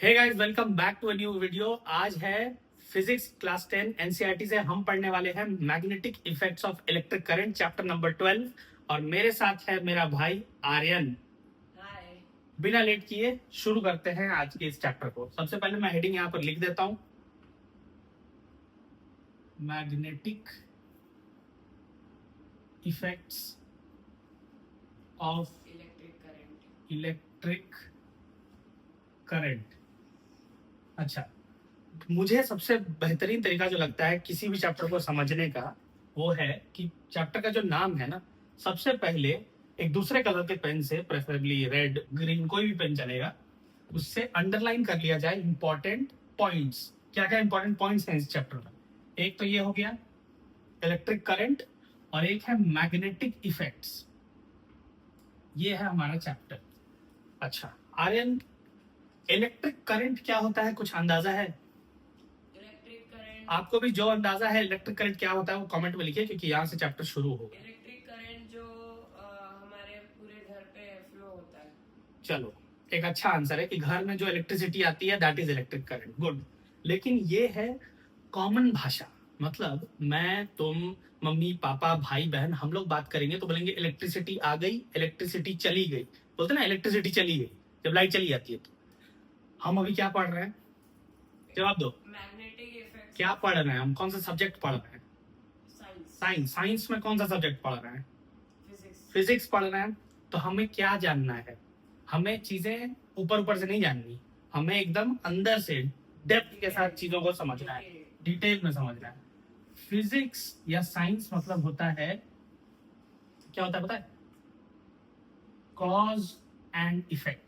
Hey guys, welcome back to a new video. आज है physics class 10 NCERT से। हम पढ़ने वाले हैं magnetic effects of electric current, chapter number 12। और मेरे साथ है मेरा भाई आर्यन। हाय। बिना लेट किए शुरू करते हैं आज के इस चैप्टर को। सबसे पहले मैं हेडिंग यहाँ पर लिख देता हूं, magnetic effects of electric current. अच्छा, मुझे सबसे बेहतरीन तरीका जो लगता है किसी भी चैप्टर को समझने का, वो है कि चैप्टर का जो नाम है ना, सबसे पहले एक दूसरे कलर के पेन से, प्रेफरेबली रेड, ग्रीन, कोई भी पेन चलेगा, उससे अंडरलाइन कर लिया जाए इंपॉर्टेंट पॉइंट्स। क्या क्या इंपॉर्टेंट पॉइंट्स हैं इस चैप्टर में? एक तो ये हो गया इलेक्ट्रिक करंट, और एक है मैग्नेटिक इफेक्ट्स। ये है हमारा चैप्टर। अच्छा आर्यन, इलेक्ट्रिक करंट क्या होता है, कुछ अंदाजा है? इलेक्ट्रिक करंट, आपको भी जो अंदाजा है इलेक्ट्रिक करंट क्या होता है वो कमेंट में लिखिए, क्योंकि यहाँ से चैप्टर शुरू होगा। इलेक्ट्रिक करंट जो हमारे पूरे घर पे फ्लो होता है। चलो, एक अच्छा आंसर है कि घर में जो इलेक्ट्रिसिटी आती है that is electric current. Good. लेकिन ये है कॉमन भाषा, मतलब मैं, तुम, मम्मी, पापा, भाई, बहन, हम लोग बात करेंगे तो बोलेंगे इलेक्ट्रिसिटी आ गई, इलेक्ट्रिसिटी चली गई। बोलते ना इलेक्ट्रिसिटी चली गई जब लाइट चली जाती है। तो हम अभी क्या पढ़ रहे हैं? जवाब दो। Magnetic effects. क्या पढ़ रहे हैं हम? कौन सा सब्जेक्ट पढ़ रहे हैं? साइंस। साइंस में कौन सा सब्जेक्ट पढ़ रहे हैं? फिजिक्स। फिजिक्स पढ़ रहे हैं। तो हमें क्या जानना है? हमें चीजें ऊपर ऊपर से नहीं जाननी, हमें एकदम अंदर से डेप्थ के साथ चीजों को समझना है, डिटेल में समझना है। फिजिक्स या साइंस मतलब होता है, क्या होता है पता है? Cause and effect.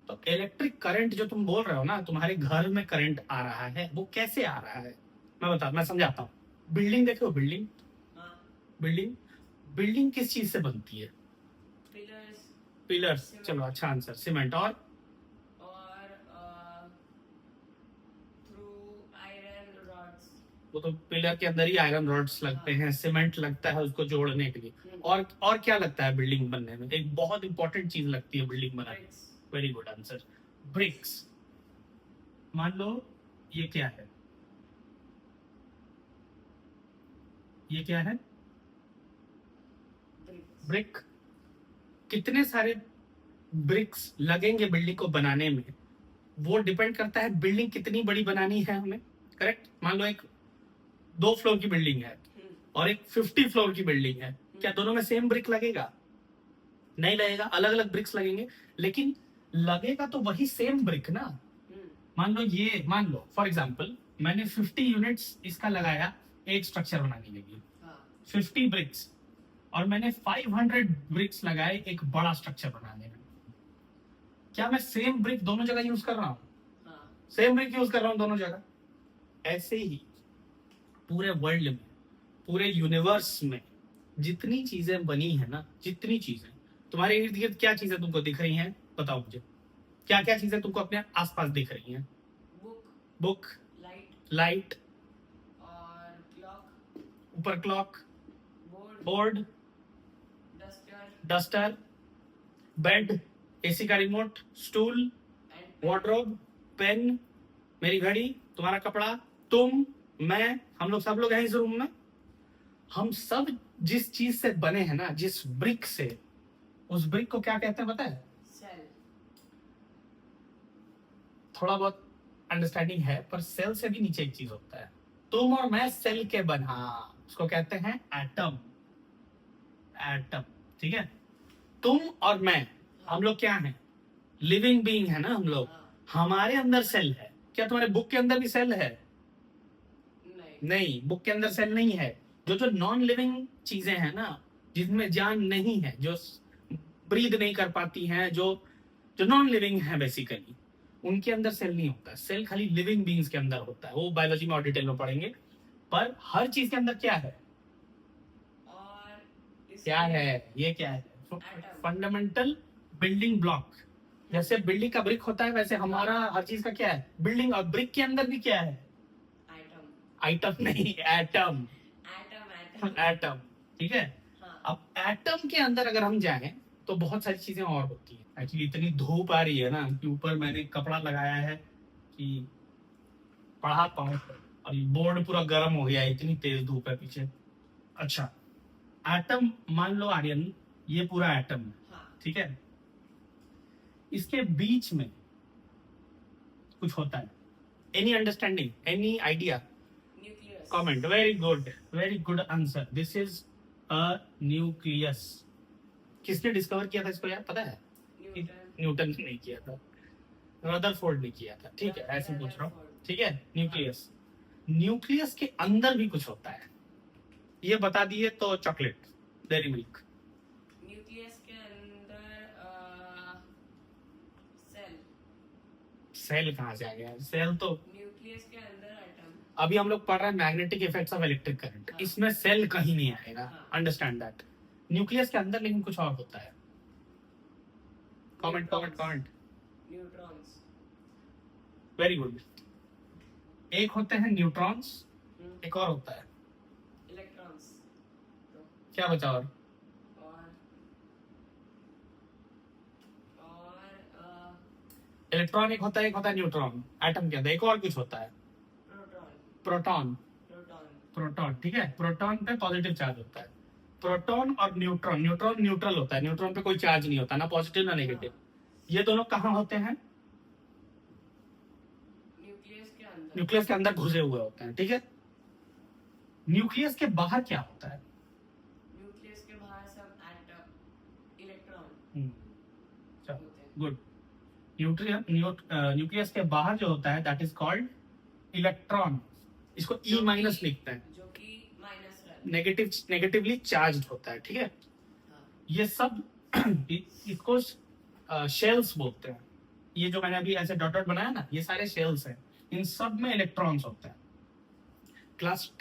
तो इलेक्ट्रिक करंट जो तुम बोल रहे हो ना, तुम्हारे घर में करंट आ रहा है, वो कैसे आ रहा है? मैं समझाता हूँ। बिल्डिंग देखो, बिल्डिंग, बिल्डिंग, बिल्डिंग किस चीज से बनती है? पिलर्स। चलो, अच्छा आंसर, सीमेंट। और थ्रू आयरन रॉड्स। वो तो पिलर के अंदर ही आयरन रॉड्स लगते हैं, सीमेंट लगता है उसको जोड़ने के लिए। और क्या लगता है बिल्डिंग बनने में? एक बहुत इंपॉर्टेंट चीज लगती है बिल्डिंग बनाने में। Very good answer, bricks. मान लो ये क्या है? ये क्या है? ब्रिक। कितने सारे ब्रिक्स लगेंगे बिल्डिंग को बनाने में, वो डिपेंड करता है बिल्डिंग कितनी बड़ी बनानी है हमें। करेक्ट। मान लो एक 2 फ्लोर की बिल्डिंग है और एक 50 फ्लोर की बिल्डिंग है, क्या दोनों में सेम ब्रिक लगेगा? नहीं लगेगा, अलग अलग ब्रिक्स लगेंगे। लेकिन लगेगा तो वही सेम ब्रिक ना। मान लो फॉर एग्जाम्पल मैंने 50 यूनिट्स इसका लगाया एक स्ट्रक्चर बनाने के लिए, 50 ब्रिक्स, और मैंने 500 ब्रिक्स लगाए एक बड़ा स्ट्रक्चर बनाने में। क्या मैं सेम ब्रिक दोनों जगह यूज कर रहा हूँ? सेम ब्रिक यूज कर रहा हूँ दोनों जगह। ऐसे ही पूरे वर्ल्ड में, पूरे यूनिवर्स में जितनी चीजें बनी है ना, जितनी चीजें तुम्हारे इर्द गिर्द, क्या चीजें तुमको दिख रही हैं? बताओ मुझे, क्या क्या चीजें तुमको अपने आसपास दिख रही हैं? बुक, लाइट, और क्लॉक, ऊपर clock, board, duster, bed, AC का रिमोट, स्टूल, वार्डरोब, पेन, मेरी घड़ी, तुम्हारा कपड़ा, तुम, मैं, हम लोग, सब लोग हैं इस रूम में। हम सब जिस चीज से बने हैं ना, जिस ब्रिक से, उस ब्रिक को क्या कहते हैं पता है? सेल। थोड़ा बहुत अंडरस्टैंडिंग है, पर सेल से भी नीचे एक चीज होता है। तुम और मैं सेल के बना, उसको कहते हैं एटम। एटम, ठीक है। तुम और मैं, हम लोग क्या हैं? लिविंग बीइंग है ना हम लोग। हमारे अंदर सेल है। क्या तुम्हारे बुक के अंदर भी सेल है? नहीं, बुक के अंदर सेल नहीं है। जो नॉन लिविंग चीजें हैं ना, जिनमें जान नहीं है, जो ब्रीद नहीं कर पाती हैं, जो नॉन लिविंग है बेसिकली, उनके अंदर सेल नहीं होता। सेल खाली लिविंग बीइंग्स के अंदर होता है। वो बायोलॉजी में और डिटेल में पढ़ेंगे। पर हर चीज के अंदर क्या है? क्या है? ये क्या है? Fundamental building block. जैसे बिल्डिंग का ब्रिक होता है, वैसे हमारा हर चीज का क्या है? बिल्डिंग। और ब्रिक के अंदर भी क्या है? आइटम नहीं, एटम। एटम, ठीक है। अब एटम के अंदर अगर हम जाएं तो बहुत सारी चीजें और होती हैं। एक्चुअली इतनी धूप आ रही है ना कि ऊपर मैंने कपड़ा लगाया है कि पढ़ा पाऊँ, और बोर्ड पूरा गर्म हो गया है, इतनी तेज धूप है पीछे। अच्छा, एटम मान लो आर्यन, ये पूरा एटम है, हाँ, ठीक है, इसके बीच में कुछ होता है। Any understanding, any idea? Nucleus. Comment. Very good answer. This is a nucleus. किसने डिस्कवर किया था इसको यार, पता है? न्यूटन। न्यूटन ने नहीं किया था, रदरफोर्ड ने किया था। ठीक है, ऐसे पूछ रहा हूँ। ठीक है, न्यूक्लियस। न्यूक्लियस के अंदर भी कुछ होता है, ये बता दिए तो चॉकलेट, डेयरी मिल्क। न्यूक्लियस के अंदर सेल। सेल कहाँ से आ गया? सेल तो न्यूक्लियस के अंदर एटम। अभी हम लोग पढ़ रहे हैं magnetic effects of electric current, हाँ। इसमें सेल कहीं नहीं आएगा। हाँ। Understand that. न्यूक्लियस के अंदर लेकिन कुछ और होता है। कमेंट। न्यूट्रॉन्स। Very good. एक होते हैं न्यूट्रॉन्स, एक और होता है इलेक्ट्रॉन्स। क्या बचा? और इलेक्ट्रॉन एक होता है, एक होता है न्यूट्रॉन एटम के अंदर। एक और कुछ होता है, प्रोटॉन। प्रोटॉन, ठीक है, प्रोटॉन पे पॉजिटिव चार्ज होता है। प्रोटॉन और न्यूट्रॉन, न्यूट्रॉन न्यूट्रल होता है, न्यूट्रॉन पे कोई चार्ज नहीं होता, ना पॉजिटिव ना नेगेटिव। ये दोनों कहाँ होते हैं? न्यूक्लियस के अंदर घुसे हुए होते हैं, ठीक है। न्यूक्लियस के बाहर क्या होता है? न्यूक्लियस के बाहर सब एटम, इलेक्ट्रॉन। गुड। न्यूक्लियस के बाहर जो होता है दैट इज कॉल्ड इलेक्ट्रॉन। इसको ई माइनस लिखते हैं, जो कि माइनस नेगेटिवली चार्ज होता है, ठीक है। ये सब इसको शेल्स बोलते हैं। ये जो मैंने अभी ऐसे डॉट डॉट बनाया ना, ये सारे शेल्स हैं, इन सब में इलेक्ट्रॉन्स होते हैं। क्लास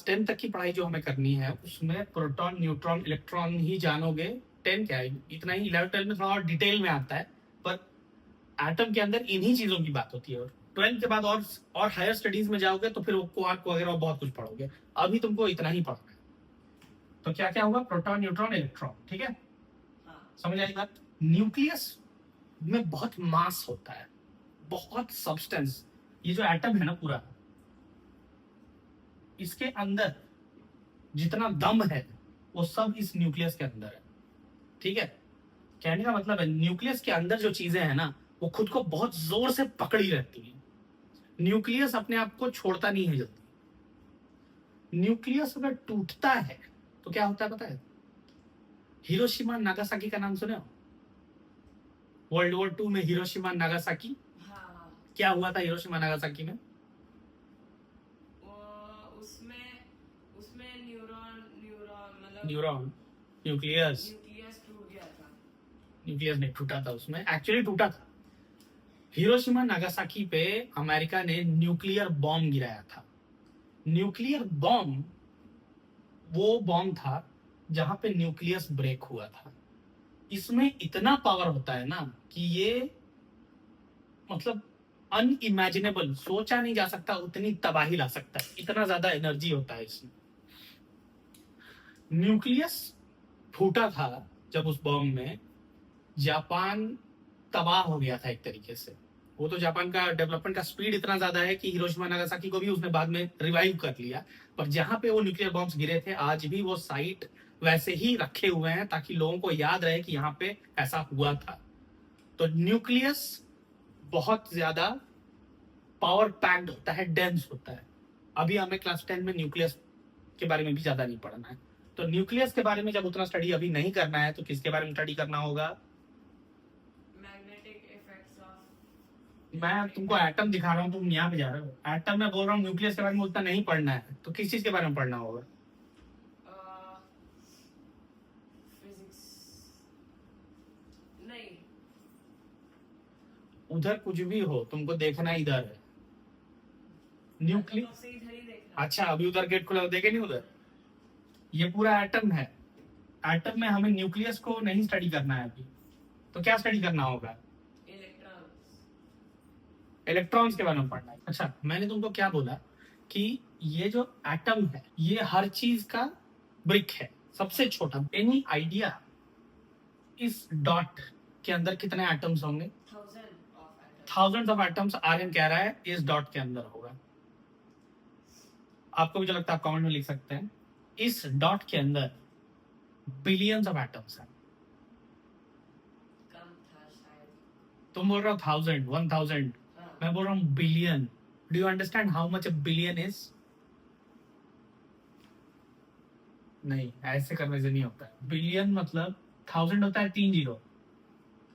10 तक की पढ़ाई जो हमें करनी है उसमें प्रोटॉन, न्यूट्रॉन, इलेक्ट्रॉन ही जानोगे। 10 क्या है, इतना ही। 11 12 में थोड़ा और डिटेल में आता है, पर एटम के अंदर इन्हीं चीजों की बात होती है। और 12 के बाद और हायर स्टडीज में जाओगे तो फिर वो क्वार्क वगैरह और बहुत कुछ पढ़ोगे। अभी तुमको इतना ही पढ़ना है। तो क्या क्या हुआ? प्रोटॉन, न्यूट्रॉन, इलेक्ट्रॉन, ठीक है। समझ आई बात? न्यूक्लियस में बहुत मास होता है, बहुत सब्सटेंस। ये जो एटम है ना पूरा, इसके अंदर जितना दम है वो सब इस न्यूक्लियस के अंदर है, ठीक है। कहने का मतलब है न्यूक्लियस के अंदर जो चीजें हैं ना वो खुद को बहुत जोर से पकड़ी रहती है। न्यूक्लियस अपने आप को छोड़ता नहीं है जल्दी। न्यूक्लियस अगर टूटता है तो क्या होता है पता है? हिरोशिमा नागासाकी का नाम सुने हो? वर्ल्ड वॉर 2 में हिरोशिमा नागासाकी, क्या हुआ था हिरोशिमा नागासाकी में? उसमें न्यूक्लियस टूट गया था। न्यूक्लियस नहीं टूटा था, उसमें एक्चुअली टूटा था। हिरोशिमा नागासाकी पे अमेरिका ने न्यूक्लियर बॉम्ब गिराया था। न्यूक्लियर बॉम्ब वो बॉम्ब था जहां पे न्यूक्लियस ब्रेक हुआ था। इसमें इतना पावर होता है ना कि ये मतलब अनइमेजिनेबल, सोचा नहीं जा सकता, उतनी तबाही ला सकता है, इतना ज्यादा एनर्जी होता है इसमें। न्यूक्लियस फूटा था जब उस बॉम्ब में जापान तबाह हो गया था एक तरीके से। वो तो जापान का डेवलपमेंट का स्पीड इतना ज्यादा है कि हिरोशिमा नागासाकी को भी उसने बाद में रिवाइव कर लिया। पर जहां पे वो न्यूक्लियर बॉम्ब्स गिरे थे आज भी वो साइट वैसे ही रखे हुए हैं ताकि लोगों को याद रहे कि यहाँ पे ऐसा हुआ था। तो न्यूक्लियस बहुत ज्यादा पावर पैक्ड होता है, डेंस होता है। अभी हमें क्लास 10 में न्यूक्लियस के बारे में भी ज्यादा नहीं पढ़ना है। तो न्यूक्लियस के बारे में जब उतना स्टडी अभी नहीं करना है तो किसके बारे में स्टडी करना होगा? Magnetic effects of. मैं तुमको एटम दिखा रहा हूँ, तुम यहाँ पे जा रहे हो। एटम में बोल रहा हूँ, न्यूक्लियस के बारे में उतना नहीं पढ़ना है तो किस चीज के बारे में पढ़ना होगा? फिजिक्स नहीं, उधर कुछ भी हो, तुमको देखना इधर है। न्यूक्लियस इधर ही देखना। अच्छा, अभी उधर गेट खुला, देखे नहीं उधर? ये पूरा एटम है। एटम में हमें न्यूक्लियस को नहीं स्टडी करना है अभी, तो क्या स्टडी करना होगा? इलेक्ट्रॉन्स के बारे में पढ़ना है। अच्छा, मैंने तुमको क्या बोला कि ये जो एटम है ये हर चीज का ब्रिक है, सबसे छोटा। एनी आइडिया इस डॉट के अंदर कितने एटम्स होंगे? 1000 थाउजेंड्स ऑफ एटम्स आर्यन कह रहा है इस डॉट के अंदर होगा। आपको भी जो लगता है आप कमेंट में लिख सकते हैं। इस डॉट के अंदर बिलियंस ऑफ एटम्स हैं। कम था शायद। तुम बोल रहे हो 1000 1000, हाँ, मैं बोल रहा हूँ billion. Do you understand how much a billion is? नहीं, ऐसे करने से नहीं होता है। बिलियन मतलब 1000 होता है 3 जीरो,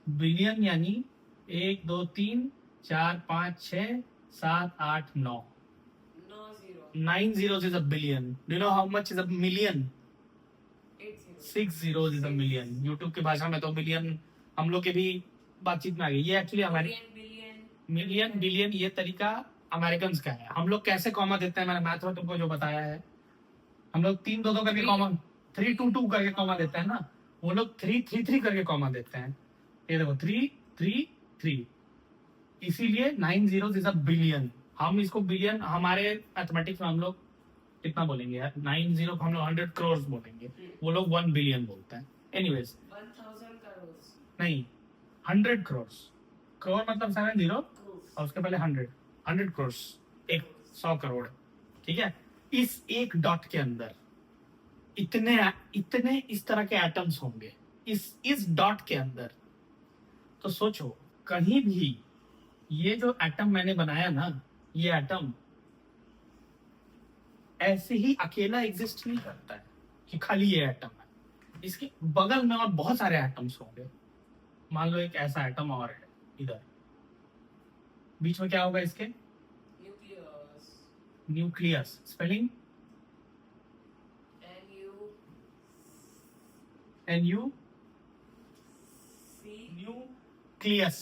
बिलियन यानी 1 2 3 4 5 6 7 8 9 9 9 zeros is a billion. Do you know how much is a million? 8 6 zeros is a million. YouTube की भाषा में तो मिलियन हम लोग के भी बातचीत में आ गई। ये एक्चुअली हमारी मिलियन बिलियन ये तरीका अमेरिकन का है। हम लोग कैसे कॉमा देते हैं, मैंने मैथ में तुमको जो बताया है, हम लोग 3 2 2 करके कॉमा, 3 2 2 करके कॉमा देते हैं ना, वो लोग 3 3 3 करके कॉमा देते हैं। ये देखो 3 3 3, इसीलिए 9 zeros is a billion। हम इसको बिलियन हमारे मैथमेटिक्स में हम लोग कितना बोलेंगे यार, 9 जीरो को हम लोग 100 करोड़ बोलेंगे, वो लोग 1 बिलियन बोलते हैं। एनीवेज 1000 करोड़ नहीं, 100 करोड़। करोड़ मतलब 7 जीरो और उसके पहले 100 करोड़, एक 100 करोड़। ठीक है, इस एक डॉट के अंदर इतने इतने इस तरह के एटम्स होंगे इस डॉट के अंदर। तो सोचो कहीं भी ये जो एटम मैंने बनाया ना, ये एटम ऐसे ही अकेला एग्जिस्ट नहीं करता है कि खाली ये एटम है, इसके बगल में और बहुत सारे एटम्स होंगे। मान लो एक ऐसा एटम और है इधर, बीच में क्या होगा इसके? Nucleus nucleus. Spelling NU nucleus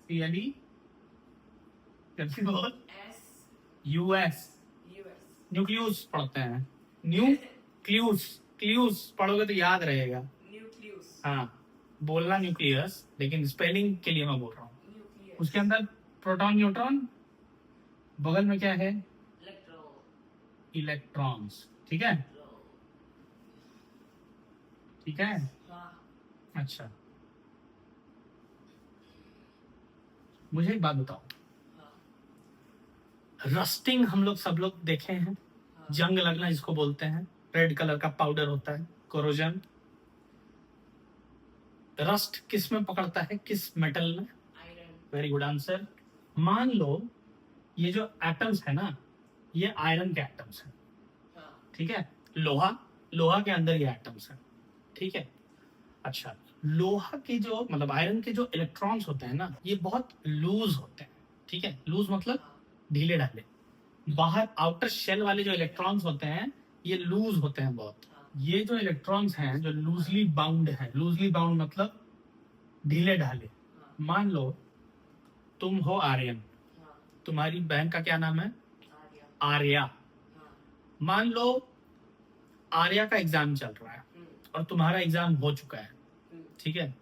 CLE जल्दी बोल। US न्यूक्लियस पढ़ते हैं, क्लियूस पढ़ोगे तो याद रहेगा। न्यूक्लियस हाँ, बोलना न्यूक्लियस, लेकिन स्पेलिंग के लिए मैं बोल रहा हूँ। उसके अंदर प्रोटॉन न्यूट्रॉन, बगल में क्या है? इलेक्ट्रॉन्स। ठीक है, ठीक है। अच्छा, मुझे एक बात बताओ, रस्टिंग हम लोग सब लोग देखे हैं, जंग लगना जिसको बोलते हैं, रेड कलर का पाउडर होता है, कोरोजन। रस्ट किस में पकड़ता है, किस मेटल में? आयरन। Very good answer. मान लो ये जो एटम्स है ना, ये आयरन के एटम्स हैं। ठीक है, लोहा के अंदर ये एटम्स हैं। ठीक है, अच्छा, लोहा के जो मतलब आयरन के जो इलेक्ट्रॉन्स होते हैं ना, ये बहुत लूज होते हैं। ठीक है, लूज मतलब ढीले ढाले। बाहर आउटर शेल वाले जो इलेक्ट्रॉन्स होते हैं ये लूज होते हैं बहुत। ये जो इलेक्ट्रॉन्स हैं जो लूजली बाउंड हैं, लूजली बाउंड मतलब ढीले ढाले। मान लो तुम हो आर्यन, तुम्हारी बहन का क्या नाम है? आर्या। मान लो आर्या का एग्जाम चल रहा है और तुम्हारा एग्जाम हो चुका है। ठीक है,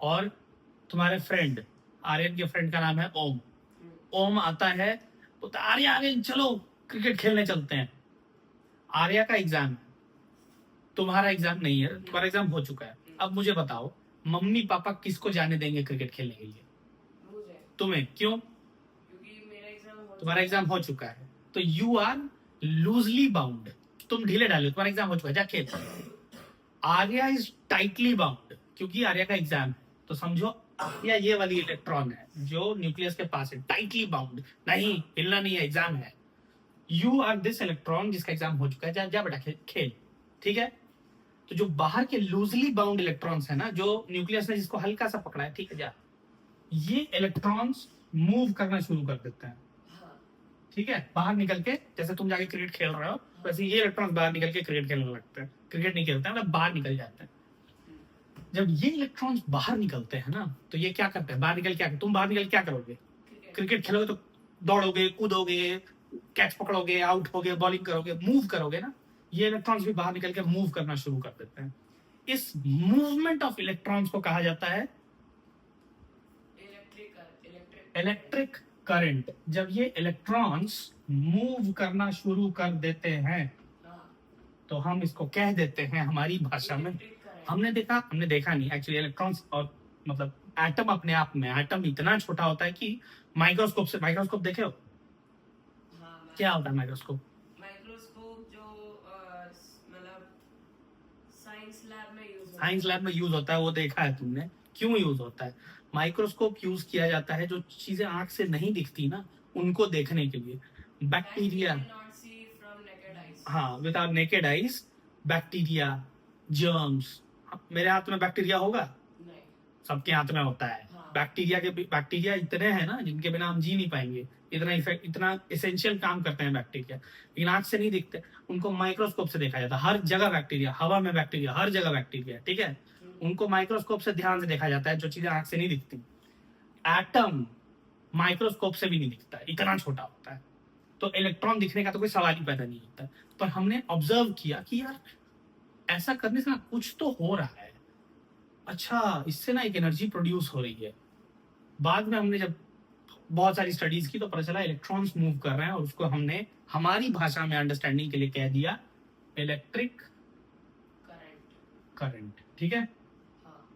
और तुम्हारे फ्रेंड, आर्यन के फ्रेंड का नाम है ओम। ओम आता है, बोलता है आर्यन चलो क्रिकेट खेलने चलते हैं। आर्या का एग्जाम है, तुम्हारा एग्जाम नहीं है, तुम्हारा एग्जाम हो चुका है। अब मुझे बताओ, मम्मी पापा किसको जाने देंगे क्रिकेट खेलने के लिए? मुझे। तुम्हें। क्यों? क्योंकि मेरा एग्जाम तुम्हारा एग्जाम हो चुका है, तो यू आर लूजली बाउंड, तुम ढीले ढाले, तुम्हारा एग्जाम हो चुका है, जा खेल। आर्या इज टाइटली बाउंड क्योंकि आर्या का एग्जाम है। तो समझो आर्या ये वाली इलेक्ट्रॉन है जो न्यूक्लियस के पास है, टाइटली बाउंड, नहीं हिलना नहीं है, एग्जाम है। यू आर दिस इलेक्ट्रॉन जिसका एग्जाम हो चुका है, जा जा बेटा खेल। ठीक है, तो जो बाहर के लूजली बाउंड इलेक्ट्रॉन्स है ना, जो न्यूक्लियस ने जिसको हल्का सा पकड़ा है, ठीक है, जा, ये इलेक्ट्रॉन्स मूव करना शुरू कर देते हैं। ठीक है, बाहर निकल के, जैसे तुम जाके क्रिकेट खेल रहे हो वैसे ये इलेक्ट्रॉन्स बाहर निकल के क्रिकेट खेलने लगते हैं। क्रिकेट नहीं खेलते हैं, मतलब बाहर निकल जाते हैं। जब ये इलेक्ट्रॉन्स बाहर निकलते हैं ना, तो ये क्या करते हैं? बाहर निकल क्या, तुम बाहर निकल क्या करोगे? क्रिकेट खेलोगे तो दौड़ोगे, कूदोगे, कैच पकड़ोगे, आउट होगे, बॉलिंग करोगे, मूव करोगे ना। ये इलेक्ट्रॉन्स भी बाहर निकल के मूव करना शुरू कर देते हैं। इस मूवमेंट ऑफ इलेक्ट्रॉन्स को कहा जाता है इलेक्ट्रिक करंट। जब ये इलेक्ट्रॉन्स मूव करना शुरू कर देते हैं तो हम इसको कह देते हैं हमारी भाषा में हमने देखा नहीं एक्चुअली इलेक्ट्रॉन्स और मतलब एटम अपने आप में एटम इतना छोटा होता है कि माइक्रोस्कोप देखे हो हाँ, क्या होता है माइक्रोस्कोप माइक्रोस्कोप जो मतलब साइंस लैब में यूज साइंस लैब में यूज होता है वो देखा है तुमने क्यों यूज होता है माइक्रोस्कोप यूज किया जाता है जो चीजें आंख से नहीं दिखती ना उनको देखने के लिए बैक्टीरिया हाँ with our naked eyes bacteria germs मेरे हाथ में बैक्टीरिया होगा नहीं, सबके हाथ में होता है हाँ। बैक्टीरिया इतने हैं ना जिनके बिना हम जी नहीं पाएंगे इतना एसेंशियल काम करते हैं बैक्टीरिया लेकिन आंख से नहीं दिखते उनको माइक्रोस्कोप से देखा जाता है हर जगह बैक्टीरिया हवा में बैक्टीरिया हर जगह बैक्टीरिया ठीक है उनको माइक्रोस्कोप से ध्यान से देखा जाता है जो चीजें आंख से नहीं दिखती एटम माइक्रोस्कोप से भी नहीं दिखता इतना छोटा होता है तो इलेक्ट्रॉन दिखने का तो कोई सवाल ही पैदा नहीं होता पर हमने ऑब्जर्व किया कि यार ऐसा करने से ना कुछ तो हो रहा है अच्छा इससे ना एक एनर्जी प्रोड्यूस हो रही है बाद में हमने जब बहुत सारी स्टडीज की तो पता चला इलेक्ट्रॉन्स मूव कर रहे हैं और उसको हमने हमारी भाषा में अंडरस्टैंडिंग के लिए कह दिया इलेक्ट्रिक करंट ठीक है हाँ,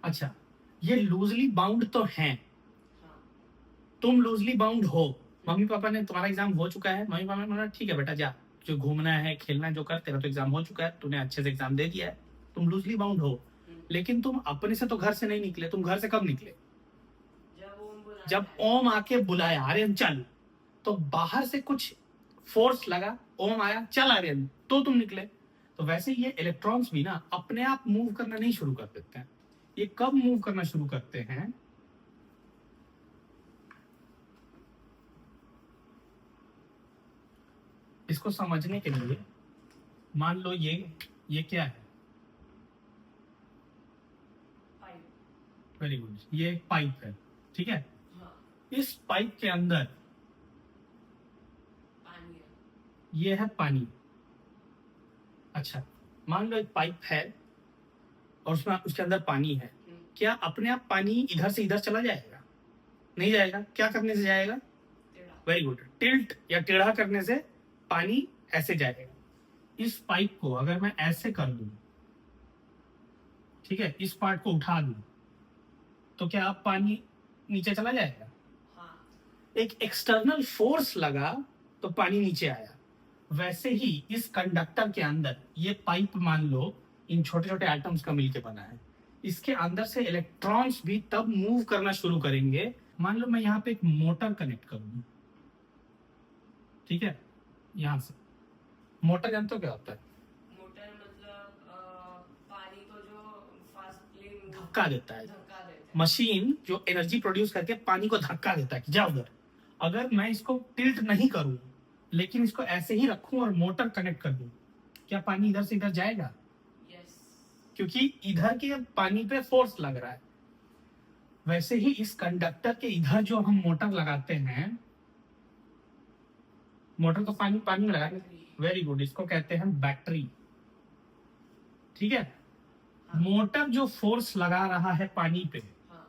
अच्छा ये लूजली बाउंड तो हैं हाँ, तुम लूजली बाउंड हो मम्मी पापा ने तुम्हारा एग्जाम हो चुका है मम्मी पापा ने बोला ठीक है बेटा जा जो घूमना है खेलना है जो कर तेरा तो एग्जाम हो चुका है तूने अच्छे से एग्जाम दे दिया है तुम लूजली बाउंड हो लेकिन तुम अपने से तो घर से नहीं निकले तुम घर से कब निकले जब ओम आके बुलाया आर्यन चल तो बाहर से कुछ फोर्स लगा ओम आया चल आर्यन तो तुम निकले तो वैसे ये इलेक्ट्रॉन्स भी ना अपने आप मूव करना नहीं शुरू कर देते हैं ये कब मूव करना शुरू करते हैं इसको समझने के लिए मान लो ये क्या है वेरी गुड ये एक पाइप है ठीक है हाँ, इस पाइप के अंदर पानी है, ये है पानी अच्छा मान लो एक पाइप है और उसमें उसके अंदर पानी है क्या अपने आप पानी इधर से इधर चला जाएगा नहीं जाएगा क्या करने से जाएगा वेरी गुड टिल्ट या टेढ़ा करने से पानी ऐसे जाएगा इस पाइप को अगर मैं ऐसे कर दूं ठीक है इस पार्ट को उठा दूं तो क्या अब पानी नीचे चला जाएगा हाँ, एक एक्सटर्नल फोर्स लगा तो पानी नीचे आया वैसे ही इस कंडक्टर के अंदर ये पाइप मान लो इन छोटे छोटे एटम्स का मिलके बना है इसके अंदर से इलेक्ट्रॉन्स भी तब मूव करना शुरू करेंगे मान लो मैं यहाँ पे एक मोटर कनेक्ट करूँ ठीक है यहाँ से मोटर जानते हो क्या होता है मोटर मतलब पानी को जो फास्टली धक्का देता है धक्का देते हैं, मशीन जो एनर्जी प्रोड्यूस करके पानी को धक्का देता है कि जा उधर अगर मैं इसको टिल्ट नहीं करूं लेकिन इसको ऐसे ही रखूं और मोटर कनेक्ट कर दूं क्या पानी इधर से इधर जाएगा यस, क्योंकि इधर के पानी पे फोर्स लग रहा है वैसे ही इस कंडक्टर के इधर जो हम मोटर लगाते हैं मोटर तो पानी में लगाते वेरी गुड इसको कहते हैं बैटरी ठीक है मोटर जो फोर्स लगा रहा है पानी पे हाँ,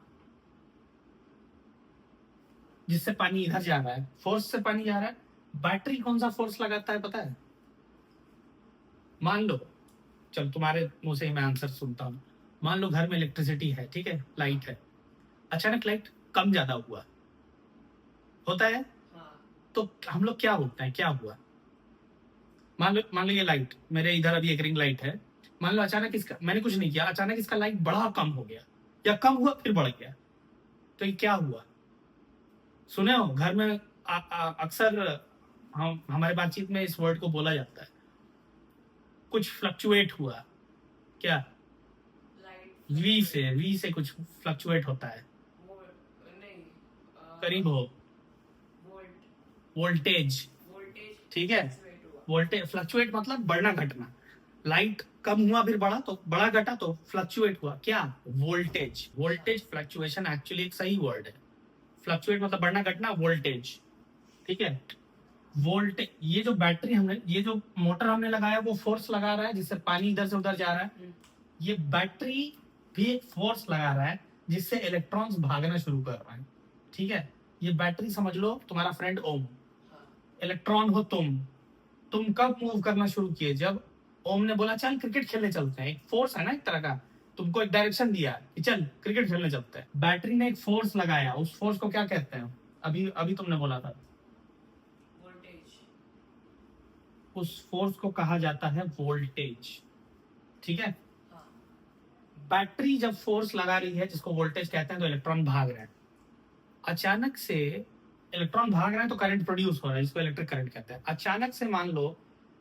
जिससे पानी इधर जा रहा है फोर्स से पानी जा रहा है बैटरी कौन सा फोर्स लगाता है पता है मान लो चल तुम्हारे मुंह से ही मैं आंसर सुनता हूं मान लो घर में इलेक्ट्रिसिटी है ठीक है लाइट है अचानक लाइट कम ज्यादा हुआ होता है हाँ, तो हम लोग क्या बोलते हैं क्या हुआ मान लो ये लाइट मेरे इधर अभी एक रिंग लाइट है मान लो अचानक इसका मैंने कुछ नहीं किया अचानक इसका लाइट बढ़ा कम हो गया या कम हुआ फिर बढ़ गया तो ये क्या हुआ सुने हो घर में अक्सर हम हमारे बातचीत में इस वर्ड को बोला जाता है कुछ फ्लक्चुएट हुआ क्या लाइट वी से कुछ फ्लक्चुएट होता है नहीं, करीब हो वोल्टेज वोल्टेज ठीक है fluctuate हुआ, वोल्टेज फ्लक्चुएट मतलब बढ़ना घटना लाइट कम हुआ फिर बढ़ा तो बढ़ा घटा तो फ्लक्चुएट हुआ क्या वोल्टेज फ्लक्चुएशन एक्चुअली एक सही वर्ड है फ्लक्चुएट मतलब बढ़ना घटना वोल्टेज ठीक है वोल्टेज ये जो बैटरी हमने ये जो मोटर हमने लगाया वो फोर्स लगा रहा है जिससे पानी इधर से उधर जा रहा है ये बैटरी भी एक फोर्स लगा रहा है जिससे इलेक्ट्रॉन्स भागना शुरू कर रहा है ठीक है ये बैटरी समझ लो तुम्हारा फ्रेंड ओम हाँ, इलेक्ट्रॉन हो तुम कब मूव करना शुरू किए जब ओम ने बोला चल क्रिकेट खेलने चलते हैं, एक फोर्स है ना एक तरह का, तुमको एक डायरेक्शन दिया कि चल क्रिकेट खेलने चलते हैं। बैटरी ने एक फोर्स लगाया, उस फोर्स को क्या कहते हैं? अभी अभी तुमने बोला था, वोल्टेज। उस फोर्स को कहा जाता है वोल्टेज। ठीक है, हाँ। बैटरी जब फोर्स लगा रही है जिसको वोल्टेज कहते हैं, तो इलेक्ट्रॉन भाग रहे हैं। अचानक से इलेक्ट्रॉन भाग रहे हैं तो करंट प्रोड्यूस हो रहा है, जिसको इलेक्ट्रिक करंट कहते हैं। अचानक से मान लो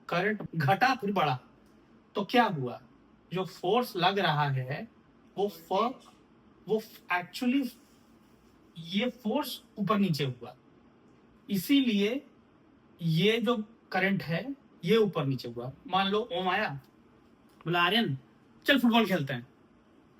करंट घटा फिर बढ़ा, तो क्या हुआ? जो फोर्स लग रहा है वो एक्चुअली ये फोर्स ऊपर नीचे हुआ, इसीलिए ये जो करंट है ये ऊपर नीचे हुआ। मान लो ओम आया, बोला आर्यन चल फुटबॉल खेलते हैं।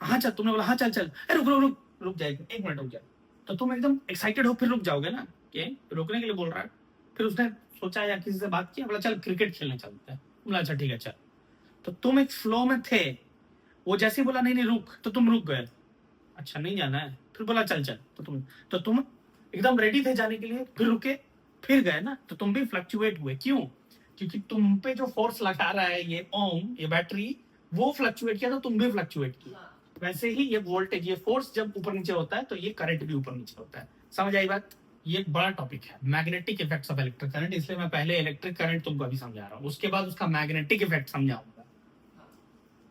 हाँ चल, तुमने बोला हाँ चल चल, अरे रुक रुक रुक रुक जाएगा, एक मिनट रुक जा। तो तुम एकदम एक्साइटेड हो फिर रुक जाओगे ना, कि रुकने के लिए बोल रहा है। फिर उसने सोचा या किसी से बात किया, बोला चल क्रिकेट खेलने चलते हैं। बोला अच्छा ठीक है चल। तो तुम एक फ्लो में थे, वो जैसे ही बोला नहीं नहीं रुक, तो तुम रुक गए। अच्छा नहीं जाना है, फिर बोला चल चल, तो तुम एकदम रेडी थे जाने के लिए, फिर रुके, फिर गए ना। तो तुम भी फ्लक्चुएट हुए, क्यों? क्योंकि तुम पे जो फोर्स लगा रहा है ये ओम, ये बैटरी, वो फ्लक्चुएट किया तो तुम भी फ्लक्चुएट किया। हाँ। वैसे ही ये वोल्टेज, ये फोर्स जब ऊपर नीचे होता है तो ये करंट भी ऊपर नीचे होता है। समझ आई बात? ये एक बड़ा टॉपिक है, magnetic effects of electric current. इसलिए मैं पहले इलेक्ट्रिक करंट तुमको अभी समझा रहा हूँ, उसके बाद उसका मैग्नेटिक इफेक्ट समझाऊंगा।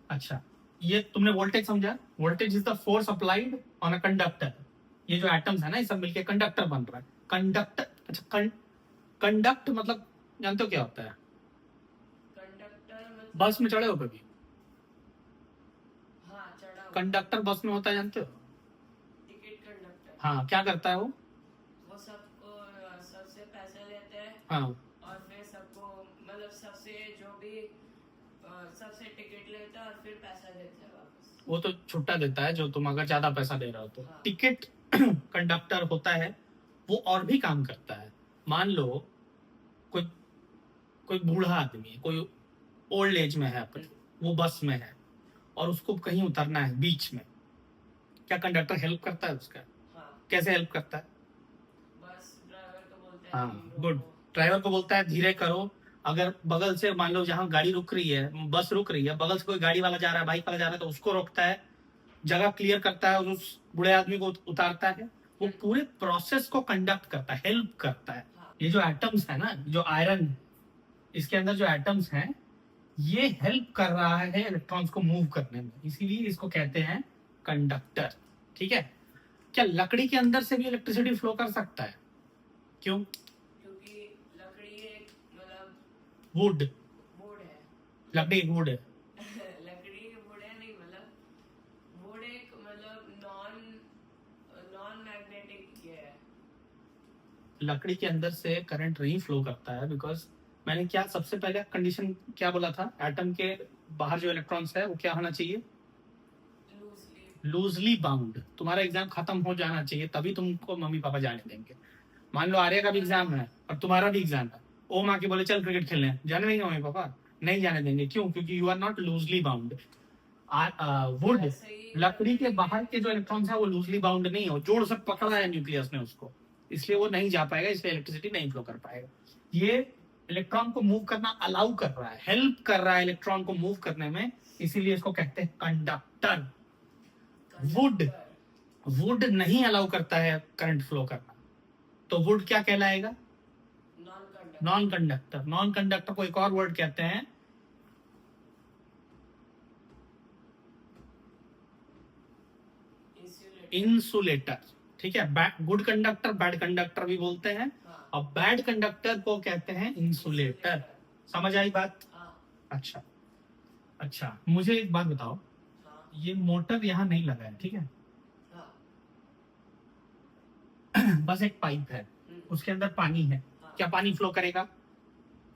अच्छा, ये तुमने वोल्टेज समझा? Voltage is the force applied on a conductor. ये जो एटम्स है ना, ये सब मिलके कंडक्टर बन रहा है। कंडक्टर, अच्छा कंडक्ट मतलब जानते हो क्या होता है? कंडक्टर बस में चढ़े हो कभी? हाँ, चढ़ा हुआ। कंडक्टर बस में होता है, जानते हो? Ticket conductor. हाँ, क्या करता है वो? वो सबको सबसे पैसे लेते हैं। हाँ, और फिर सबको मतलब सबसे जो भी सबसे टिकट लेता है और फिर पैसा देता है वापस। वो तो छुट्टा देता है जो तुम अगर ज्यादा पैसा दे रहे हो तो। हाँ। टिकट कंडक्टर होता है, वो और भी काम करता है। मान लो कोई कोई बूढ़ा आदमी है, कोई ओल्ड एज में है अपने, वो बस में है और उसको कहीं उतरना है बीच में, क्या कंडक्टर हेल्प करता है उसका? हाँ। कैसे हेल्प करता है? बस ड्राइवर को बोलते हैं हाँ धीरे गुड, करो। ड्राइवर को बोलता है धीरे करो। अगर बगल से मान लो जहां गाड़ी रुक रही है, बस रुक रही है, बगल से कोई गाड़ी वाला जा रहा है, बाइक वाला जा रहा है, तो उसको रोकता है, जगह क्लियर करता है और उस बूढ़े आदमी को उतारता है। वो पूरे प्रोसेस को कंडक्ट करता है, हेल्प करता है। हाँ। ये जो एटम्स है ना, जो आयरन, इसके अंदर जो एटम्स हैं, ये हेल्प कर रहा है इलेक्ट्रॉन्स को मूव करने में, इसीलिए इसको कहते हैं कंडक्टर। ठीक है, क्या लकड़ी के अंदर से भी इलेक्ट्रिसिटी फ्लो कर सकता है? क्यों? क्योंकि लकड़ी एक मतलब वुड, वुड है। लकड़ी एक वुड है। लकड़ी वुड है नहीं, मतलब वुड एक मतलब नॉन मैग्नेटिक ये है। लकड़ी के अंदर से करंट नहीं फ्लो करता है, बिकॉज मैंने क्या सबसे पहले कंडीशन क्या बोला था? एटम के बाहर जो इलेक्ट्रॉन्स है वो क्या होना चाहिए? Loosely bound. तुम्हारा एग्जाम खत्म हो जाना चाहिए तभी तुमको मम्मी पापा जाने देंगे। मान लो आर्य का भी एग्जाम है और तुम्हारा भी एग्जाम है, ओम आके बोले चल क्रिकेट खेलने, जाने देंगे मम्मी पापा? नहीं जाने देंगे। क्यों? क्योंकि you are not loosely bound. Wood, लकड़ी के बाहर के जो इलेक्ट्रॉन्स है वो लूजली बाउंड नहीं हो, जोड़ से पकड़ा है न्यूक्लियस ने उसको, इसलिए वो नहीं जा पाएगा, इसलिए इलेक्ट्रिसिटी नहीं फ्लो कर पाएगा। ये इलेक्ट्रॉन को मूव करना अलाउ कर रहा है, हेल्प कर रहा है इलेक्ट्रॉन को मूव करने में, इसीलिए इसको कहते हैं कंडक्टर। वुड नहीं अलाउ करता है करंट फ्लो करना, तो वुड क्या कहलाएगा? Non conductor. नॉन कंडक्टर को एक और वर्ड कहते हैं इंसुलेटर। ठीक है, गुड कंडक्टर बैड कंडक्टर भी बोलते हैं, और बैड कंडक्टर को कहते हैं इंसुलेटर। समझ आई बात? अच्छा अच्छा, मुझे एक बात बताओ, ये मोटर यहाँ नहीं लगा है, ठीक है? बस एक पाइप है, उसके अंदर पानी है, क्या पानी फ्लो करेगा?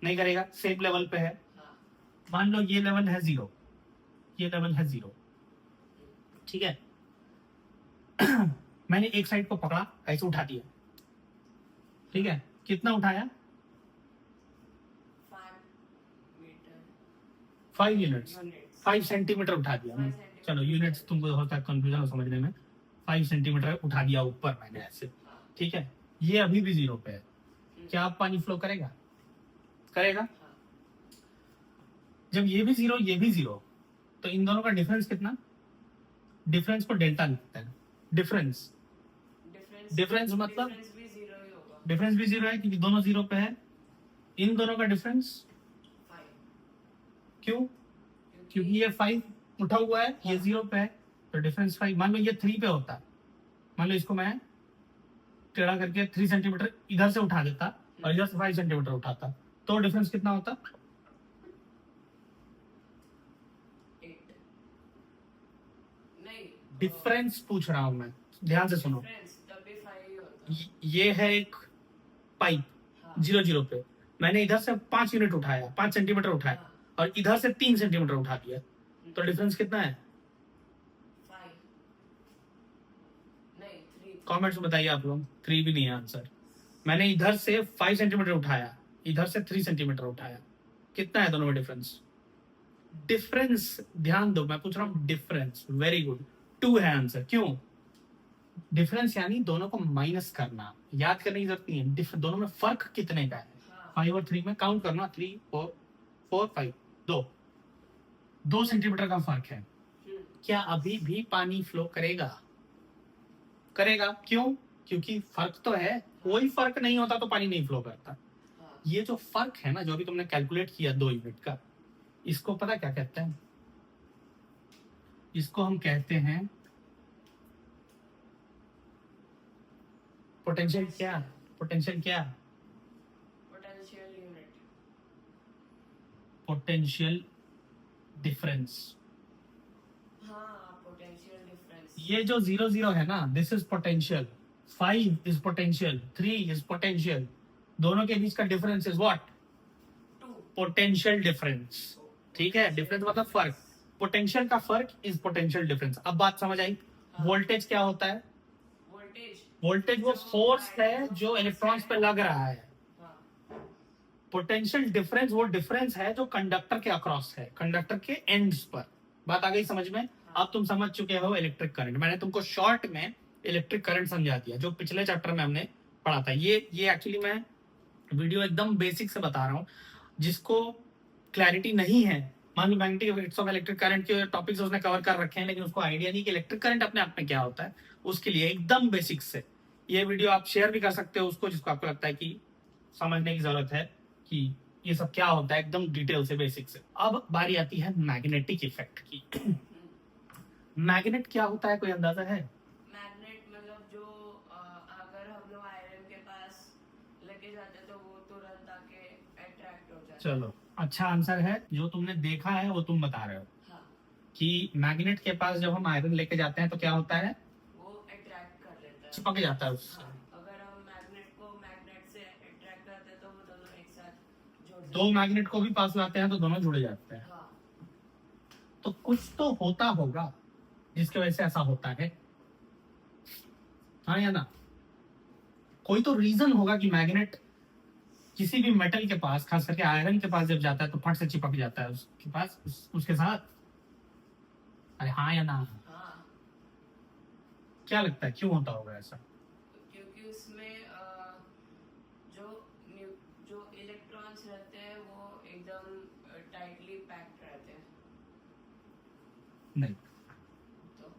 नहीं करेगा, सेम लेवल पे है। मान लो ये लेवल है 0, ये लेवल है 0, ठीक है? मैंने एक साइड को पकड़ा, ऐसे उठा दिया, ठीक है? कितना उठाया? 5 यूनिट्स, 5 सेंटीमीटर उठा दिया। चलो यूनिट्स तुमको होता है कंफ्यूजन हो समझने में, 5 सेंटीमीटर उठा दिया ऊपर मैंने ऐसे, ठीक है? ये अभी भी 0 पे है, क्या अब पानी फ्लो करेगा? करेगा? जब ये भी जीरो ये भी जीरो, तो इन दोनों का डिफरेंस कितना? डिफरेंस को डेल्टा लिखते हैं। डिफरेंस डिफरेंस मतलब डिफरेंस भी जीरो ही होगा। डिफरेंस भी जीरो है क्योंकि दोनों जीरो पे है। इन दोनों का डिफरेंस 5 क्यों? क्योंकि ये 5 उठा हुआ है, ये जीरो पे है, तो डिफरेंस 5। मान लो ये 3 पे होता, मान लो इसको मैं टेढ़ा करके 3 सेंटीमीटर इधर से उठा देता और इधर से 5 सेंटीमीटर उठाता, तो डिफरेंस कितना होता? 8 नहीं डिफरेंस पूछ रहा हूं मैं, ध्यान से सुनो। डिफरेंस तब भी 5 ही होता। ये है एक पाइप हाँ 0 0 पे, मैंने इधर से 5 यूनिट उठाया, 5 सेंटीमीटर उठाया हाँ और इधर से 3 सेंटीमीटर उठा दिया, तो डिफरेंस कितना है? 5 नहीं 3 कमेंट्स में बताइए आप लोग। 3 भी नहीं है आंसर। मैंने इधर से 5 सेंटीमीटर उठाया, इधर से 3 सेंटीमीटर उठाया, कितना है दोनों में डिफरेंस? डिफरेंस ध्यान दो, मैं पूछ रहा हूँ डिफरेंस। वेरी गुड, 2 है आंसर। क्यों? डिफरेंस यानी दोनों को माइनस करना, याद करने की जरूरत नहीं है। दोनों में फर्क कितने का है? हाँ 5 और 3 में काउंट करना, 3 4 4 5, 2 सेंटीमीटर का फर्क है। क्या अभी भी पानी फ्लो करेगा? करेगा। क्यों? क्योंकि फर्क तो है, कोई फर्क नहीं होता तो पानी नहीं फ्लो करता। हाँ ये जो फर्क है ना, जो अभी तुमने कैलकुलेट किया 2 यूनिट का, इसको पता क्या कहते हैं? इसको हम कहते हैं पोटेंशियल। क्या पोटेंशियल? क्या पोटेंशियल यूनिट पोटेंशियल डिफरेंस। हाँ पोटेंशियल डिफरेंस ये जो 0 0 है ना, this is potential, 5 is potential, 3 is potential. दोनों के बीच का difference is what? 2 potential difference. ठीक है, डिफरेंस मतलब फर्क। पोटेंशियल का फर्क इज पोटेंशियल डिफरेंस। अब बात समझ आई? हाँ। वोल्टेज क्या होता है? वोल्टेज वोल्टेज वो फोर्स है जो इलेक्ट्रॉन्स पे लग रहा है। हाँ पोटेंशियल डिफरेंस वो डिफरेंस है जो कंडक्टर के अक्रॉस है, कंडक्टर के एंड्स पर। बात आ गई समझ में? अब तुम समझ चुके हो इलेक्ट्रिक करंट। मैंने तुमको शॉर्ट में इलेक्ट्रिक करंट समझा दिया, जो पिछले चैप्टर में हमने पढ़ा था। ये एक्चुअली मैं वीडियो एकदम बेसिक से बता रहा हूँ, जिसको क्लैरिटी नहीं है। मान लो magnetic effects of electric current के टॉपिक्स उसने कवर कर रखे हैं, लेकिन उसको आइडिया नहीं कि इलेक्ट्रिक करंट अपने आप में क्या होता है। उसके लिए एकदम बेसिक से ये वीडियो आप शेयर भी कर सकते हो उसको, जिसको आपको लगता है कि समझने की जरूरत है कि ये सब क्या होता है, एकदम डिटेल से, बेसिक से। अब बारी आती है मैग्नेटिक इफेक्ट की। मैग्नेट क्या होता है, कोई अंदाजा है? मैग्नेट मतलब जो अगर हम लोग आयरन के पास लेके जाते तो वो तुरंत आके अट्रैक्ट हो जाता है। चलो, अच्छा आंसर है। जो तुमने देखा है वो तुम बता रहे हो हाँ कि मैग्नेट के पास जब हम आयरन लेके जाते हैं तो क्या होता है? वो अट्रैक्ट कर लेता है, चिपक जाता है उससे। हाँ, अगर हम मैग्नेट को मैग्नेट से अट्रैक्ट करते हैं तो वो दोनों एक साथ जुड़ दो मैग्नेट को भी पास लाते हैं तो दोनों जुड़ जाते हैं। हाँ तो कुछ तो होता होगा जिसकी वजह से ऐसा होता है, हाँ या ना? कोई तो रीजन होगा कि मैग्नेट किसी भी मेटल के पास, खास करके आयरन के पास जब जाता है तो फट से चिपक जाता है उसके पास, उसके साथ। अरे हाँ या ना? हाँ क्या लगता है क्यों होता होगा ऐसा? क्योंकि उसमें जो जो इलेक्ट्रॉन्स रहते हैं वो एकदम टाइटली पैक्ड रहते हैं। नहीं, तो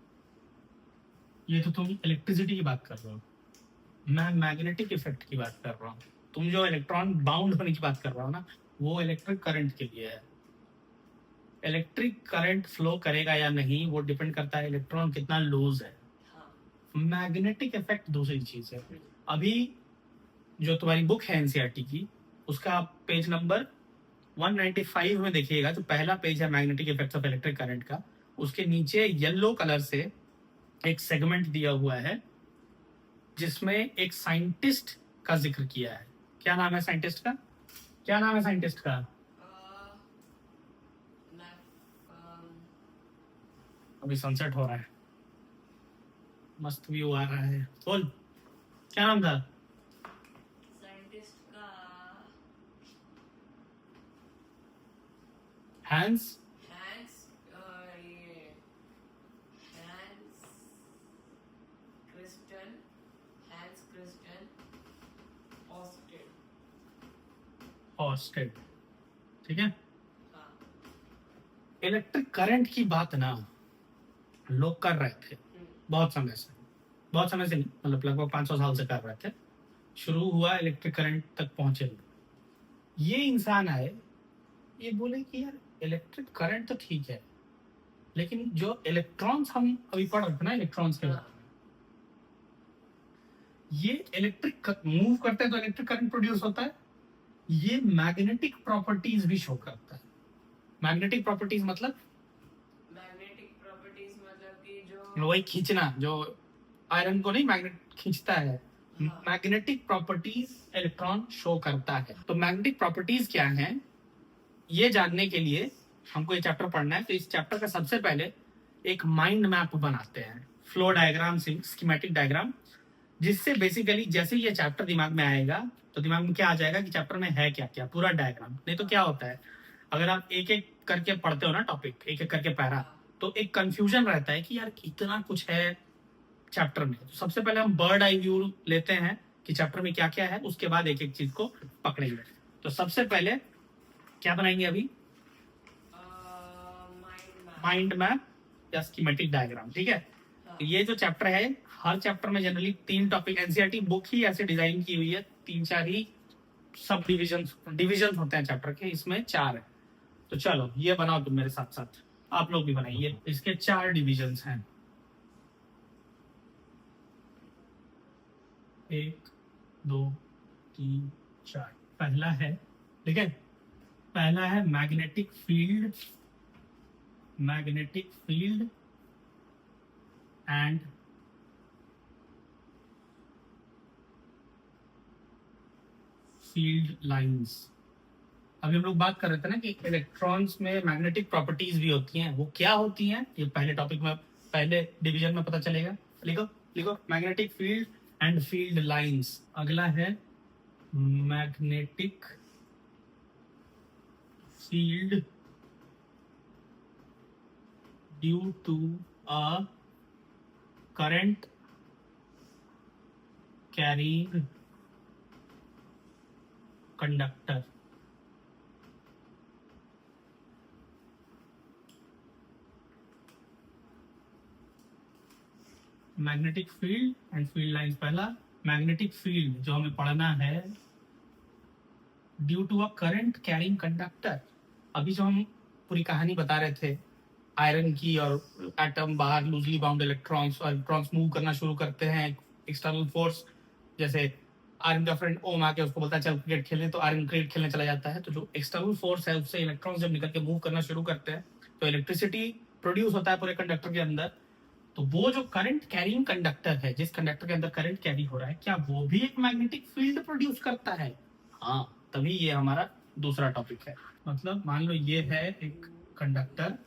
ये तो तुम इलेक्ट्रिसिटी की बात कर रहे हो, मैं मैग्नेटिक इफेक्ट की बात कर रहा हूँ। तुम जो इलेक्ट्रॉन बाउंड होने की बात कर रहा हो ना, वो इलेक्ट्रिक करंट के लिए है। इलेक्ट्रिक करंट फ्लो करेगा या नहीं वो डिपेंड करता है इलेक्ट्रॉन कितना लूज है। हाँ मैग्नेटिक इफेक्ट दूसरी चीज है। अभी जो तुम्हारी बुक है एनसीईआरटी की, उसका पेज नंबर 195 में देखिएगा, जो पहला पेज है magnetic effects of electric current का, उसके नीचे येलो कलर से एक सेगमेंट दिया हुआ है जिसमें एक साइंटिस्ट का जिक्र किया है। क्या नाम है साइंटिस्ट का? क्या नाम है साइंटिस्ट का? अभी सनसेट हो रहा है, मस्त व्यू आ रहा है। बोल, क्या नाम था? साइंटिस्ट का हैंस हैंस ये हैंस क्रिस्टन ऑस्टेड। ऑस्टेड। ठीक है, हाँ इलेक्ट्रिक करंट की बात ना लोग कर रहे थे बहुत समय से, बहुत समय से नहीं, मतलब लगभग 500 साल से कर रहे थे। शुरू हुआ इलेक्ट्रिक करंट तक पहुंचे लोग। ये इंसान आए, ये बोले कि यार इलेक्ट्रिक करंट तो ठीक है, लेकिन जो इलेक्ट्रॉन्स हम अभी पढ़ रहे थे ना, इलेक्ट्रॉन्स के बारे में, ये इलेक्ट्रिक मूव करते हैं तो इलेक्ट्रिक करंट प्रोड्यूस होता है। ये मैग्नेटिक प्रॉपर्टीज भी शो करता है। मैग्नेटिक प्रॉपर्टीज मतलब मैग्नेटिक प्रॉपर्टीज मतलब कि जो वही खींचना, जो आयरन को नहीं मैग्नेट खींचता है, हाँ। मैग्नेटिक प्रॉपर्टीज इलेक्ट्रॉन शो करता है। तो मैग्नेटिक प्रॉपर्टीज क्या है, ये जानने के लिए हमको ये चैप्टर पढ़ना है। तो इस चैप्टर का सबसे पहले एक माइंड मैप बनाते हैं, फ्लो डायग्राम, स्कीमेटिक डायग्राम, जिससे बेसिकली जैसे ये चैप्टर दिमाग में आएगा तो दिमाग में क्या आ जाएगा कि चैप्टर में है क्या क्या, पूरा डायग्राम। नहीं तो क्या होता है, अगर आप एक एक करके पढ़ते हो ना टॉपिक, एक एक करके पैरा, तो एक कंफ्यूजन रहता है कि यार इतना कुछ है चैप्टर में। तो सबसे पहले हम बर्ड आई व्यू लेते हैं कि चैप्टर में क्या क्या है, उसके बाद एक एक चीज को पकड़ेंगे। तो सबसे पहले क्या बनाएंगे अभी, माइंड मैप या स्कीमेटिक डायग्राम, ठीक है। तो ये जो चैप्टर है, हर चैप्टर में जनरली 3 टॉपिक, एनसीईआरटी बुक ही ऐसे डिजाइन की हुई है, 3-4 ही सब डिविजन होते हैं चैप्टर के, इसमें 4 है। तो चलो ये बनाओ तुम मेरे साथ साथ, आप लोग भी बनाइए। इसके 4 डिविजन हैं, 1 2 3 4। पहला है, ठीक है, पहला है magnetic field, magnetic field and field lines. अभी हम लोग बात कर रहे थे ना कि इलेक्ट्रॉन्स में मैग्नेटिक प्रॉपर्टीज भी होती हैं, वो क्या होती हैं, ये पहले टॉपिक में, पहले डिवीजन में पता चलेगा। लिखो लिखो, magnetic field and field lines. अगला है magnetic field due to a current carrying conductor. Magnetic field and field lines. पहला मैग्नेटिक फील्ड जो हमें पढ़ना है, due to a current carrying conductor. अभी जो हम पूरी कहानी बता रहे थे आयरन की, और एटम बाहर लूजली बाउंड इलेक्ट्रॉन्स, और इलेक्ट्रॉन्स मूव करना शुरू करते हैं, एक्सटर्नल फोर्स, जैसे आयरन का फ्रेंड ओम आके उसको बोलता है चल क्रिकेट खेलने, तो आयरन क्रिकेट खेलने चला जाता है। तो जो एक्सटर्नल फोर्स है उससे इलेक्ट्रॉन्स जब निकल के मूव करना शुरू करते हैं तो इलेक्ट्रिसिटी प्रोड्यूस होता है पूरे कंडक्टर के अंदर। तो वो जो करंट कैरिंग कंडक्टर है, जिस कंडक्टर के अंदर करंट कैरी हो रहा है, क्या वो भी एक मैग्नेटिक फील्ड प्रोड्यूस करता है? हाँ, तभी ये हमारा दूसरा टॉपिक है। मतलब मान लो ये है एक कंडक्टर,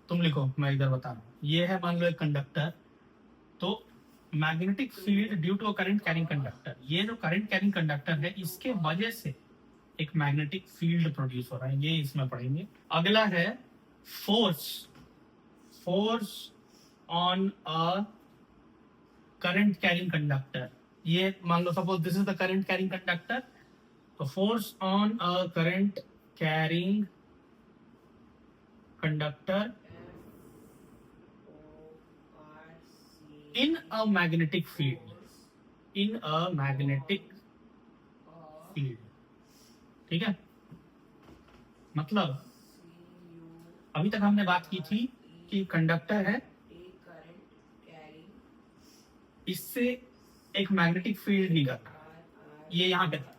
तुम लिखो मैं इधर बता रहा हूँ, ये है मान लो एक कंडक्टर, तो magnetic field due to current carrying conductor, ये जो करंट कैरिंग कंडक्टर है इसके वजह से एक मैग्नेटिक फील्ड प्रोड्यूस हो रहा है, ये इसमें पढ़ेंगे। अगला है force, force on a current carrying conductor. ये मान लो suppose this is the current carrying conductor, तो force on a current carrying conductor in a magnetic field, in a magnetic field, ठीक है। मतलब अभी तक हमने बात की थी कि कंडक्टर है, इससे एक मैग्नेटिक फील्ड निकल रहा है, ये यहाँ पे था।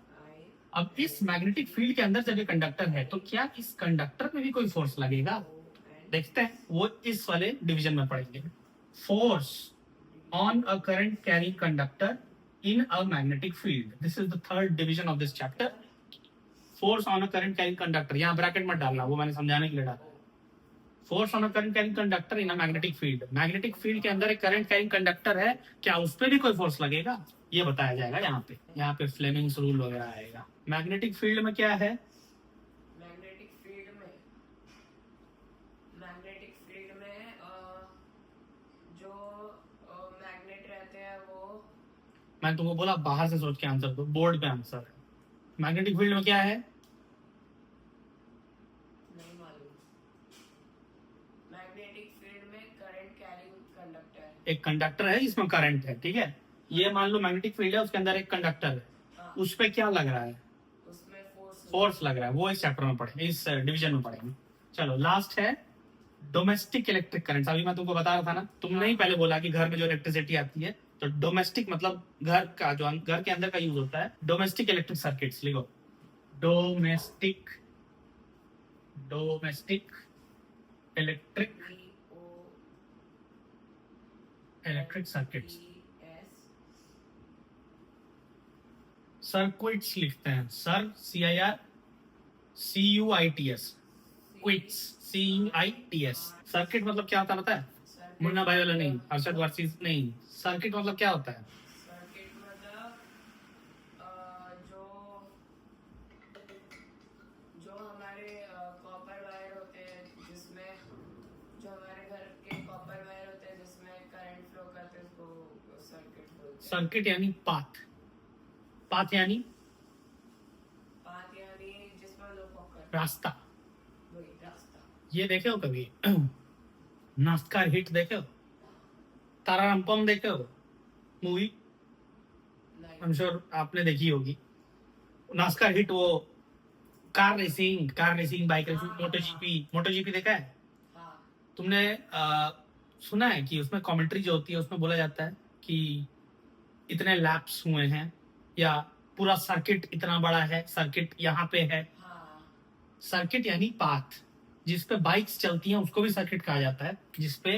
अब इस मैग्नेटिक फील्ड के अंदर जब ये कंडक्टर है तो क्या इस कंडक्टर में भी कोई फोर्स लगेगा? देखते हैं, वो इस वाले डिवीजन में पढ़ेंगे। Force on a current carrying conductor in a magnetic field. This is the third division of this chapter. Force on a current carrying conductor, यहाँ ब्रैकेट मत डालना, वो मैंने समझाने के लिए डाला। Force on a current carrying conductor in a magnetic field, magnetic field के अंदर एक करंट कैरिंग कंडक्टर है, क्या उस पर भी कोई फोर्स लगेगा, ये बताया जाएगा यहाँ पे। यहाँ पे फ्लेमिंग्स रूल वगैरह आएगा। मैग्नेटिक फील्ड में क्या है, मैग्नेटिक फील्ड में जो मैग्नेट रहते हैं वो, मैं तुमको बोला बाहर से सोच के आंसर दो, बोर्ड पे आंसर है। मैग्नेटिक फील्ड में क्या है, नहीं मालूम, एक कंडक्टर है इसमें करंट है, ठीक है। ये मान लो मैग्नेटिक फील्ड है, उसके अंदर एक कंडक्टर है, हाँ, उस पे क्या लग रहा है? उसमें फोर्स लग रहा है। वो इस चैप्टर में पढ़ेंगे, इस डिवीजन में पढ़ेंगे। चलो लास्ट है डोमेस्टिक इलेक्ट्रिक करंट। अभी मैं तुमको बता रहा था ना, तुमने ही पहले बोला कि घर में जो इलेक्ट्रिसिटी आती है, तो डोमेस्टिक मतलब घर का, जो घर के अंदर का यूज होता है। डोमेस्टिक इलेक्ट्रिक सर्किट्स लिखो, domestic domestic electric electric circuits. Circuits लिखते हैं, sir CIR CUITS, quits CUITS। Circuit मतलब क्या होता है पता है? मुन्ना भाई वाला नहीं, अरशद वर्सेस नहीं। सर्किट मतलब क्या होता है? सर्किट मतलब जो जो हमारे कॉपर वायर होते हैं, जिसमें जो हमारे घर के कॉपर वायर होते हैं जिसमें करंट फ्लो करते हैं, उसको सर्किट बोलते हैं। सर्किट यानी पाथ। पाथ यानी पाथ यानी जिसमें लोग पकड़, रास्ता। वही रास्ता। ये देखे हो कभी नास्कार हिट देखे हो? तारारामपम देखे हो मूवी? आई एम श्योर आपने देखी होगी नास्कार हिट। वो car racing bike racing, MotoGP देखा है? हाँ, तुमने सुना है कि उसमें कमेंट्री जो होती है उसमें बोला जाता है कि इतने लैप्स हुए हैं, या पूरा सर्किट इतना बड़ा है, सर्किट यहाँ पे है। हाँ, सर्किट यानी पाथ। जिसपे बाइक्स चलती हैं उसको भी सर्किट कहा जाता है, जिसपे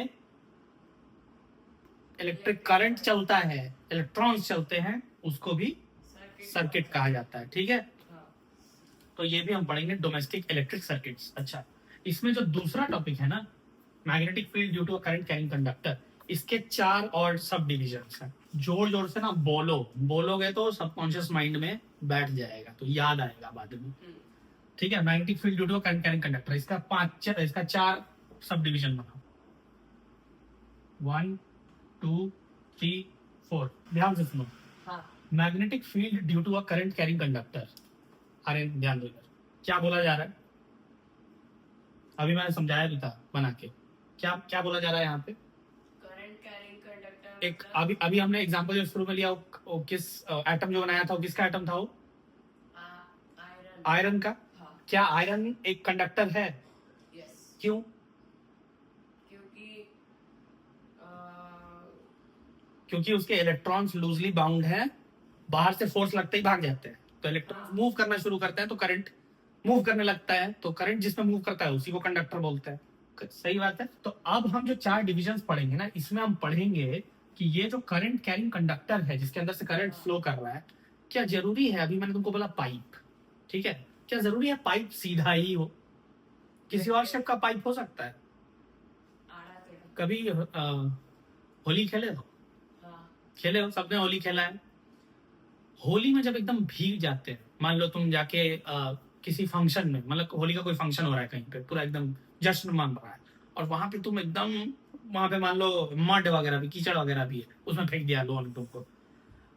इलेक्ट्रिक करंट चलता है, इलेक्ट्रॉन्स चलते हैं, उसको भी सर्किट कहा जाता है, ठीक है। हाँ, तो ये भी हम पढ़ेंगे, डोमेस्टिक इलेक्ट्रिक सर्किट्स। अच्छा, इसमें जो दूसरा टॉपिक है ना, magnetic field due to current carrying conductor, इसके 4 और सब डिविजन्स हैं। जोर जोर से ना बोलोगे तो सबकॉन्शियस माइंड में बैठ जाएगा, तो याद आएगा बाद में, ठीक है। Magnetic field due to current carrying conductor, इसका 4 सब डिविजन बनाओ, 1 2 3 4। ध्यान से सुनो, हाँ, magnetic field due to a current carrying conductor. अरे ध्यान दो इधर, क्या बोला जा रहा है? अभी मैंने समझाया भी था बना के। क्या क्या बोला जा रहा है यहाँ पे? करंट कैरिंग कंडक्टर एक अभी हमने एग्जांपल जो शुरू में लिया, वो किस एटम जो बनाया था, वो किसका एटम था? वो आयरन। आयरन का। हाँ, क्या आयरन एक कंडक्टर है? यस, क्यों? क्योंकि क्योंकि उसके इलेक्ट्रॉन्स लूजली बाउंड हैं, बाहर से फोर्स लगते ही भाग जाते हैं, तो इलेक्ट्रॉन्स मूव करना शुरू करते हैं, तो करंट मूव करने लगता है, तो करंट जिसमें मूव करता है उसी को कंडक्टर बोलते हैं। सही बात है। तो अब हम जो 4 डिविजन्स पढ़ेंगे ना, इसमें हम पढ़ेंगे कि ये जो करंट कैरिंग कंडक्टर है, जिसके अंदर से करंट फ्लो कर रहा है, क्या जरूरी है? अभी मैंने तुमको बोला पाइप, ठीक है। क्या जरूरी है पाइप सीधा ही हो? किसी और शेप का पाइप हो सकता है। आड़ा टेढ़ा। कभी होली खेले हो? हाँ, खेले हो, सबने होली खेला है। होली में जब एकदम भीग जाते हैं, मान लो तुम जाके किसी फंक्शन में, मतलब होली का कोई फंक्शन हो रहा है कहीं पे, पूरा एकदम जश्न मन रहा है, और वहां पे तुम एकदम, वहां पे मान लो मड वगैरह भी, कीचड़ वगैरह भी है, उसमें फेंक दिया लोगों ने तुमको।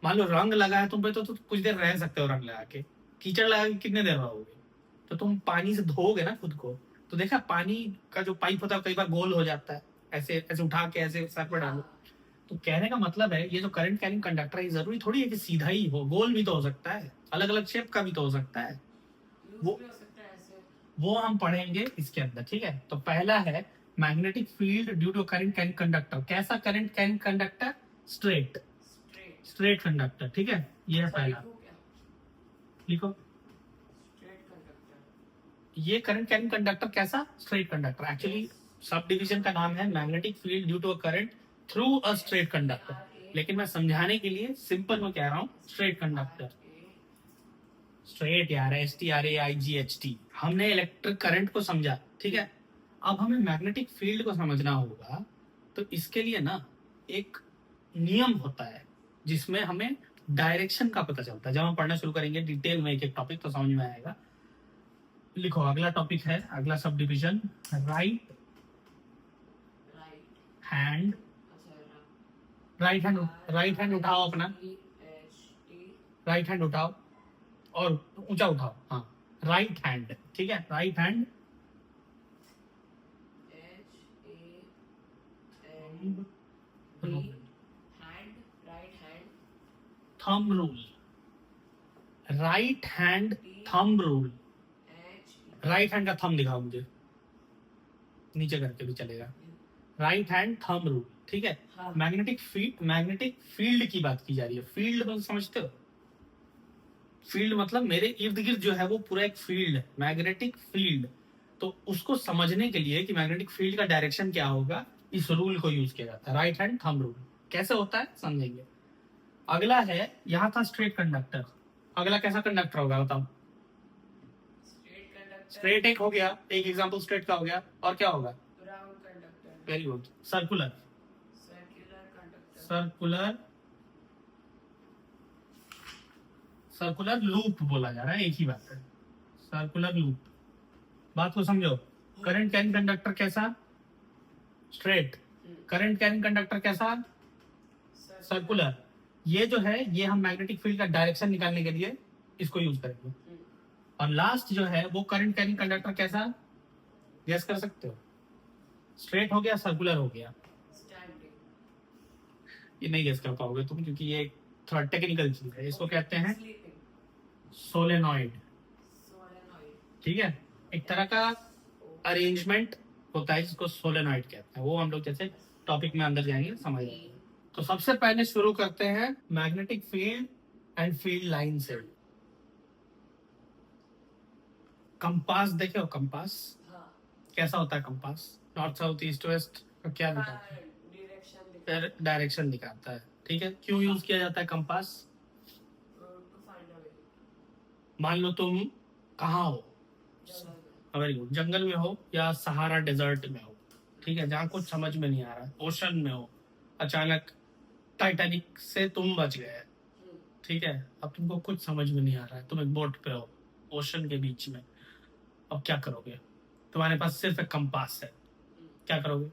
मान लो रंग लगा है तुम पे, तो कुछ देर रह सकते हो रंग लगा के। कीचड़ लगा के कितने देर रहोगे? तो तुम पानी से धोओगे ना खुद को। तो देखा, पानी का जो पाइप होता है कई बार गोल हो जाता है, ऐसे ऐसे उठा के ऐसे सर पर डालो। तो कहने का मतलब है, ये जो करंट कैरिंग कंडक्टर है, जरूरी थोड़ी है कि सीधा ही हो, गोल भी तो हो सकता है, अलग अलग शेप का भी तो हो सकता है। वो भी हो सकता है ऐसे। वो हम पढ़ेंगे इसके अंदर, ठीक है। तो पहला है magnetic field due to current carrying conductor. कैसा current carrying conductor? Straight straight conductor, ठीक है। ये है पहला, लिखो। Straight conductor. ये करंट कैरिंग कंडक्टर कैसा? Straight conductor. Actually subdivision का नाम है magnetic field due to a current through a straight conductor, लेकिन मैं समझाने के लिए सिंपल में कह रहा हूँ स्ट्रेट कंडक्टर। स्ट्रेट यार, STRAIGHT। हमने इलेक्ट्रिक करंट को समझा, ठीक है। अब हमें मैग्नेटिक फील्ड को समझना होगा, तो इसके लिए ना एक नियम होता है जिसमें हमें डायरेक्शन का पता चलता है। जब हम पढ़ना शुरू करेंगे डिटेल में एक एक टॉपिक, तो समझ में आएगा। लिखो, अगला टॉपिक है, अगला sub division, right hand. Right hand उठाओ अपना, राइट हैंड उठाओ और ऊंचा उठाओ, हाँ। राइट हैंड, ठीक है। Right hand rule, hand, right hand, thumb rule, right hand thumb rule. H, right hand का थंब दिखाओ मुझे, नीचे करके भी चलेगा। राइट हैंड थंब रूल, ठीक है। हाँ। मैग्नेटिक फील्ड की बात की जा रही है। फील्ड मतलब समझते हो? फील्ड मतलब मेरे इर्द गिर्द जो है वो पूरा एक फील्ड है, मैग्नेटिक फील्ड। तो उसको समझने के लिए कि मैग्नेटिक फील्ड का डायरेक्शन क्या होगा, इस रूल को यूज किया जाता है, राइट हैंड थंब रूल। कैसे होता है समझेंगे। अगला है, यहाँ था स्ट्रेट कंडक्टर। अगला कैसा कंडक्टर होगा बताओ? स्ट्रेट कंडक्टर, स्ट्रेट एक हो गया, एक एग्जांपल स्ट्रेट का हो गया, और क्या होगा? Round conductor, very good. Circular, circular conductor, circular loop बोला जा रहा है, एक ही बात है, सर्कुलर लूप। बात को समझो। करंट कैरिंग कंडक्टर कैसा? स्ट्रेट। करंट कैरिंग कंडक्टर कैसा? सर्कुलर। ये जो है ये हम मैग्नेटिक फील्ड का डायरेक्शन निकालने के लिए इसको यूज करेंगे। और लास्ट जो है वो करंट कैरिंग कंडक्टर कैसा, गेस कर सकते हो? स्ट्रेट हो गया, सर्कुलर हो गया। स्टैंडिंग, ये नहीं गेस कर पाओगे तुम, क्योंकि ये थोड़ा टेक्निकल चीज है। इसको कहते हैं स्लीपिंग, सोलेनॉइड, सोलेनॉइड, ठीक है। एक तरह का अरेंजमेंट होता है जिसको सोलेनॉइड कहते हैं। वो हम लोग जैसे टॉपिक में अंदर जाएंगे समझ आएगा। तो सबसे पहले शुरू करते हैं magnetic field and field line से। कंपास देखे हो? कंपास हाँ, कैसा होता है? Compass north south east west का क्या दिखाता है? डायरेक्शन, डायरेक्शन दिखाता है, ठीक है। क्यों यूज किया जाता है कंपास? टू फाइंड अ वे, मान लो तुम कहाँ हो, जंगल में, वेरी गुड, जंगल में हो या सहारा डेजर्ट में हो, ठीक है, जहाँ कुछ समझ में नहीं आ रहा, ओशन में हो, अचानक टाइटैनिक से तुम बच गए, ठीक है, अब तुमको कुछ समझ में नहीं आ रहा है, तुम एक बोट पे हो ओशन के बीच में, अब क्या करोगे? तुम्हारे पास सिर्फ एक कंपास है, क्या करोगे?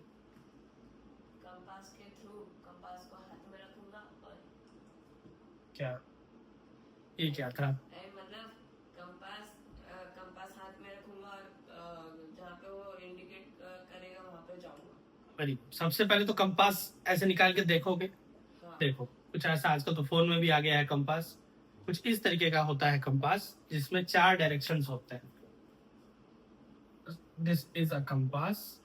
कंपास के थ्रू कंपास को हाथ में रखूंगा और क्या ये क्या था? मतलब कंपास हाथ में रखूंगा और जहाँ पे वो इंडिकेट करेगा वहाँ पे जाऊंगा। Very good. सबसे पहले तो कंपास ऐसे निकाल के देखोगे। हाँ, देखो कुछ ऐसा, आजकल तो फोन में भी आ गया है कंपास। कुछ इस तरीके का होता है कंपास, जिसमें 4 डायरेक्शंस होते हैं। दिस इज अ कंपास,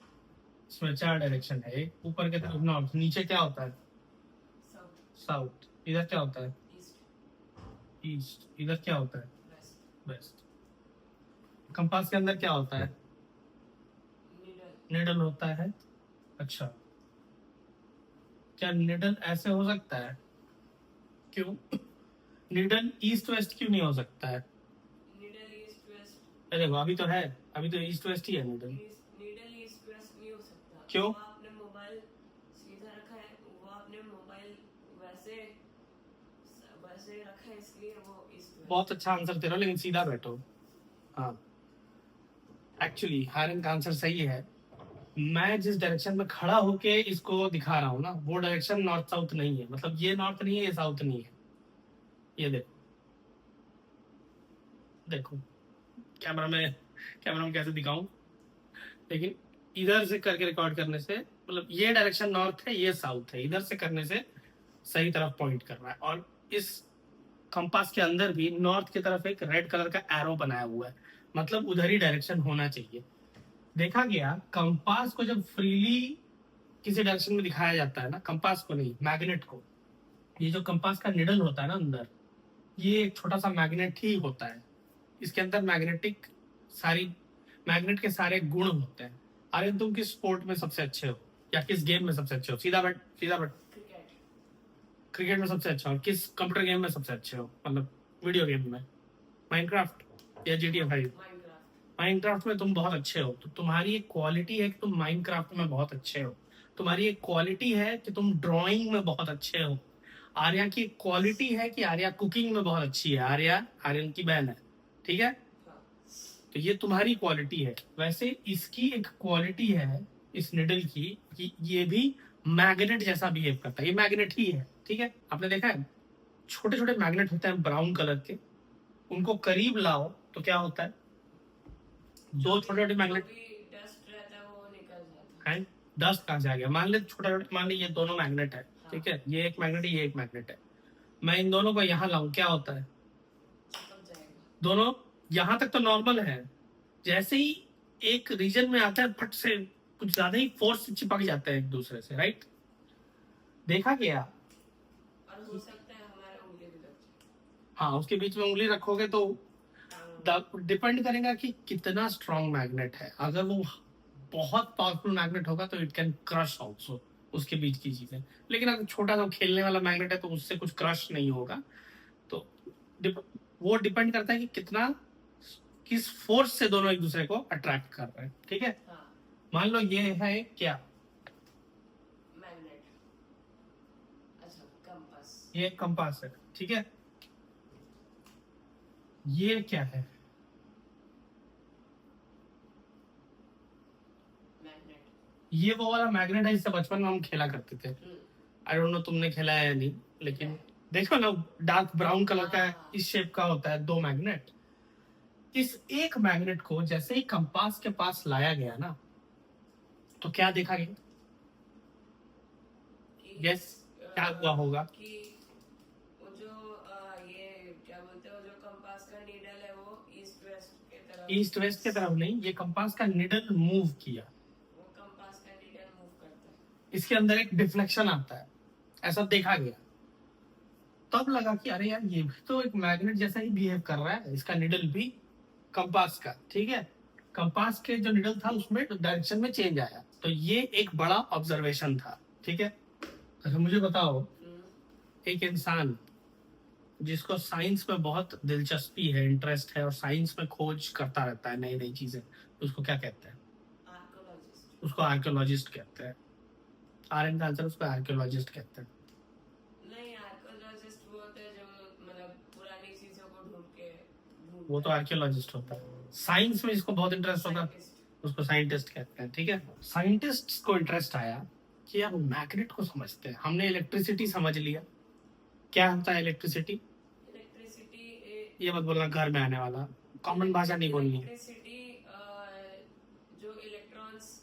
इसमें 4 डायरेक्शन है। एक ऊपर की तरफ नॉर्थ, नीचे क्या होता है? South, south. इधर क्या होता है? East, east. इधर क्या होता है? Waste, waste. कंपास के अंदर क्या होता है? मिडल, निडल होता है। अच्छा, क्या निडल ऐसे हो सकता है? क्यों? निडल ईस्ट वेस्ट क्यों नहीं हो सकता है? मिडल ईस्ट वेस्ट, अरे वो अभी तो है, अभी तो ईस्ट वेस्ट ही है निडल। मिडल ईस्ट वेस्ट नहीं हो सकता। क्यों? वो आपने मोबाइल सीधा रखा है, वो आपने मोबाइल वैसे वैसे रखा है इसलिए वो ईस्ट वेस्ट। बहुत अच्छा आंसर दे रहे हो, लेकिन सीधा बैठो। हाँ, एक्चुअली हारन का आंसर सही है। मैं जिस डायरेक्शन में खड़ा होके इसको दिखा रहा हूँ ना, वो डायरेक्शन नॉर्थ साउथ नहीं है। मतलब ये नॉर्थ नहीं है, ये साउथ नहीं है। ये देखो, देखो कैमरा में कैसे दिखाऊं, लेकिन इधर से करके रिकॉर्ड करने से, मतलब ये डायरेक्शन नॉर्थ है, ये साउथ है, इधर से करने से सही तरफ पॉइंट कर रहा है। और इस कंपास के अंदर भी नॉर्थ की तरफ एक रेड कलर का एरो बनाया हुआ है, मतलब उधर ही डायरेक्शन होना चाहिए। देखा गया कंपास को जब फ्रीली किसी डायरेक्शन में दिखाया जाता है ना, कंपास को नहीं, मैग्नेट को, ये जो कंपास का निडल होता है ना अंदर, ये एक छोटा सा मैग्नेट ही होता है। इसके अंदर मैग्नेट के सारे गुण होते हैं। अरे तुम किस स्पोर्ट में सबसे अच्छे हो, या किस गेम में सबसे अच्छे हो? सीधा बट क्रिकेट, क्रिकेट में सबसे अच्छा हो। किस कंप्यूटर गेम में सबसे अच्छे हो, मतलब वीडियो गेम में? माइनक्राफ्ट या GTA 5? माइनक्राफ्ट में तुम बहुत अच्छे हो, तो तुम्हारी एक क्वालिटी है कि तुम माइनक्राफ्ट में बहुत अच्छे हो। तुम्हारी एक क्वालिटी है कि तुम ड्राइंग में बहुत अच्छे हो। आर्या की क्वालिटी है कि आर्या कुकिंग में बहुत अच्छी है। आर्या आर्यन की बहन है, ठीक है। तो ये तुम्हारी क्वालिटी है। वैसे इसकी एक क्वालिटी है इस निडल की कि ये भी मैग्नेट जैसा बिहेव करता है। ये मैग्नेट ही है, ठीक है। आपने देखा है छोटे छोटे मैग्नेट होते हैं ब्राउन कलर के, उनको करीब लाओ तो क्या होता है? दो छोटे छोटे मैग्नेट डस्ट रहता है वो निकल जाता है। है। डस्ट कहाँ से आ गया? मान ले छोटा छोटा, मान ले ये दोनों मैग्नेट है, ठीक है, ये एक मैग्नेट है, ये एक मैग्नेट है। मैं इन दोनों को यहाँ लाऊं, क्या होता है? चिपक जाएगा। दोनों यहाँ तक तो नॉर्मल है, जैसे ही एक रीजन में आता है फट से कुछ ज्यादा ही फोर्स से चिपक जाता है एक दूसरे से, राइट? देखा गया। और हो सकता है हमारा उंगली भी लग जाए। हाँ, उसके बीच में उंगली रखोगे तो डिपेंड करेगा कि कितना स्ट्रॉन्ग मैग्नेट है। अगर वो बहुत पावरफुल मैग्नेट होगा तो इट कैन क्रश ऑल्सो उसके बीच की चीजें। लेकिन अगर छोटा सा खेलने वाला मैग्नेट है तो उससे कुछ क्रश नहीं होगा। तो वो डिपेंड करता है कि कितना, किस फोर्स से दोनों एक दूसरे को अट्रैक्ट कर रहे हैं, ठीक है? हाँ, मान लो ये है क्या, मैग्नेट। अच्छा, कंपास। ये कंपास है, ठीक है? ये क्या है? मैग्नेट। ये वो वाला मैग्नेट है जिससे बचपन में हम खेला करते थे। आई डोंट नो तुमने खेला है या नहीं, लेकिन देखो ना, डार्क ब्राउन कलर का है, इस शेप का होता है, 2 मैग्नेट। इस एक मैग्नेट को जैसे ही कंपास के पास लाया गया ना, तो क्या देखा गया? Yes, क्या हुआ होगा? कि वो जो ये क्या बोलते हैं, वो जो कंपास का नीडल है वो ईस्ट वेस्ट के तरफ। ईस्ट वेस्ट की तरफ नहीं, ये कंपास का निडल मूव किया। वो कंपास का नीडल मूव करता है। इसके अंदर एक डिफ्लेक्शन आता है, ऐसा देखा गया। तब लगा कि अरे यार, ये भी तो एक मैग्नेट जैसा ही बिहेव कर रहा है, इसका निडल भी कंपास का, ठीक है? कंपास के जो निडल था उसमें डायरेक्शन में चेंज आया। तो ये एक बड़ा ऑब्जर्वेशन था, ठीक है? अच्छा, मुझे बताओ, एक इंसान जिसको साइंस में बहुत दिलचस्पी है, इंटरेस्ट है, और साइंस में खोज करता रहता है नई नई चीजें, उसको क्या कहते हैं? आर्कोलॉजिस्ट। उसको आर्कियोलॉजिस्ट कहते हैं। आर्यन का आंसर, उसको आर्कियोलॉजिस्ट कहते हैं। नहीं, आर्कोलॉजिस्ट वो होते हैं जो मतलब पुरानी चीजों को ढूंढ वो तो आर्कियोलॉजिस्ट होता है। साइंस में जिसको बहुत इंटरेस्ट होता है उसको साइंटिस्ट कहते हैं, ठीक है? साइंटिस्ट को इंटरेस्ट आया कि यार मैग्नेट को समझते हैं। हमने इलेक्ट्रिसिटी समझ लिया, क्या होता है इलेक्ट्रिसिटी? इलेक्ट्रिसिटी ये मत बोलना घर में आने वाला, कॉमन भाषा नहीं बोलनी है। इलेक्ट्रिसिटी जो इलेक्ट्रॉन्स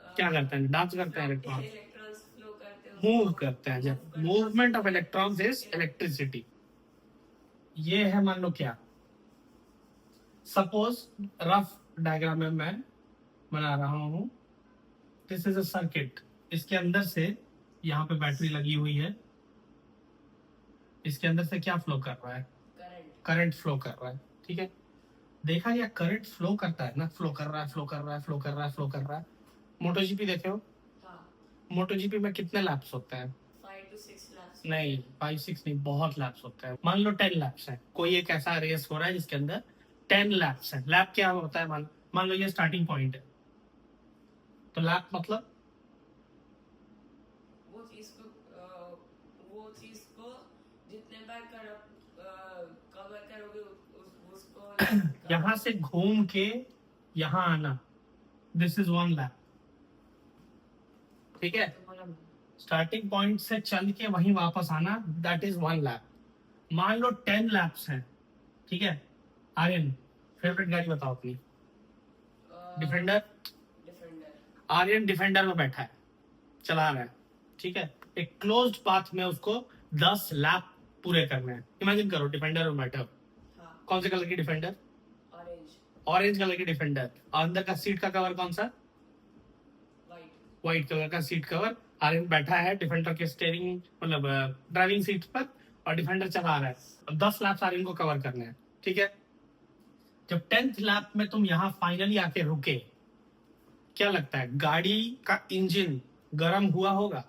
क्या करते हैं? डांस करते हैं इलेक्ट्रॉन, इलेक्ट्रॉन्स फ्लो करते हैं, मूव करते हैं। जब movement of electrons is electricity. ये है, मान लो क्या, सपोज रफ डायग्राम में मैं बना रहा हूं, दिस इज अ सर्किट। इसके अंदर से यहाँ पे बैटरी लगी हुई है, इसके अंदर से क्या फ्लो कर रहा है? करंट फ्लो कर रहा है, ठीक है? देखा गया, करंट फ्लो करता है ना, फ्लो कर रहा है, फ्लो कर रहा है, फ्लो कर रहा है, फ्लो कर रहा है। मोटोजीपी देखे हो? मोटोजीपी में कितने लैप्स होते हैं? 5 to 6 laps। नहीं, 5-6 नहीं, बहुत लैप्स होते हैं। मान लो 10 लैप्स है, कोई एक ऐसा रेस हो रहा है जिसके अंदर 10 लैप्स है। लैप क्या होता है? मान लो ये स्टार्टिंग पॉइंट है, तो लैप मतलब वो चीज को जितने बार कवर करोगे उसको यहाँ से घूम के यहाँ आना, दिस इज 1 लैप, ठीक है? स्टार्टिंग पॉइंट से चल के वहीं वापस आना, दैट इज 1 लैप। मान लो 10 लैप्स हैं, ठीक है? आर्यन, फेवरेट गाड़ी बताओ अपनी। डिफेंडर। आर्यन डिफेंडर में बैठा है, चला रहा है, ठीक है? एक क्लोज्ड पाथ में उसको 10 लैप पूरे करने हैं। इमेजिन करो, डिफेंडर में बैठा हो। कौन से कलर की डिफेंडर? ऑरेंज कलर की डिफेंडर। अंदर का सीट का कवर कौन सा? व्हाइट कलर का सीट कवर। आर्यन बैठा है डिफेंडर के स्टीयरिंग, मतलब ड्राइविंग सीट पर, और डिफेंडर चला रहा है। अब 10 लैप्स आर्यन को कवर करने हैं, ठीक है? जब 10th लैप में तुम यहाँ फाइनली आके रुके, क्या लगता है, गाड़ी का इंजन गर्म हुआ होगा?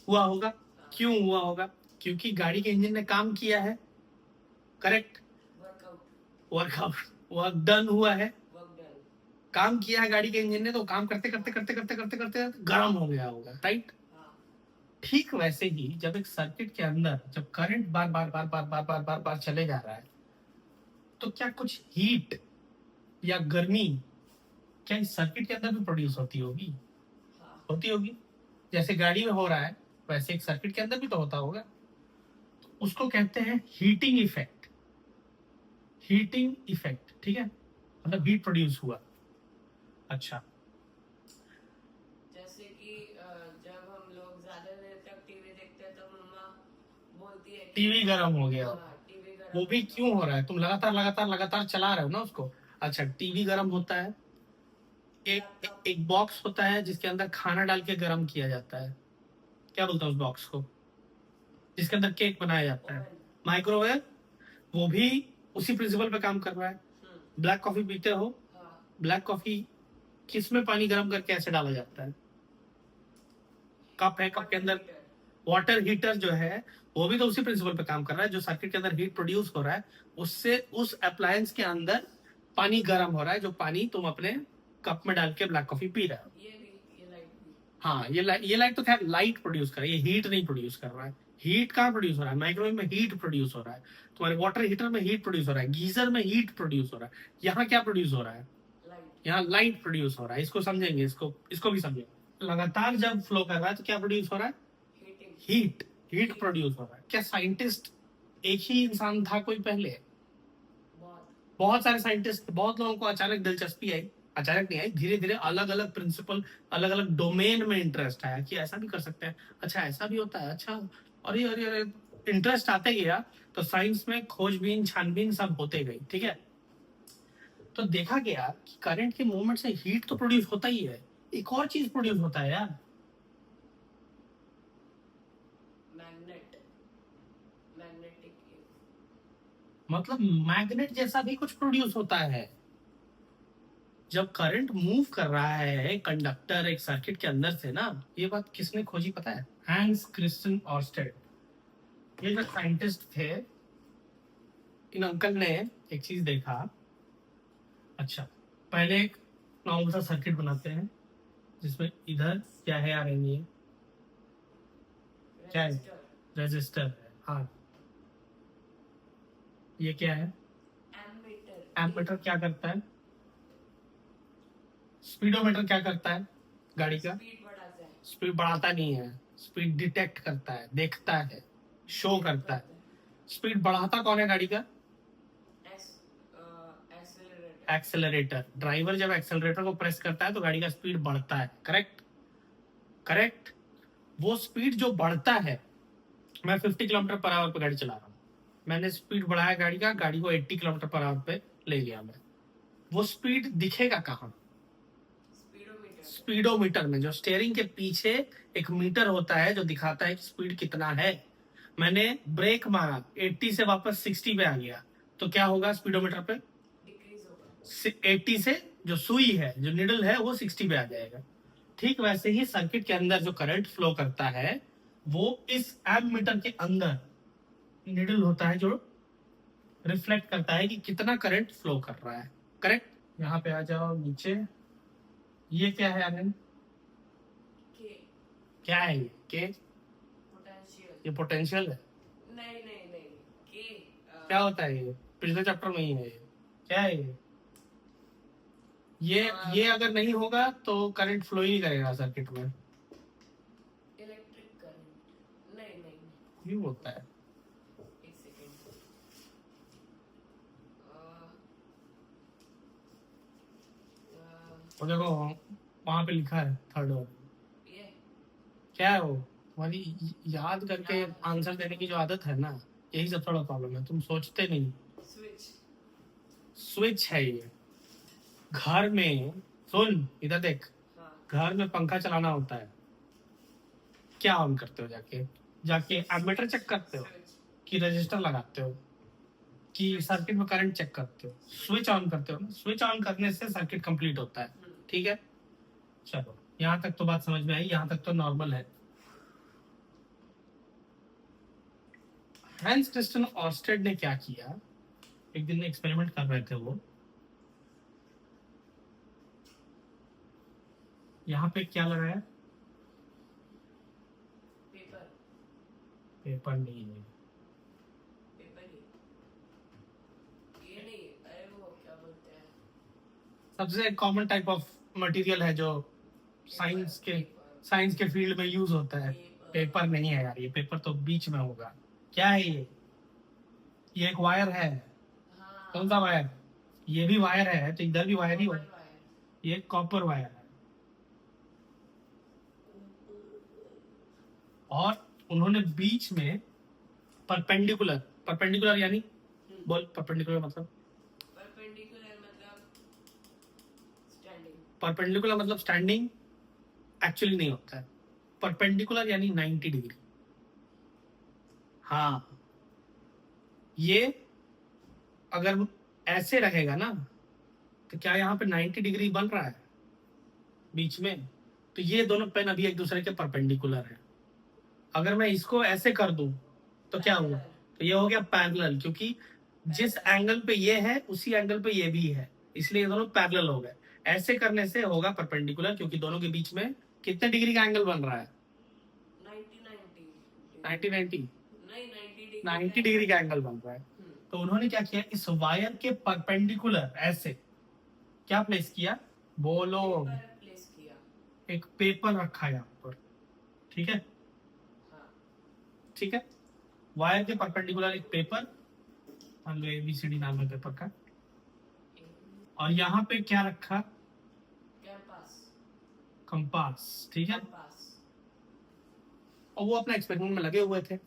हुआ होगा। क्यों हुआ होगा? क्योंकि गाड़ी के इंजन ने काम किया है, करेक्ट? वर्कआउट, वर्क डन हुआ है, काम किया है गाड़ी के इंजन ने, तो काम करते करते करते करते करते करते गर्म हो गया होगा, राइट? ठीक वैसे ही जब एक सर्किट के अंदर जब करंट बार बार बार बार बार बार बार बार चले जा रहा है, तो क्या कुछ हीट या गर्मी क्या इस सर्किट के अंदर भी प्रोड्यूस होती होगी? होती होगी। जैसे गाड़ी में हो रहा है वैसे एक सर्किट के अंदर भी तो होता होगा। तो उसको कहते हैं हीटिंग इफेक्ट। हीटिंग इफेक्ट, ठीक है? मतलब हीट प्रोड्यूस हुआ। अच्छा, जैसे कि जब हम लोग ज्यादा देर तक बोलती है टीवी गर्म हो गया, टीवी गर्म वो भी क्यों हो रहा है? तुम लगातार चला रहे हो ना उसको। अच्छा, टीवी गर्म होता है, एक बॉक्स होता है जिसके अंदर खाना डाल के गर्म किया जाता है, क्या बोलते हैं उस बॉक्स को, जिसके अंदर केक बनाया जाता है? ओवन। माइक्रोवेव। वो भी उसी प्रिंसिपल पे काम कर रहा है। ब्लैक कॉफी पीते हो, हाँ ब्लैक कॉफी किस में पानी गर्म करके ऐसे डाला जाता है? कप है, कप के अंदर वाटर हीटर जो है, वो भी तो उसी प्रिंसिपल पे काम कर रहा है। जो सर्किट के अंदर हीट प्रोड्यूस हो रहा है, उससे उस अप्लायंस के अंदर पानी गर्म हो रहा है, जो पानी तुम अपने कप में डाल के ब्लैक कॉफी पी रहे हो। ये लाइट भी। हाँ, ये लाइट तो खैर लाइट प्रोड्यूस कर रहा है, ये हीट नहीं प्रोड्यूस कर रहा है। हीट कहाँ प्रोड्यूस हो रहा है? माइक्रोवेव में हीट प्रोड्यूस हो रहा है, तुम्हारे वाटर हीटर में हीट प्रोड्यूस हो रहा है, गीजर में हीट प्रोड्यूस हो रहा है। यहाँ क्या प्रोड्यूस हो रहा है? लाइट। यहाँ लाइट प्रोड्यूस हो रहा है। इसको समझेंगे, इसको भी समझेंगे। लगातार जब फ्लो कर रहा है तो क्या प्रोड्यूस हो रहा है? हीटिंग। हीट प्रोड्यूस हो रहा है। क्या साइंटिस्ट एक ही इंसान था कोई पहले? बहुत सारे साइंटिस्ट, बहुत लोगों को अचानक दिलचस्पी आई, अचानक नहीं आई, धीरे धीरे अलग अलग प्रिंसिपल, अलग अलग डोमेन में इंटरेस्ट आया कि ऐसा भी कर सकते हैं, अच्छा ऐसा भी होता है, अच्छा अरे अरे अरे, इंटरेस्ट आते गया तो साइंस में खोजबीन छानबीन सब होते गई। ठीक है, तो देखा गया कि करंट के मूवमेंट से हीट तो प्रोड्यूस होता ही है, एक और चीज प्रोड्यूस होता है यार, मैग्नेटिक। मतलब मैग्नेट जैसा भी कुछ प्रोड्यूस होता है। जब करंट मूव कर रहा है कंडक्टर एक सर्किट के अंदर से ना, ये बात किसने खोजी पता है? Hans Christian Oersted. ये जो साइंटिस्ट थे, इन अंकल ने एक चीज देखा। अच्छा, पहले एक नॉर्मल सा सर्किट बनाते हैं जिसमें इधर क्या है आ रही है, क्या है? रेजिस्टर है। हाँ, ये क्या है? एम्पीटर क्या करता है? स्पीडोमीटर क्या करता है गाड़ी का? स्पीड बढ़ाता नहीं है, स्पीड डिटेक्ट करता है, देखता है, शो करता है। स्पीड बढ़ाता कौन है गाड़ी का? एक्सेलरेटर। ड्राइवर जब एक्सेलरेटर को प्रेस करता है तो गाड़ी का स्पीड बढ़ता है। Correct correct. वो स्पीड जो बढ़ता है, मैं 50 किलोमीटर पर आवर पे गाड़ी चला रहा हूँ, मैंने स्पीड बढ़ाया गाड़ी का, गाड़ी को 80 किलोमीटर पर आवर पे ले गया मैं। वो स्पीड दिखेगा कहाँ? स्पीडोमीटर में, जो स्टीयरिंग के पीछे एक मीटर होता है जो दिखाता है कि स्पीड कितना है। मैंने ब्रेक मारा, 80 से वापस 60 पे आ गया, तो क्या होगा स्पीडोमीटर पे? 80 से जो सुई है, जो निडल है, वो 60 पे आ जाएगा। ठीक वैसे ही सर्किट के अंदर जो करंट फ्लो करता है, वो इस एमीटर के अंदर निडल होता है जो रिफ्लेक्ट करता है कि कितना करंट फ्लो कर रहा है। करेक्ट। यहाँ पे आ जाओ नीचे, ये क्या है आनंद? क्या है ये? के? ये पोटेंशियल है? नहीं क्या होता है ये? पिछले चैप्टर में ही है ये। क्या है ये अगर नहीं होगा तो करंट फ्लो ही नहीं करेगा सर्किट में। Electric current. नहीं क्यों होता है? एक सेकेंड। तो देखो वहां पे लिखा है थर्ड वन, ये क्या है वो? तुम्हारी याद करके आंसर देने की जो आदत है ना, यही सब थोड़ा प्रॉब्लम है, तुम सोचते नहीं। स्विच है ये। घर में, सुन इधर देख, घर में पंखा चलाना होता है, क्या ऑन करते हो? जाके एमीटर चेक करते हो कि रजिस्टर लगाते हो कि सर्किट में करंट चेक करते हो? स्विच ऑन करते हो ना, स्विच ऑन करने से सर्किट कंप्लीट होता है। ठीक है, चलो यहाँ तक तो बात समझ में आई, यहाँ तक तो नॉर्मल है। हैंस क्रिस्टियन ऑर्स्टेड ने क्या किया, एक दिन एक्सपेरिमेंट कर रहे थे वो, यहाँ पे क्या लगाया? पेपर नहीं है, सबसे कॉमन टाइप ऑफ मटेरियल है जो साइंस के फील्ड में यूज होता है। पेपर नहीं है यार, ये पेपर तो बीच में होगा। क्या है ये एक वायर है। कौन सा वायर? ये भी वायर है, तो इधर भी वायर ही होगा। ये कॉपर वायर है। और उन्होंने बीच में परपेंडिकुलर, परपेंडिकुलर यानी बोल, परपेंडिकुलर मतलब, परपेंडिकुलर मतलब स्टैंडिंग। परपेंडिकुलर मतलब स्टैंडिंग एक्चुअली नहीं होता है, परपेंडिकुलर यानी 90 डिग्री। हाँ, ये अगर ऐसे रहेगा ना तो क्या यहाँ पे 90 डिग्री बन रहा है बीच में? तो ये दोनों पेन अभी एक दूसरे के परपेंडिकुलर है। अगर मैं इसको ऐसे कर दूं तो क्या हुआ? तो ये हो गया पैरेलल, क्योंकि जिस एंगल पे ये है उसी एंगल पे ये भी है, इसलिए ये दोनों पैरेलल हो गए। ऐसे करने से होगा परपेंडिकुलर, क्योंकि दोनों के बीच में कितने डिग्री का एंगल बन रहा है? 90 डिग्री का एंगल बन रहा है। तो उन्होंने क्या किया, इस वायर के परपेंडिकुलर ऐसे क्या प्लेस किया? बोलो, प्लेस किया। एक पेपर रखा यहाँ पर, ठीक है? ठीक है, वायर के परपेंडिकुलर एक पेपर, मान लो ABCD नाम है पेपर का, और यहाँ पे क्या रखा? कंपास, ठीक है? और वो अपना एक्सपेरिमेंट में लगे हुए थे।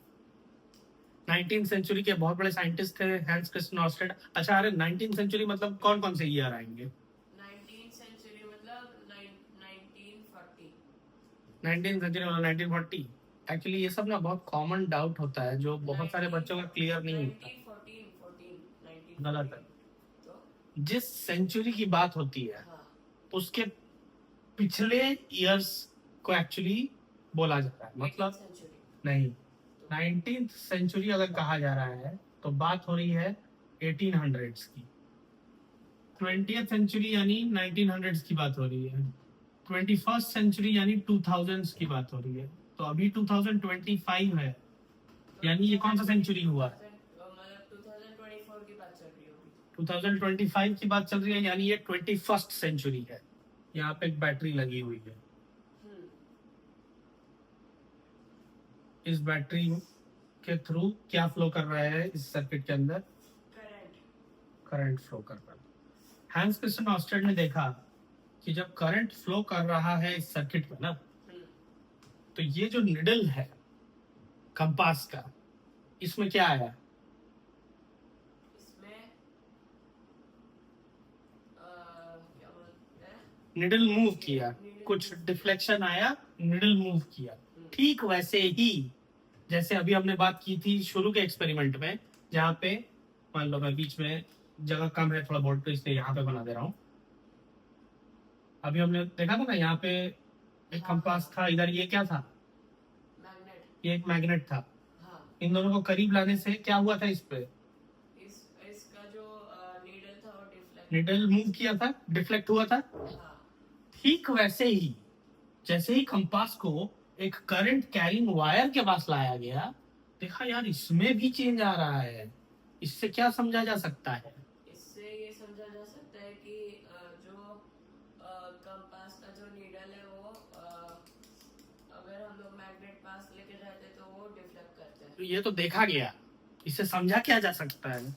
19th सेंचुरी के बहुत बड़े साइंटिस्ट थे, हैंस क्रिस्टियन ऑर्स्टेड। अच्छा, अरे 19th सेंचुरी मतलब कौन कौन से ईयर आएंगे? 19th सेंचुरी मतलब 1940। 19th सेंचुरी मतलब 1940। एक्चुअली ये सब ना बहुत कॉमन डाउट होता है जो बहुत सारे बच्चों का क्लियर नहीं होता। 1914 गलत है। तो जिस सेंचुरी की बात होती है उसके पिछले ईयर्स को एक्चुअली बोला जाता है, मतलब नहीं, 19th सेंचुरी अगर कहा जा रहा है तो बात हो रही है 1800s की। 20th सेंचुरी यानी 1900s की बात हो रही है। 21st सेंचुरी यानी 2000s की बात हो रही है। तो अभी 2025 है, यानी ये कौन सा सेंचुरी हुआ? मतलब 2024 की बात चल रही होगी। 2025 की बात चल रही है, यानी ये 21st सेंचुरी है। यहाँ पे एक बैटरी लगी हुई है, इस बैटरी के थ्रू क्या फ्लो कर रहा है इस सर्किट के अंदर? करंट फ्लो कर रहा है। हैंस क्रिस्टियन ऑर्स्टेड ने देखा कि जब करंट फ्लो कर रहा है इस सर्किट में ना, तो ये जो निडल है कंपास का, इसमें क्या आया? निडल मूव किया, कुछ डिफ्लेक्शन आया, निडल मूव किया। ठीक वैसे ही जैसे अभी हमने बात की थी शुरू के एक्सपेरिमेंट में, जहाँ पे मान लो मैं बीच में जगह कम है थोड़ा बोर्ड, तो इसलिए यहाँ पे बना दे रहा हूँ। अभी हमने देखा था ना, यहाँ पे एक कंपास था, इधर ये क्या था? ये एक मैग्नेट था। इन दोनों को करीब लाने से क्या हुआ था? इस पे इसका जो नीडल था वो निडल मूव किया था, डिफ्लेक्ट हुआ था। ठीक वैसे ही जैसे ही कंपास को एक करंट कैरिंग वायर के पास लाया गया, देखा यार इसमें भी चेंज आ रहा है। इससे क्या समझा जा सकता है? इससे ये समझा जा सकता है कि जो कंपास का जो नीडल है वो अगर हम लोग मैग्नेट पास लेके जाते तो वो डिफ्लेक्ट करता है। तो ये तो देखा गया, इससे समझा क्या जा सकता है? नहीं,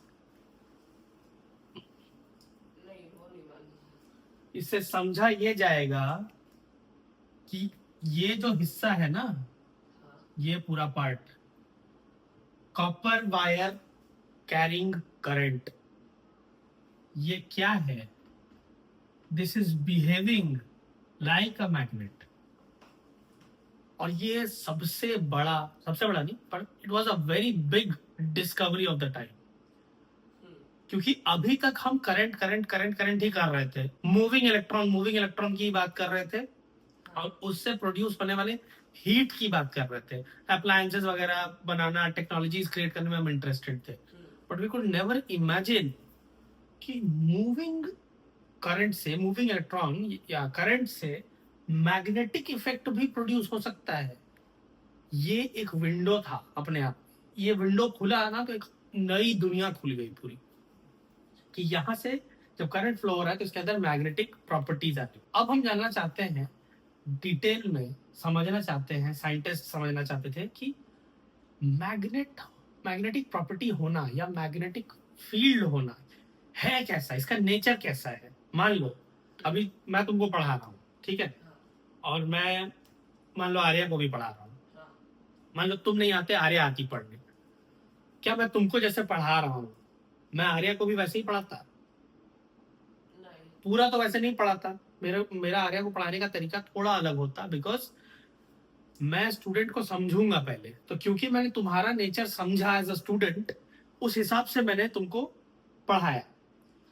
वो नहीं मालूम। इससे समझा ये जाएगा कि ये जो हिस्सा है ना, ये पूरा part copper wire carrying current, ये क्या है? This is behaving like a magnet. और ये सबसे बड़ा नहीं, पर it was a very big discovery of the time. क्योंकि अभी तक हम करंट करंट करंट करंट ही कर रहे थे, मूविंग इलेक्ट्रॉन की बात कर रहे थे, और उससे प्रोड्यूस होने वाले हीट की बात कर रहे थे। अप्लायंसेस वगैरह बनाना, टेक्नोलॉजीज क्रिएट करने में हम इंटरेस्टेड थे, but we could never imagine कि मूविंग करंट से, मूविंग इलेक्ट्रॉन या करंट से मैग्नेटिक इफेक्ट भी प्रोड्यूस हो सकता है। ये एक विंडो था अपने आप। ये विंडो खुला ना तो एक नई दुनिया खुल गई पूरी, कि यहां से जब करंट फ्लो हो रहा है तो इसके अंदर मैग्नेटिक प्रॉपर्टीज आती है। अब हम जानना चाहते हैं, डिटेल में समझना चाहते हैं, साइंटिस्ट समझना चाहते थे कि मैग्नेटिक प्रॉपर्टी होना या मैग्नेटिक फील्ड होना है कैसा, इसका नेचर कैसा है। मान लो अभी मैं तुमको पढ़ा रहा हूँ, ठीक है, और मैं मान लो आर्या को भी पढ़ा रहा हूँ। मान लो तुम नहीं आते, आर्या आती पढ़ने, क्या मैं तुमको जैसे पढ़ा रहा हूँ, मैं आर्या को भी वैसे ही पढ़ाता? नहीं। पूरा तो वैसे नहीं पढ़ाता। मेरा आर्या को पढ़ाने का तरीका थोड़ा अलग होता, बिकॉज मैं स्टूडेंट को समझूंगा पहले। तो क्योंकि मैंने तुम्हारा नेचर समझा एज अ स्टूडेंट, उस हिसाब से मैंने तुमको पढ़ाया।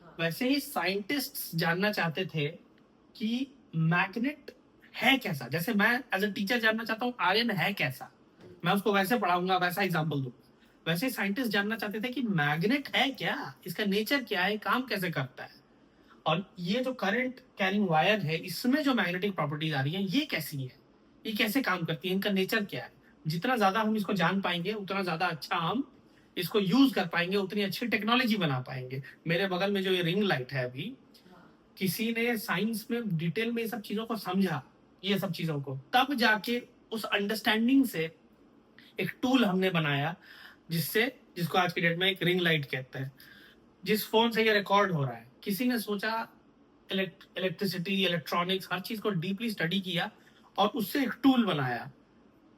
हाँ। वैसे ही साइंटिस्ट्स जानना चाहते थे कि मैग्नेट है कैसा। जैसे मैं एज अ टीचर जानना चाहता हूँ आर्यन है कैसा, मैं उसको वैसे पढ़ाऊंगा, वैसा एग्जाम्पल दूंगा। वैसे ही साइंटिस्ट जानना चाहते थे कि मैग्नेट है क्या, इसका नेचर क्या है, काम कैसे करता है, और ये जो करंट कैरिंग वायर है इसमें जो मैग्नेटिक प्रॉपर्टीज आ रही है ये कैसी है, ये कैसे काम करती है, इनका नेचर क्या है। जितना ज्यादा हम इसको जान पाएंगे उतना ज्यादा अच्छा हम इसको यूज कर पाएंगे, उतनी अच्छी टेक्नोलॉजी बना पाएंगे। मेरे बगल में जो ये रिंग लाइट है अभी, हाँ। किसी ने साइंस में डिटेल में ये सब चीजों को समझा, ये सब चीजों को, तब जाके उस अंडरस्टैंडिंग से एक टूल हमने बनाया, जिसको आज की डेट में एक रिंग लाइट कहते हैं। जिस फोन से ये रिकॉर्ड हो रहा है, किसी ने सोचा, इलेक्ट्रिसिटी, इलेक्ट्रॉनिक्स, हर चीज को डीपली स्टडी किया और उससे एक टूल बनाया।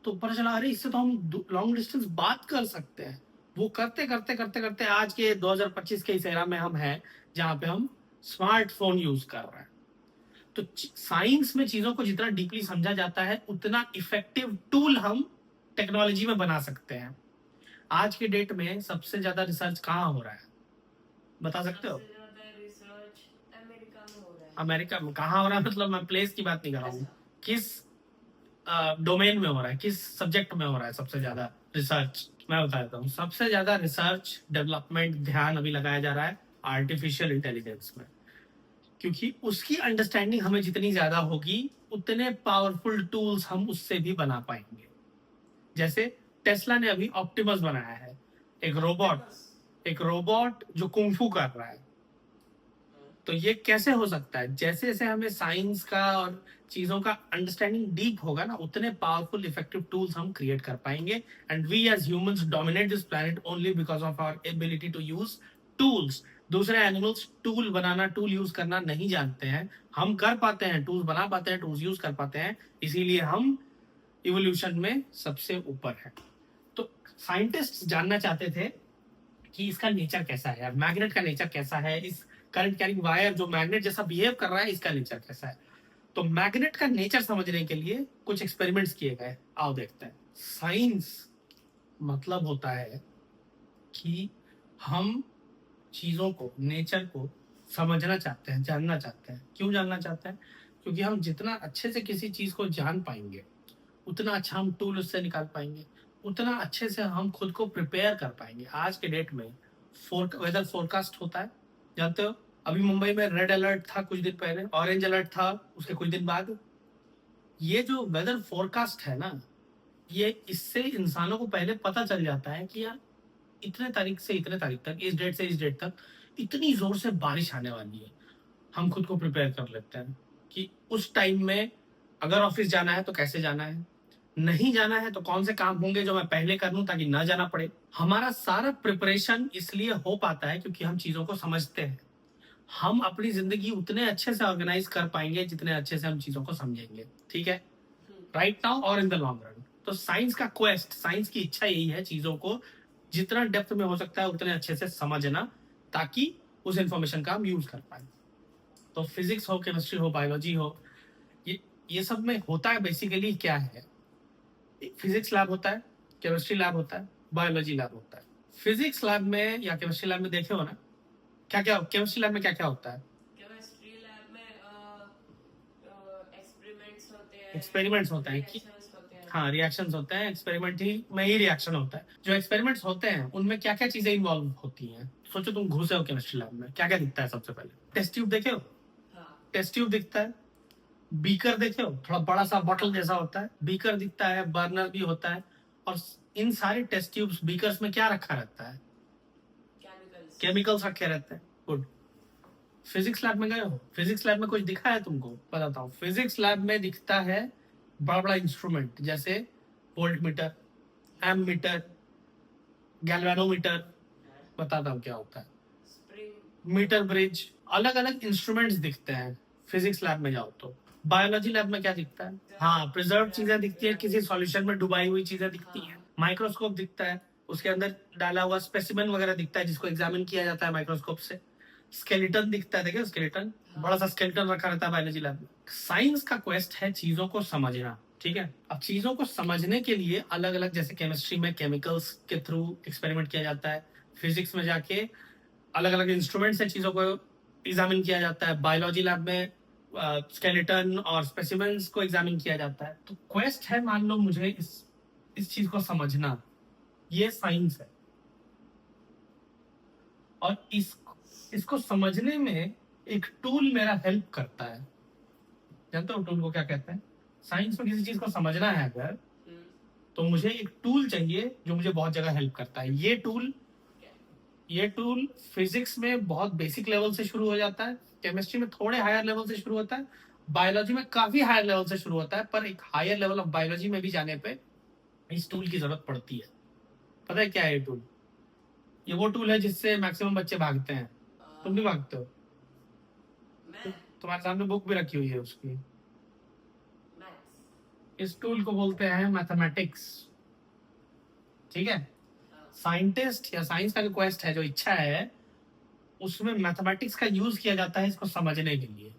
तो पता चला अरे इससे तो हम लॉन्ग डिस्टेंस बात कर सकते हैं। वो करते करते करते करते आज के 2025 के इस एरा में हम हैं जहां पे हम स्मार्टफोन यूज कर रहे हैं। तो साइंस में चीजों को जितना डीपली समझा जाता है उतना इफेक्टिव टूल हम टेक्नोलॉजी में बना सकते हैं। आज के डेट में सबसे ज्यादा रिसर्च कहाँ हो रहा है, बता सकते हो? सबसे ज्यादा रिसर्च अमेरिका में हो रहा है। अमेरिका में कहाँ हो रहा है, मतलब मैं प्लेस की बात नहीं कर रहा हूँ, किस डोमेन में हो रहा है, किस सब्जेक्ट में हो रहा है सबसे ज्यादा रिसर्च। मैं बता देता हूँ, सबसे ज्यादा रिसर्च डेवलपमेंट ध्यान अभी लगाया जा रहा है आर्टिफिशियल इंटेलिजेंस में, क्योंकि उसकी अंडरस्टैंडिंग हमें जितनी ज्यादा होगी उतने पावरफुल टूल्स हम उससे भी बना पाएंगे। जैसे टेस्ला ने अभी ऑप्टिमस बनाया है, एक रोबोट जो कुंफू कर रहा है। तो ये कैसे हो सकता है? जैसे जैसे हमें साइंस का और चीजों का अंडरस्टैंडिंग डीप होगा ना, उतने पावरफुल इफेक्टिव टूल्स हम क्रिएट कर पाएंगे। And we as humans dominate this planet only because of our ability to use tools. दूसरे एनिमल्स टूल बनाना, टूल यूज करना नहीं जानते हैं, हम कर पाते हैं, टूल्स बना पाते हैं, टूल्स यूज कर पाते हैं, इसीलिए हम इवोल्यूशन में सबसे ऊपर है। तो साइंटिस्ट जानना चाहते थे कि इसका नेचर कैसा है, मैग्नेट का नेचर कैसा है, इस करंट कैरिंग वायर जो मैग्नेट जैसा बिहेव कर रहा है इसका नेचर कैसा है। तो मैग्नेट का नेचर समझने के लिए कुछ एक्सपेरिमेंट्स किए गए, आओ देखते हैं। साइंस मतलब होता है कि हम चीजों को, नेचर को समझना चाहते हैं, जानना चाहते हैं। क्यों जानना चाहते हैं? क्योंकि हम जितना अच्छे से किसी चीज को जान पाएंगे उतना अच्छा हम टूल उससे निकाल पाएंगे, उतना अच्छे से हम खुद को प्रिपेयर कर पाएंगे। आज के डेट में वेदर फोरकास्ट होता है, जानते हो? अभी मुंबई में रेड अलर्ट था, कुछ दिन पहले ऑरेंज अलर्ट था, उसके कुछ दिन बाद। ये जो वेदर फोरकास्ट है ना, ये इससे इंसानों को पहले पता चल जाता है कि यार इतने तारीख से इतने तारीख तक, इस डेट से इस डेट तक इतनी जोर से बारिश आने वाली है। हम खुद को प्रिपेयर कर लेते हैं कि उस टाइम में अगर ऑफिस जाना है तो कैसे जाना है, नहीं जाना है तो कौन से काम होंगे जो मैं पहले कर लूं ताकि ना जाना पड़े। हमारा सारा प्रिपरेशन इसलिए हो पाता है क्योंकि हम चीजों को समझते हैं। हम अपनी जिंदगी उतने अच्छे से ऑर्गेनाइज कर पाएंगे जितने अच्छे से हम चीजों को समझेंगे, ठीक है, राइट नाउ और इन द लॉन्ग रन। तो साइंस का क्वेस्ट, साइंस की इच्छा यही है चीजों को जितना डेप्थ में हो सकता है उतने अच्छे से समझना, ताकि उस इंफॉर्मेशन का हम यूज कर पाए। तो फिजिक्स हो, केमिस्ट्री हो, बायोलॉजी हो, ये सब में होता है बेसिकली क्या है, फिजिक्स लैब होता है, केमिस्ट्री लैब होता है, बायोलॉजी लैब होता है। फिजिक्स लैब में या केमिस्ट्री लैब में देखे हो ना, क्या क्या केमिस्ट्री लैब में क्या क्या होता है? केमिस्ट्री लैब में एक्सपेरिमेंट्स होते हैं, एक्सपेरिमेंट्स होते हैं कि रिएक्शंस होते हैं। हाँ, रिएक्शंस होते हैं, एक्सपेरिमेंट ही में ही रिएक्शन होता है। जो एक्सपेरिमेंट्स होते हैं उनमें क्या क्या चीजें इन्वॉल्व होती हैं? सोचो तुम घुसे हो केमिस्ट्री लैब में, क्या क्या दिखता है? सबसे पहले टेस्ट ट्यूब देखे हो? हाँ। टेस्ट ट्यूब दिखता है, बीकर देखे हो, थोड़ा बड़ा सा बॉटल जैसा होता है, बीकर दिखता है, बर्नर भी होता है। और इन सारे टेस्ट ट्यूब्स, बीकर्स में क्या रखा रहता है? केमिकल्स रखे रहते हैं। गुड। फिजिक्स लैब में गए हो? फिजिक्स लैब में कुछ दिखा है तुमको? बताता हूँ। फिजिक्स लैब में दिखता है बड़ा बड़ा इंस्ट्रूमेंट, जैसे voltmeter, ammeter, galvanometer. बताता हूँ क्या होता है। स्प्रिंग, मीटर ब्रिज, अलग अलग इंस्ट्रूमेंट्स दिखते हैं फिजिक्स लैब में जाओ तो। बायोलॉजी लैब में क्या दिखता है? हाँ, प्रिजर्व चीजें दिखती है, किसी सॉल्यूशन में डुबाई हुई चीजें दिखती हैं, माइक्रोस्कोप दिखता है, उसके अंदर डाला हुआ स्पेसिमेन वगैरह दिखता है जिसको एग्जामिन किया जाता है माइक्रोस्कोप से। स्केलेटन दिखता है, देखिए स्केलेटन, बड़ा सा स्केलेटन रखा रहता है बायोलॉजी लैब में। साइंस का क्वेस्ट है चीजों को समझना, ठीक है। अब चीजों को समझने के लिए अलग अलग, जैसे केमिस्ट्री में केमिकल्स के थ्रू एक्सपेरिमेंट किया जाता है, फिजिक्स में जाके अलग अलग इंस्ट्रूमेंट से चीजों को एग्जामिन किया जाता है, बायोलॉजी लैब में स्केलेटन और स्पेसिमेंस को एग्जामिन किया जाता है। तो क्वेस्ट है, मान लो मुझे इस चीज को समझना, ये साइंस है। और इसको समझने में एक टूल मेरा हेल्प करता है। जानते हो टूल को क्या कहते हैं? साइंस में किसी चीज को समझना है अगर, तो मुझे एक टूल चाहिए जो मुझे बहुत जगह हेल्प करता है। ये टूल फिजिक्स में बहुत बेसिक लेवल से शुरू हो जाता है, केमिस्ट्री में थोड़े हायर लेवल से शुरू होता है, बायोलॉजी में काफी हायर लेवल से शुरू होता है, पर एक हायर लेवल ऑफ बायोलॉजी में भी जाने पे इस टूल की जरूरत पड़ती है। पता है क्या है ये टूल? ये वो टूल है जिससे मैक्सिमम बच्चे भागते हैं। तुम भी भागते हो? तुम्हारे सामने बुक भी रखी हुई है उसकी। इस टूल को बोलते हैं मैथमेटिक्स, ठीक है। साइंटिस्ट या साइंस का जो क्वेस्ट है, जो इच्छा है, उसमें मैथमेटिक्स का यूज किया जाता है इसको समझने के लिए।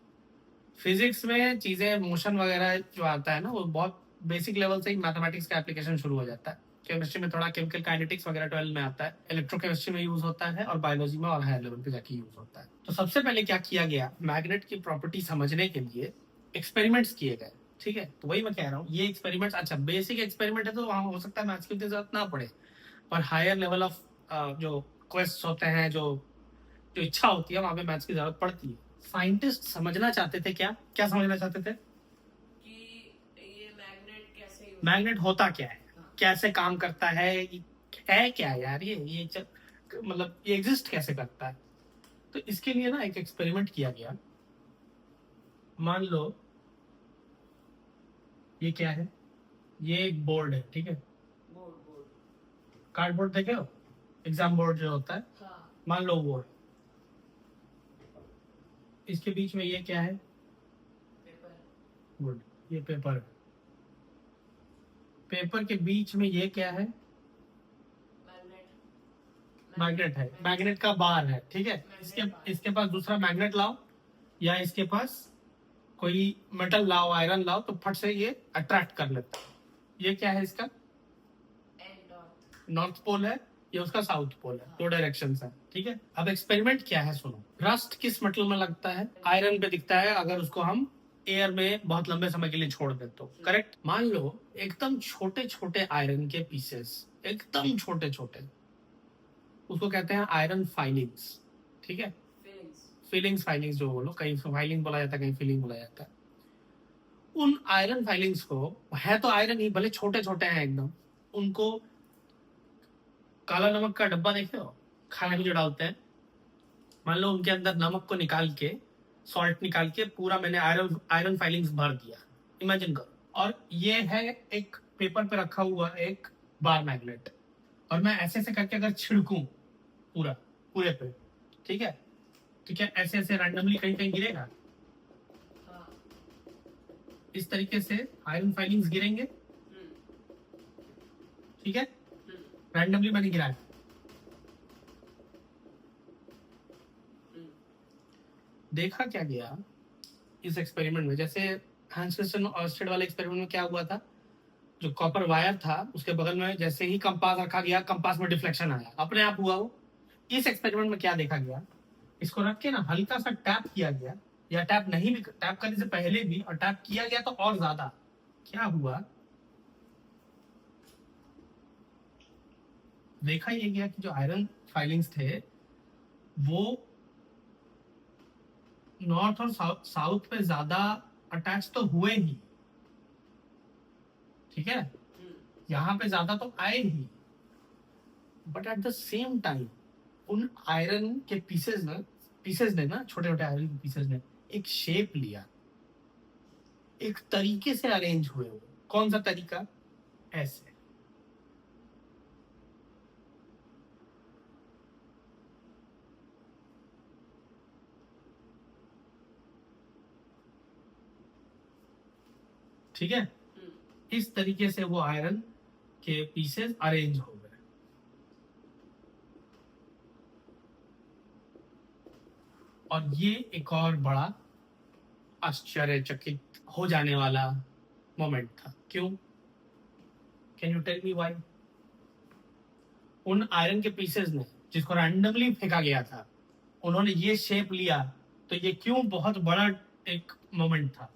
फिजिक्स में चीजें मोशन वगैरह जो आता है ना, वो बहुत बेसिक लेवल से ही मैथमेटिक्स का एप्लीकेशन शुरू हो जाता है। केमिस्ट्री में थोड़ा केमिकल काइनेटिक्स वगैरह 12 में आता है, इलेक्ट्रोकेमिस्ट्री में यूज होता है, और बायोलॉजी में और हायर लेवल पे जाके यूज होता है। तो सबसे पहले क्या किया गया, मैग्नेट की प्रॉपर्टी समझने के लिए एक्सपेरिमेंट्स किए गए, ठीक है। तो वही मैं कह रहा हूँ, ये एक्सपेरिमेंट्स, अच्छा बेसिक एक्सपेरिमेंट है तो वहां हो सकता है मैथ्स की जरूरत ना पड़े, पर हायर लेवल ऑफ जो क्वेस्ट होते हैं, जो जो इच्छा होती है, वहां पे मैथ्स की जरूरत पड़ती है। साइंटिस्ट समझना चाहते थे, क्या क्या समझना चाहते थे? कि ये मैग्नेट कैसे मैग्नेट होता क्या है, कैसे काम करता है क्या यार, मतलब ये एग्जिस्ट कैसे करता है। तो इसके लिए ना एक एक्सपेरिमेंट किया गया। मान लो ये क्या है, ये एक बोर्ड है, ठीक है। बोर्ड कार्डबोर्ड देखे हो, एग्जाम बोर्ड जो होता है, हाँ, मान लो वो। इसके बीच में ये क्या है? पेपर, गुड, ये पेपर है। पेपर के बीच में ये क्या है? मैग्नेट है, मैग्नेट का बार है, ठीक है। इसके पास दूसरा मैग्नेट लाओ, या इसके पास कोई मेटल लाओ, आयरन लाओ, तो फट से ये अट्रैक्ट कर लेता है। ये क्या है इसका? नॉर्थ पोल है, ये उसका साउथ पोल है, दो डायरेक्शन है, ठीक है। अब एक्सपेरिमेंट क्या है सुनो। रस्ट किस मेटल में लगता है? आयरन पे दिखता है, अगर उसको हम एयर में बहुत लंबे समय के लिए छोड़ दे तो, करेक्ट। मान लो एकदम छोटे छोटे आयरन के पीसेस, एकदम छोटे छोटे, उसको कहते हैं आयरन फाइलिंग्स, ठीक है। फाइलिंग्स जो बोलो, कहीं फाइलिंग बोला जाता है, कहीं फीलिंग बोला जाता है। उन आयरन फाइलिंग्स को, है तो आयरन ही, भले छोटे छोटे हैं एकदम, उनको काला नमक का डब्बा देखे हो, खाने में जो डालते हैं, मान लो उनके अंदर नमक को निकाल के, सॉल्ट निकाल के, पूरा मैंने आयरन फाइलिंग्स भर दिया, इमेजिन करो। और ये है एक पेपर पे रखा हुआ एक बार मैग्नेट, और मैं ऐसे ऐसे करके अगर छिड़कूं पूरे पे, ठीक है, तो क्या ऐसे ऐसे रैंडमली कहीं कहीं गिरेगा? इस तरीके से आयरन फाइलिंग्स गिरेंगे, ठीक है। रैंडमली मैंने गिराया। देखा क्या गया इस एक्सपेरिमेंट में, जैसे हैंस क्रिस्टियन ऑर्स्टेड वाले एक्सपेरिमेंट में क्या हुआ था, जो कॉपर वायर था उसके बगल में जैसे ही कंपास रखा गया, कंपास में डिफ्लेक्शन आया, अपने आप हुआ वो। इस एक्सपेरिमेंट में क्या देखा गया, इसको रख के ना हल्का सा टैप किया गया, या टैप नहीं भी, टैप करने से पहले भी, और टैप किया गया तो और ज्यादा। क्या हुआ, देखा ये गया कि जो आयरन फाइलिंग्स थे वो नॉर्थ और साउथ पे ज्यादा अटैच तो हुए ही, ठीक है, यहां पे ज्यादा तो आए ही, but at the same time उन आयरन के पीसेस ने ना, छोटे छोटे आयरन के पीसेस ने एक शेप लिया, एक तरीके से अरेंज हुए वो। कौन सा तरीका? ऐसे। ठीक है, इस तरीके से वो आयरन के पीसेस अरेंज हो गए। और ये एक और बड़ा आश्चर्यचकित हो जाने वाला मोमेंट था। क्यों? Can you tell me why? उन आयरन के पीसेस ने, जिसको रैंडमली फेंका गया था, उन्होंने ये शेप लिया, तो ये क्यों बहुत बड़ा एक मोमेंट था?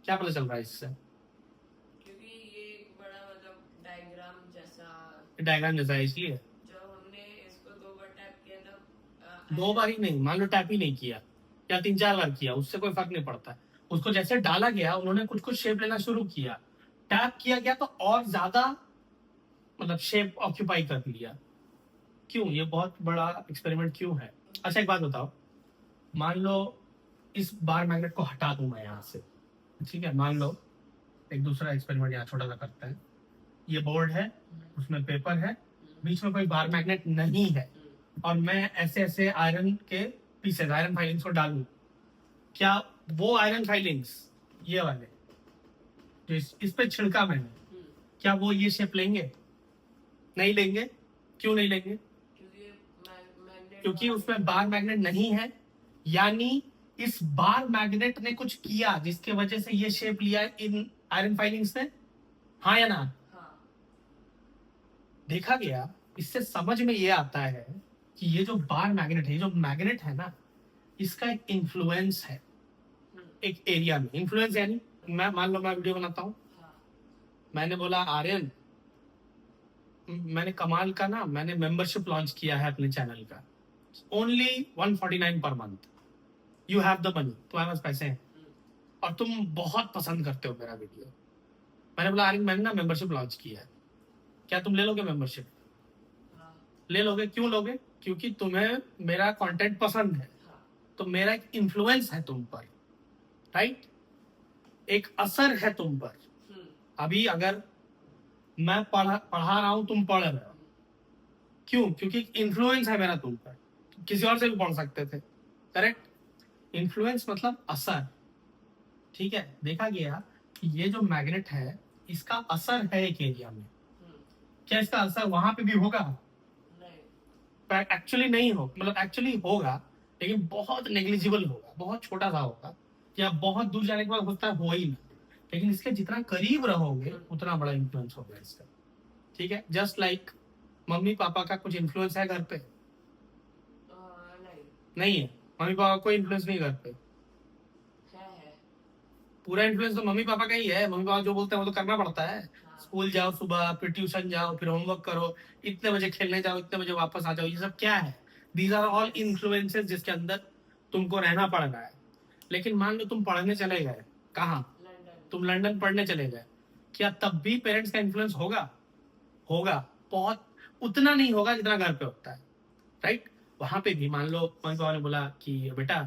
क्या पता चल रहा है इससे? क्योंकि ये एक बड़ा मतलब डायग्राम जैसा है, इसलिए। जब हमने इसको 2 बार टैप किया तब 2 बार ही नहीं, मान लो टैप ही नहीं किया या 3-4 बार किया, उससे कोई फर्क नहीं पड़ता। उसको जैसे डाला गया, उन्होंने कुछ कुछ शेप लेना शुरू किया, टैप किया गया तो और ज्यादा मतलब शेप ऑक्यूपाई कर लिया। क्यों? ये बहुत बड़ा एक्सपेरिमेंट क्यों है? अच्छा एक बात बताओ, मान लो इस बार मैग्नेट को हटा दूं मैं यहाँ से, ठीक है? मान लो एक दूसरा एक्सपेरिमेंट यहाँ छोटा सा करते हैं। ये बोर्ड है, उसमें पेपर है, बीच में कोई बार मैग्नेट नहीं है, और मैं ऐसे ऐसे आयरन के पीसेस, आयरन फाइलिंग्स को डालूं, क्या वो आयरन फाइलिंग्स, ये वाले जो इस पे छिड़का मैंने, क्या वो ये शेप लेंगे? नहीं लेंगे। क्यों नहीं लेंगे? क्योंकि उसमें बार मैग्नेट नहीं है, यानी इस बार मैग्नेट ने कुछ किया जिसके वजह से ये शेप लिया इन आयरन फाइलिंग्स ने। हाँ या ना? देखा गया, इससे समझ में ये आता है कि ये जो बार मैग्नेट है, जो मैग्नेट है ना, इसका एक इन्फ्लुएंस है एक एरिया में। इन्फ्लुएंस यानी मैं मान लो मैं वीडियो बनाता हूँ, मैंने बोला आर्यन, मैंने कमाल का ना, मैंने मेंबरशिप लॉन्च किया है अपने चैनल का, only 149 per month, you have the money, तुम्हारे पास पैसे हैं और तुम बहुत पसंद करते हो मेरा वीडियो। मैंने बोला आर्यन, मैंने ना मेंबरशिप लॉन्च किया है, क्या तुम ले लोगे मेंबरशिप? ले लोगे। क्यों लोगे? क्योंकि तुम्हें मेरा कंटेंट पसंद है, तो मेरा एक इन्फ्लुएंस है तुम पर, राइट? एक असर है तुम पर। अभी अगर मैं पढ़ा रहा हूं, तुम पढ़ रहे हो, क्यों? क्योंकि इन्फ्लुएंस है मेरा तुम पर। किसी और से भी पढ़ सकते थे, करेक्ट? इन्फ्लुएंस मतलब असर, ठीक है? देखा गया कि ये जो मैग्नेट है, इसका असर है एक एरिया में। क्या इसका असर वहां पे भी होगा? एक्चुअली नहीं हो, मतलब एक्चुअली होगा, लेकिन बहुत नेग्लिजिबल होगा, बहुत छोटा सा होगा, या बहुत दूर जाने के बाद होता है, हो ही ना। लेकिन इसके जितना करीब रहोगे उतना बड़ा इन्फ्लुएंस होगा इसका, ठीक है? जस्ट लाइक मम्मी पापा का कुछ इन्फ्लुएंस है घर पे? नहीं है। मम्मी पापा कोई इन्फ्लुएंस नहीं घर पे। पूरा इन्फ्लुएंस तो मम्मी पापा का ही है। मम्मी पापा जो बोलते हैं वो तो करना पड़ता है। स्कूल जाओ सुबह, फिर ट्यूशन जाओ, फिर होमवर्क करो, इतने बजे खेलने जाओ, इतने बजे वापस आ जाओ, ये सब क्या है? दीज आर ऑल इन्फ्लुएंसेस जिसके अंदर तुमको रहना पड़ रहा है। लेकिन मान लो तुम पढ़ने चले गए, कहाँ? तुम लंदन पढ़ने चले गए, क्या तब भी पेरेंट्स का इन्फ्लुएंस होगा? होगा, बहुत, उतना नहीं होगा जितना घर पे होता है, राइट? वहां पे भी मान लो मम्मी पापा ने बोला कि बेटा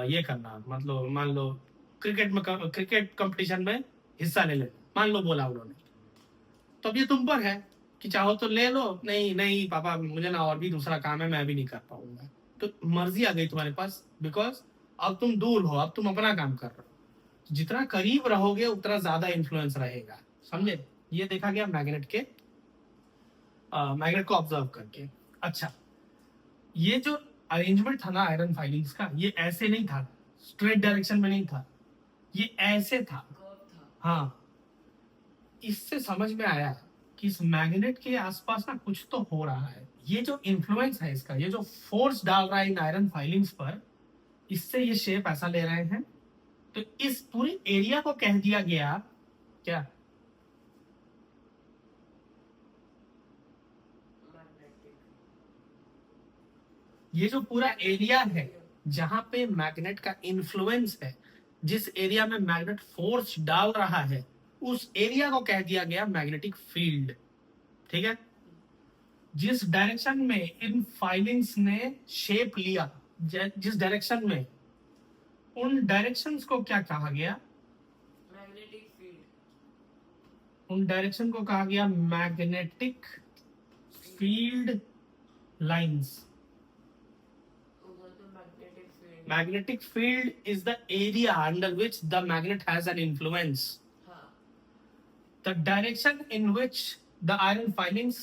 ये करना, मतलब मान लो क्रिकेट कंपटीशन में हिस्सा ले ले, मान लो बोला उन्होंने, तो अब ये तुम पर है कि चाहो तो ले लो, नहीं नहीं पापा मुझे ना और भी दूसरा काम है, मैं भी नहीं कर पाऊंगा। तो मर्जी आ गई तुम्हारे पास, बिकॉज अब तुम दूर हो, अब तुम अपना काम कर रहे हो। जितना करीब रहोगे उतना ज्यादा इन्फ्लुएंस रहेगा, समझे? ये देखा गया मैग्नेट के, मैग्नेट को ऑब्जर्व करके। अच्छा, ये जो अरेंजमेंट था ना आयरन फाइलिंग्स का, ये ऐसे नहीं था, स्ट्रेट डायरेक्शन में नहीं था, ये ऐसे था। हाँ, इससे समझ में आया कि इस मैग्नेट के आसपास ना कुछ तो हो रहा है। ये जो इन्फ्लुएंस है इसका, ये जो फोर्स डाल रहा है इन आयरन फाइलिंग्स पर, इससे ये शेप ऐसा ले रहे हैं। तो इस पूरी एरिया को कह दिया गया क्या? ये जो पूरा एरिया है जहां पे मैग्नेट का इन्फ्लुएंस है, जिस एरिया में मैग्नेट फोर्स डाल रहा है, उस एरिया को कह दिया गया मैग्नेटिक फील्ड, ठीक है? जिस डायरेक्शन में इन फाइलिंग्स ने शेप लिया, जिस डायरेक्शन में, उन डायरेक्शंस को क्या कहा गया? Magnetic field. उन डायरेक्शन को कहा गया magnetic field lines. Magnetic field is the area under which the magnet has an influence. The direction in which the iron filings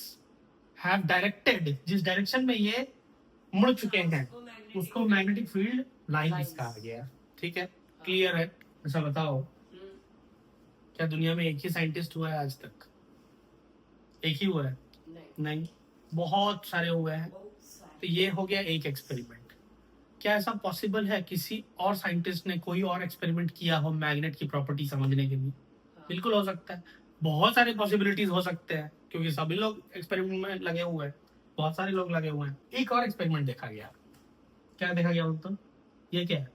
have directed, जिस डायरेक्शन में ये मुड़ चुके हैं, उसको उसको मैग्नेटिक फील्ड लाइंस Lines. कहा गया। ठीक है, क्लियर है? अच्छा बताओ, हम्म, क्या दुनिया में एक ही साइंटिस्ट हुआ है आज तक? एक ही हुआ है? नहीं नहीं, बहुत सारे हुए हैं। बहुत तो सारे ये हो गया एक एक्सपेरिमेंट। क्या ऐसा पॉसिबल है किसी और साइंटिस्ट ने कोई और एक्सपेरिमेंट किया हो मैग्नेट की प्रॉपर्टी समझने के लिए? हाँ, बिल्कुल हो सकता है, बहुत सारे पॉसिबिलिटीज हो सकते हैं, क्योंकि सभी लोग एक्सपेरिमेंट में लगे हुए हैं, बहुत सारे लोग लगे हुए हैं। एक और एक्सपेरिमेंट देखा गया, क्या देखा गया बोलते? ये क्या है?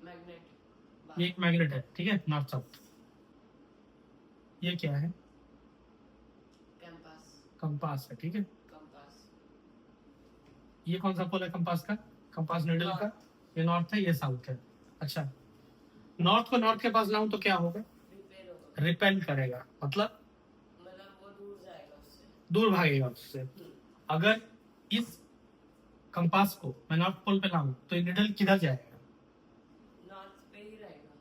मैग्नेट ये एक मैग्नेट है, ठीक है, नॉर्थ साउथ। ये क्या है? कंपास कंपास है, ठीक है। कंपास ये कौन सा पोल है कंपास का? कंपास नीडल का। ये नॉर्थ है, ये साउथ है। अच्छा, नॉर्थ को नॉर्थ के पास लाऊं तो क्या होगा? रिपेयर होगा, रिपेल करेगा, मतलब मतलब वो दूर जाएगा उससे। दूर भागेगा उससे। अगर इस कंपास को मैं नॉर्थ पोल पे लाऊं तो ये निडल किधर जाएगा? नॉर्थ पे ही रहेगा,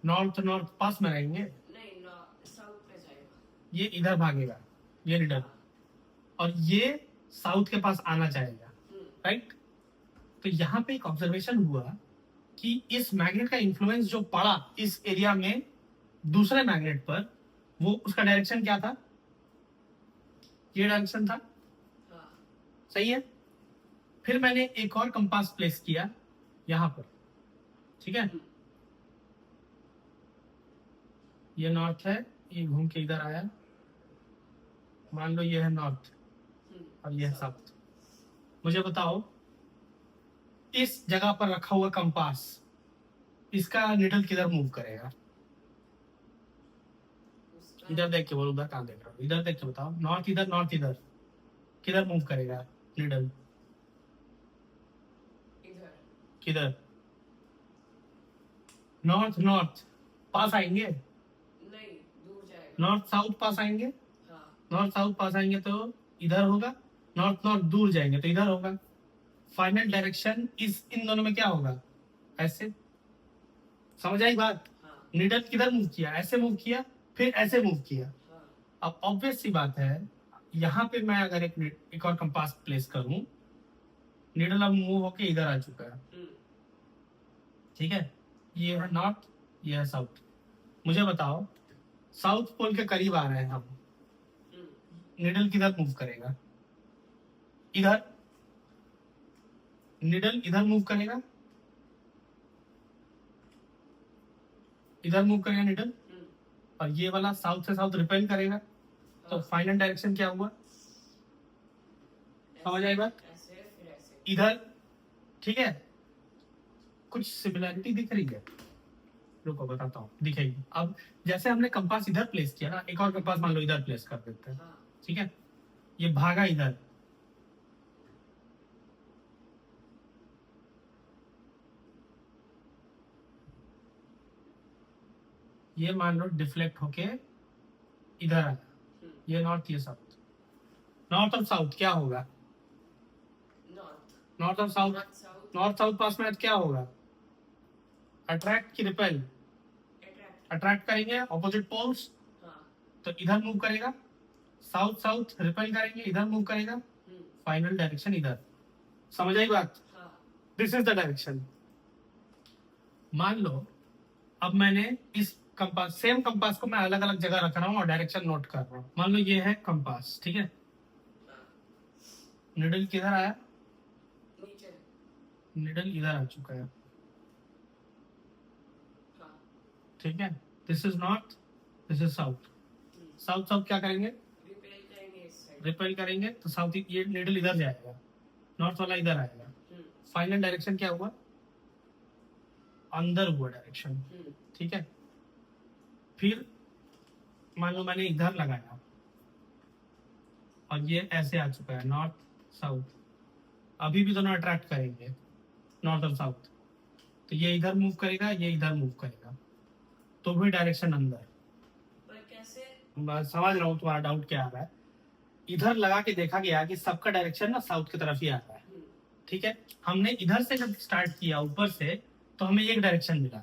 नॉर्थ नॉर्थ पास में रहेंगे, नहीं साउथ पे जाएगा। ये इधर भागेगा, ये निडल, और ये साउथ के पास आना चाहेगा, राइट? तो यहाँ पे एक ऑब्जर्वेशन हुआ कि इस मैग्नेट का इन्फ्लुएंस जो पड़ा इस एरिया में दूसरे मैग्नेट पर, वो उसका डायरेक्शन क्या था? ये डायरेक्शन था, हाँ, सही है। फिर मैंने एक और कंपास प्लेस किया यहां पर, ठीक है। ये नॉर्थ है, ये घूम के इधर आया, मान लो ये है नॉर्थ और ये है साउथ। मुझे बताओ, इस जगह पर रखा हुआ कंपास, इसका निडल किधर मूव करेगा? उसका इधर देख के बोलो, उधर कहाँ देख रहा हो? इधर देख के बताओ, नॉर्थ इधर, नॉर्थ इधर, किधर मूव करेगा निडल? इधर किधर? नॉर्थ नॉर्थ पास आएंगे, नहीं, दूर जाएगा। नॉर्थ साउथ पास आएंगे, हाँ, नॉर्थ साउथ पास आएंगे तो इधर होगा, नॉर्थ नॉर्थ दूर जाएंगे तो इधर होगा। फाइनल डायरेक्शन इस इन दोनों में क्या होगा? ऐसे। समझ आई बात? हाँ, निडल किधर मूव किया? ऐसे मूव किया, फिर ऐसे मूव किया। हाँ, अब ऑब्वियस सी बात है, यहाँ पे मैं अगर एक और कंपास प्लेस करूं, निडल अब मूव होके इधर आ चुका है, ठीक है। ये है नॉर्थ, ये है साउथ। मुझे बताओ, साउथ पोल के करीब आ रहे हैं हम, निडल किधर मूव करेगा? इधर। निडल इधर मूव करेगा, इधर मूव करेगा निडल, और ये वाला साउथ से साउथ रिपेल करेगा। तो फाइनल डायरेक्शन क्या हुआ? समझ आई बात? ऐसे फिर ऐसे। इधर, ठीक है। कुछ सिमिलरिटी दिख रही है? रुको बताता हूँ, दिखेगी। अब जैसे हमने कंपास इधर प्लेस किया ना, एक और कंपास मान लो इधर प्लेस कर देते हैं, हाँ, ठीक है। ये भागा इधर, ये मान लो डिफ्लेक्ट होके इधर आया, ये नॉर्थ, ये साउथ। नॉर्थ और साउथ क्या होगा? नॉर्थ नॉर्थ और साउथ, साउथ नॉर्थ साउथ पास में क्या होगा? अट्रैक्ट की रिपेल? अट्रैक्ट। अट्रैक्ट करेंगे ऑपोजिट पोल्स, हाँ, तो इधर मूव करेगा, साउथ साउथ रिपेल करेंगे, इधर मूव करेगा, फाइनल डायरेक्शन इधर। समझ आई बात? हाँ, दिस इज द डायरेक्शन। मान लो अब मैंने इस कंपास, सेम कंपास को मैं अलग अलग जगह रख रहा हूँ और डायरेक्शन नोट कर रहा हूँ। मान लो ये है कंपास, ठीक है। हाँ, निडल किधर आया? नीचे। निडल इधर आ चुका है, हाँ, ठीक है। This is north, this is south. South south क्या करेंगे? रिपेल करेंगे इस साइड। रिपेल करेंगे, तो साउथ, ये निडल इधर जाएगा, नॉर्थ वाला इधर आएगा। फाइनल डायरेक्शन क्या हुआ? अंदर हुआ डायरेक्शन, ठीक है। फिर मान लो मैंने इधर लगाया और ये ऐसे आ चुका है, नॉर्थ साउथ। अभी भी दोनों अट्रैक्ट करेंगे, नॉर्थ और साउथ। तो ये इधर मूव करेगा, ये इधर मूव करेगा, तो भी डायरेक्शन अंदर। पर कैसे? मैं समझ रहा हूँ तुम्हारा डाउट क्या आ रहा है। इधर लगा के देखा गया कि सबका डायरेक्शन ना साउथ की तरफ ही आ रहा है, ठीक है। हमने इधर से जब स्टार्ट किया ऊपर से, तो हमें एक डायरेक्शन मिला।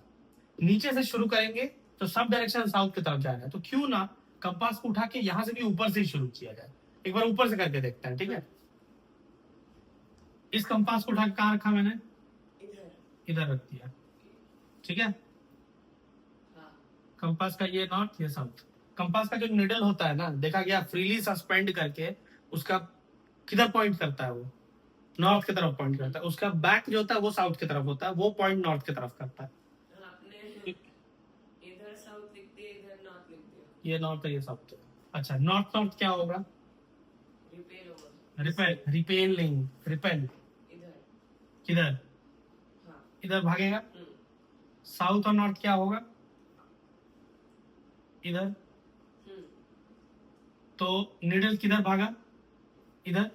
नीचे से शुरू करेंगे तो सब डायरेक्शन साउथ की तरफ जाएगा, तो क्यों ना कंपास को उठा के यहाँ से भी ऊपर से ही शुरू किया जाए। एक बार ऊपर से करके देखते हैं, ठीक है। इस कंपास को उठा के कहाँ रखा मैंने? इधर। इधर रख दिया, ठीक है। हाँ। कंपास का ये नॉर्थ, ये साउथ। कंपास का जो निडल होता है ना, देखा गया फ्रीली सस्पेंड करके उसका किधर पॉइंट करता है? वो नॉर्थ की तरफ पॉइंट करता है। उसका बैक जो होता है वो साउथ की तरफ होता है, वो पॉइंट नॉर्थ की तरफ करता है। आपने इधर साउथ लिख दिया, इधर नॉर्थ लिख दिया। ये नॉर्थ है, ये साउथ है। अच्छा, नॉर्थ नॉर्थ क्या होगा? रिपेल होगा। Repel, repelling, repel. इधर। किधर? हाँ। इधर भागेगा। साउथ और नॉर्थ क्या होगा? इधर। तो निडल किधर भागा? इधर।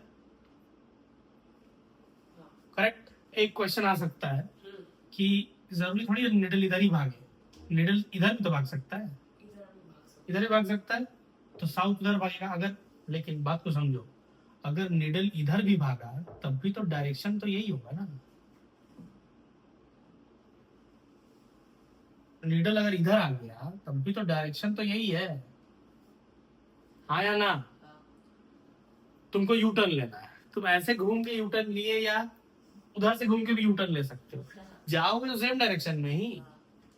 करेक्ट। एक क्वेश्चन आ सकता है कि जरूरी थोड़ी है निडल इधर ही भागे, निडल इधर भी तो भाग सकता है, इधर ही भाग सकता है। तो साउथ उधर भागेगा अगर, लेकिन बात को समझो, अगर निडल इधर भी भागा तब भी तो डायरेक्शन तो यही होगा ना। निडल अगर इधर आ गया तब भी तो डायरेक्शन तो यही है, हाँ या ना? तुमको यू टर्न लेना है, तुम ऐसे घूम के यू टर्न लिए या उधर से घूम के भी यू टर्न ले सकते हो, जाओगे तो सेम डायरेक्शन में ही।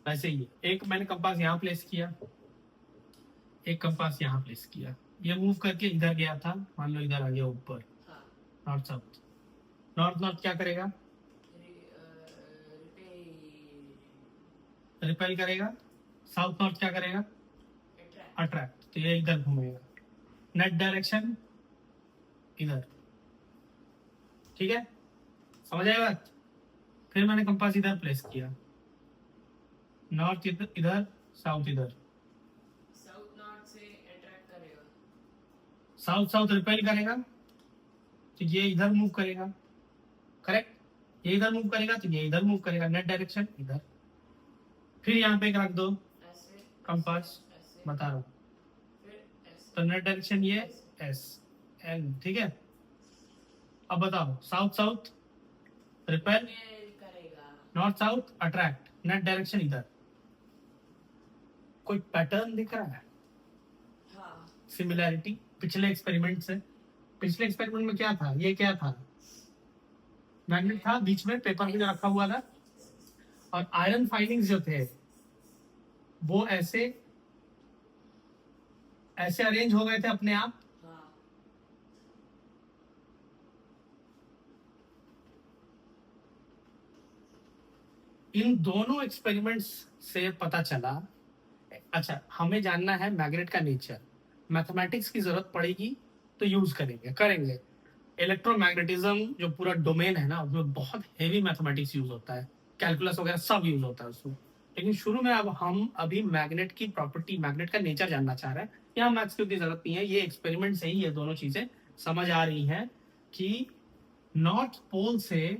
वैसे ही एक मैंने कंपास यहाँ प्लेस किया, एक कंपास यहाँ प्लेस किया, ये मूव करके इधर गया था, मान लो इधर आ गया ऊपर, नॉर्थ साउथ। नॉर्थ नॉर्थ क्या करेगा? रिपेल करेगा। साउथ नॉर्थ क्या करेगा? अट्रैक्ट। तो ये इधर घूमेगा, नेट डायरेक्शन इधर, ठीक है, समझ आए बात? फिर मैंने कंपास इधर प्लेस किया, नॉर्थ इधर, साउथ इधर। साउथ नॉर्थ से अट्रैक्ट करेगा, साउथ साउथ रिपेल करेगा, तो ये इधर मूव करेगा, करेक्ट। ये इधर मूव करेगा तो ये इधर मूव करेगा, नेट डायरेक्शन इधर। फिर यहाँ पे एक रख दो कंपास, बता रहा हूँ। तो नेट डायरेक्शन ये एस एन, ठीक है। अब बताओ, साउथ साउथ रिपेल करेगा, north south attract, net direction इधर। कोई पैटर्न दिख रहा है? हाँ। सिमिलैरिटी पिछले एक्सपेरिमेंट से। पिछले एक्सपेरिमेंट में क्या था? ये क्या था? मैग्नेट था, बीच में पेपर भी रखा हुआ था, और आयरन फाइलिंग्स जो थे वो ऐसे ऐसे अरेंज हो गए थे अपने आप। हाँ। इन दोनों एक्सपेरिमेंट्स से पता चला, अच्छा हमें जानना है मैग्नेट का नेचर, मैथमेटिक्स की जरूरत पड़ेगी तो यूज करेंगे। इलेक्ट्रोमैग्नेटिज्म जो पूरा डोमेन है ना, उसमें बहुत हेवी मैथमेटिक्स यूज होता है, कैलकुलस वगैरह सब यूज होता है उसमें। लेकिन शुरू में अब हम अभी मैग्नेट की प्रॉपर्टी, मैग्नेट का नेचर जानना चाह रहे हैं। यहाँ मैथ्स की उतनी जरूरत नहीं है, ये एक्सपेरिमेंट से ही ये दोनों चीजें समझ आ रही हैं कि नॉर्थ पोल से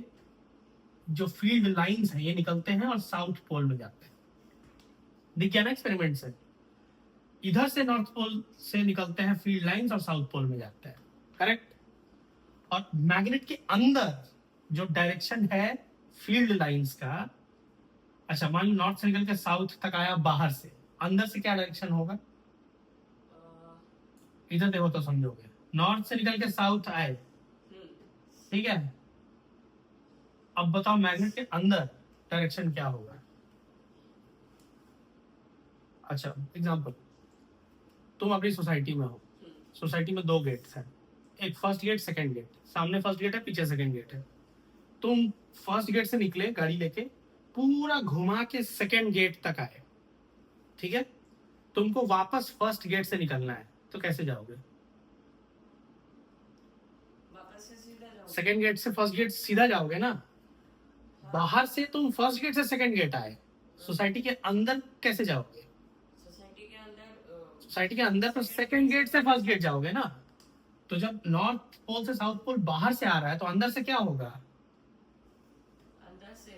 जो फील्ड लाइंस हैं ये निकलते हैं और साउथ पोल में जाते हैं। दिख गया ना एक्सपेरिमेंट से? इधर से नॉर्थ पोल से निकलते हैं फील्ड लाइंस और साउथ पोल में जाते हैं, करेक्ट। और मैग्नेट के अंदर जो डायरेक्शन है फील्ड लाइंस का, अच्छा मान लो नॉर्थ से निकल के साउथ तक आया बाहर से, अंदर से क्या डायरेक्शन होगा? इधर देखो तो समझोगे। नॉर्थ से निकल के साउथ आए, ठीक है। अब बताओ मैग्नेट के अंदर डायरेक्शन क्या होगा? अच्छा एग्जांपल, तुम अपनी सोसाइटी में हो, सोसाइटी में दो गेट्स हैं, एक फर्स्ट गेट सेकंड गेट, सामने फर्स्ट गेट है पीछे सेकंड गेट है। तुम फर्स्ट गेट से निकले गाड़ी लेके, पूरा घुमा के सेकंड गेट तक आए, ठीक है। तुमको वापस फर्स्ट गेट से निकलना है, तो कैसे जाओगे? वापस से सीधा जाओगे। सेकंड गेट से फर्स्ट गेट सीधा जाओगे ना। हाँ। बाहर से तुम फर्स्ट गेट से सेकंड गेट आए, सोसाइटी के अंदर कैसे जाओगे? सोसाइटी के अंदर तो सेकंड गेट से फर्स्ट गेट जाओगे ना। तो जब नॉर्थ पोल से साउथ पोल बाहर से आ रहा है तो अंदर से क्या होगा? अंदर से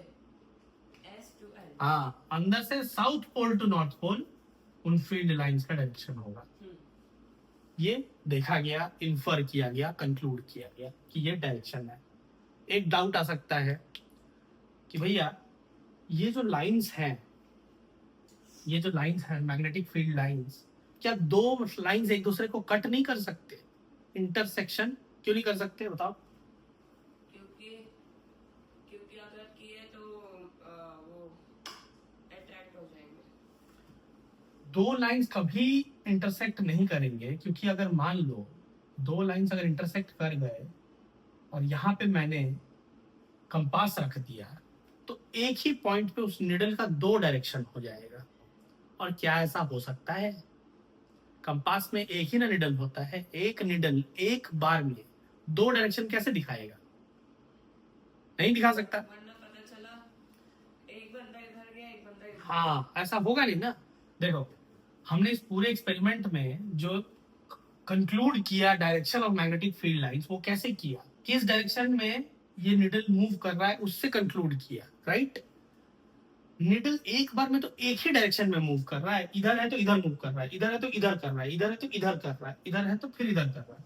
S to L। हाँ, अंदर से south pole to north pole उन फील्ड लाइंस का डायरेक्शन होगा। ये देखा गया, इन्फर किया गया, कंक्लूड किया गया कि ये डायरेक्शन है। एक डाउट आ सकता है कि भैया ये जो लाइंस हैं, ये जो लाइंस हैं मैग्नेटिक फील्ड लाइंस, क्या दो लाइंस एक दूसरे को कट नहीं कर सकते? इंटरसेक्शन क्यों नहीं कर सकते बताओ? क्योंकि दो लाइंस कभी इंटरसेक्ट नहीं करेंगे, क्योंकि अगर मान लो दो लाइंस अगर इंटरसेक्ट कर गए और यहाँ पे मैंने कंपास रख दिया, तो एक ही पॉइंट पे उस निडल का दो डायरेक्शन हो जाएगा। और क्या ऐसा हो सकता है? कंपास में एक ही ना निडल होता है, एक निडल एक बार में दो डायरेक्शन कैसे दिखाएगा? नहीं दिखा सकता। वरना पता चला एक बंदा इधर गया एक बंदा इधर। हाँ, ऐसा होगा नहीं ना। देखो, हमने इस पूरे एक्सपेरिमेंट में जो कंक्लूड किया direction of magnetic field lines, वो कैसे किया? किस डायरेक्शन में ये निडल मूव कर रहा है उससे कंक्लूड किया, राइट? निडल एक बार में तो एक ही डायरेक्शन में मूव कर रहा है, इधर है तो इधर मूव कर रहा है, इधर है तो इधर कर रहा है, इधर है तो इधर कर रहा है, इधर है तो फिर इधर कर रहा है,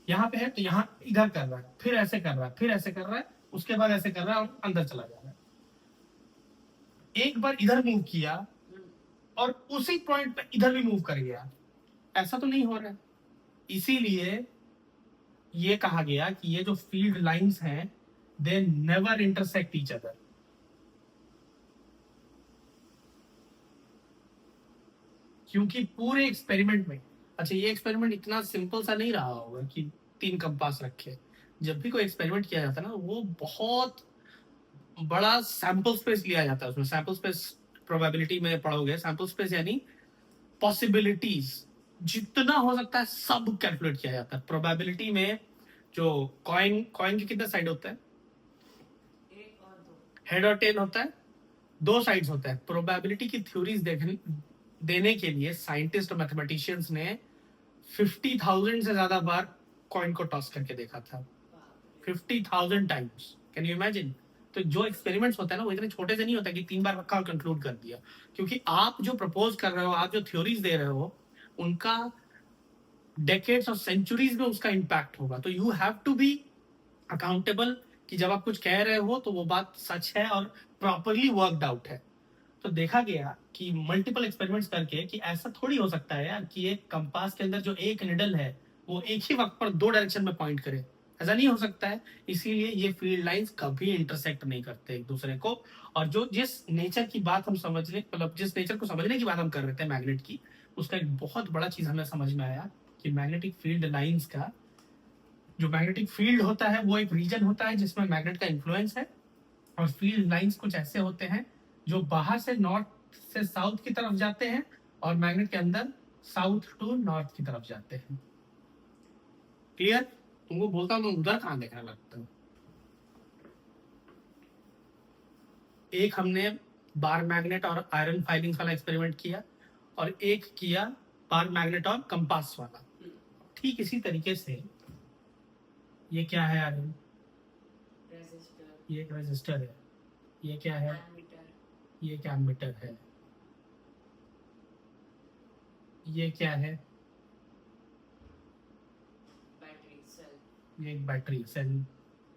यहाँ पे है तो यहाँ इधर कर रहा है, फिर ऐसे कर रहा है, फिर ऐसे कर रहा है, उसके बाद ऐसे कर रहा है और अंदर चला जा रहा है। एक बार इधर मूव किया और उसी पॉइंट पे इधर भी मूव कर गया, ऐसा तो नहीं हो रहा है। इसीलिए ये कहा गया कि ये जो फील्ड लाइंस हैं, they never intersect each other. क्योंकि पूरे एक्सपेरिमेंट में, अच्छा ये एक्सपेरिमेंट इतना सिंपल सा नहीं रहा होगा कि 3 कंपास रखे। जब भी कोई एक्सपेरिमेंट किया जाता है ना, वो बहुत बड़ा सैंपल स्पेस लिया जाता है। उसमें सैंपल स्पेस प्रोबेबिलिटी में पढ़ोगे, सैंपल स्पेस यानी पॉसिबिलिटीज, जितना हो सकता है सब कैलकुलेट किया जाता है। प्रोबेबिलिटी में जो कॉइन के कितने साइड होता है? एक और दो। हेड और टेल होता है, दो साइड्स होता है। प्रोबेबिलिटी की थ्योरीज देने के लिए साइंटिस्ट और मैथमेटिशियंस ने 50,000 से ज्यादा बार कॉइन को टॉस करके देखा था। 50,000 टाइम्स, कैन यू इमेजिन? तो जो एक्सपेरिमेंट्स होता है ना, वो इतने छोटे से नहीं होता कि 3 बार रखा और कंक्लूड कर दिया। क्योंकि आप जो प्रपोज कर रहे हो, आप जो थ्योरीज दे रहे हो, उनका डेकेड्स और सेंचुरीज में उसका इम्पैक्ट होगा। तो you have to be accountable कि जब आप कुछ कह रहे हो तो वो बात सच है और प्रॉपरली वर्कड आउट है। तो देखा गया कि मल्टीपल एक्सपेरिमेंट्स करके कि ऐसा थोड़ी हो सकता है यार कि एक कंपास के अंदर जो एक निडल है वो एक ही वक्त पर दो डायरेक्शन में पॉइंट करे। ऐसा नहीं हो सकता है। इसीलिए ये फील्ड लाइंस कभी इंटरसेक्ट नहीं करते एक दूसरे को। और जो जिस नेचर की बात हम समझने, मतलब जिस नेचर को समझने की बात हम कर रहे थे मैग्नेट की, उसका एक बहुत बड़ा चीज हमें समझ में आया कि मैग्नेटिक फील्ड लाइंस का जो मैग्नेटिक फील्ड होता है वो एक रीजन होता है जिसमें मैग्नेट का इन्फ्लुएंस है। और फील्ड लाइंस कुछ ऐसे होते हैं जो बाहर से नॉर्थ से साउथ की तरफ जाते हैं और मैग्नेट के अंदर साउथ टू नॉर्थ की तरफ जाते हैं। क्लियर? तुमको बोलता हूँ मैं उधर कहाँ देखने लगता हूँ। एक हमने बार मैग्नेट और आयरन फाइलिंग्स वाला एक्सपेरिमेंट किया और एक किया बार मैग्नेट और कंपास वाला। ठीक इसी तरीके से ये क्या है आयरन? रेजिस्टर। ये एक रेजिस्टर है। ये क्या है? एमीटर। ये एक एमीटर है। ये क्या है? Battery cell. ये एक बैटरी सेल।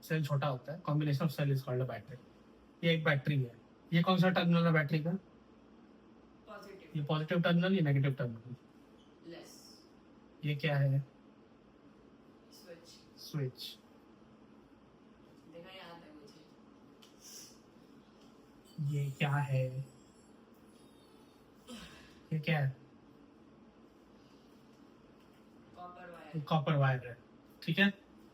सेल छोटा होता है, combination of cell is called a battery. ये एक बैटरी है। ये कौन सा टर्मिनल है बैटरी का? पॉजिटिव। ये पॉजिटिव टर्मिनल, ये नेगेटिव टर्मिनल। लेस। ये क्या है? स्विच। स्विच। देखा, याद है मुझे। ये क्या है? ये क्या है? Copper wire. कॉपर वायर है। ठीक है।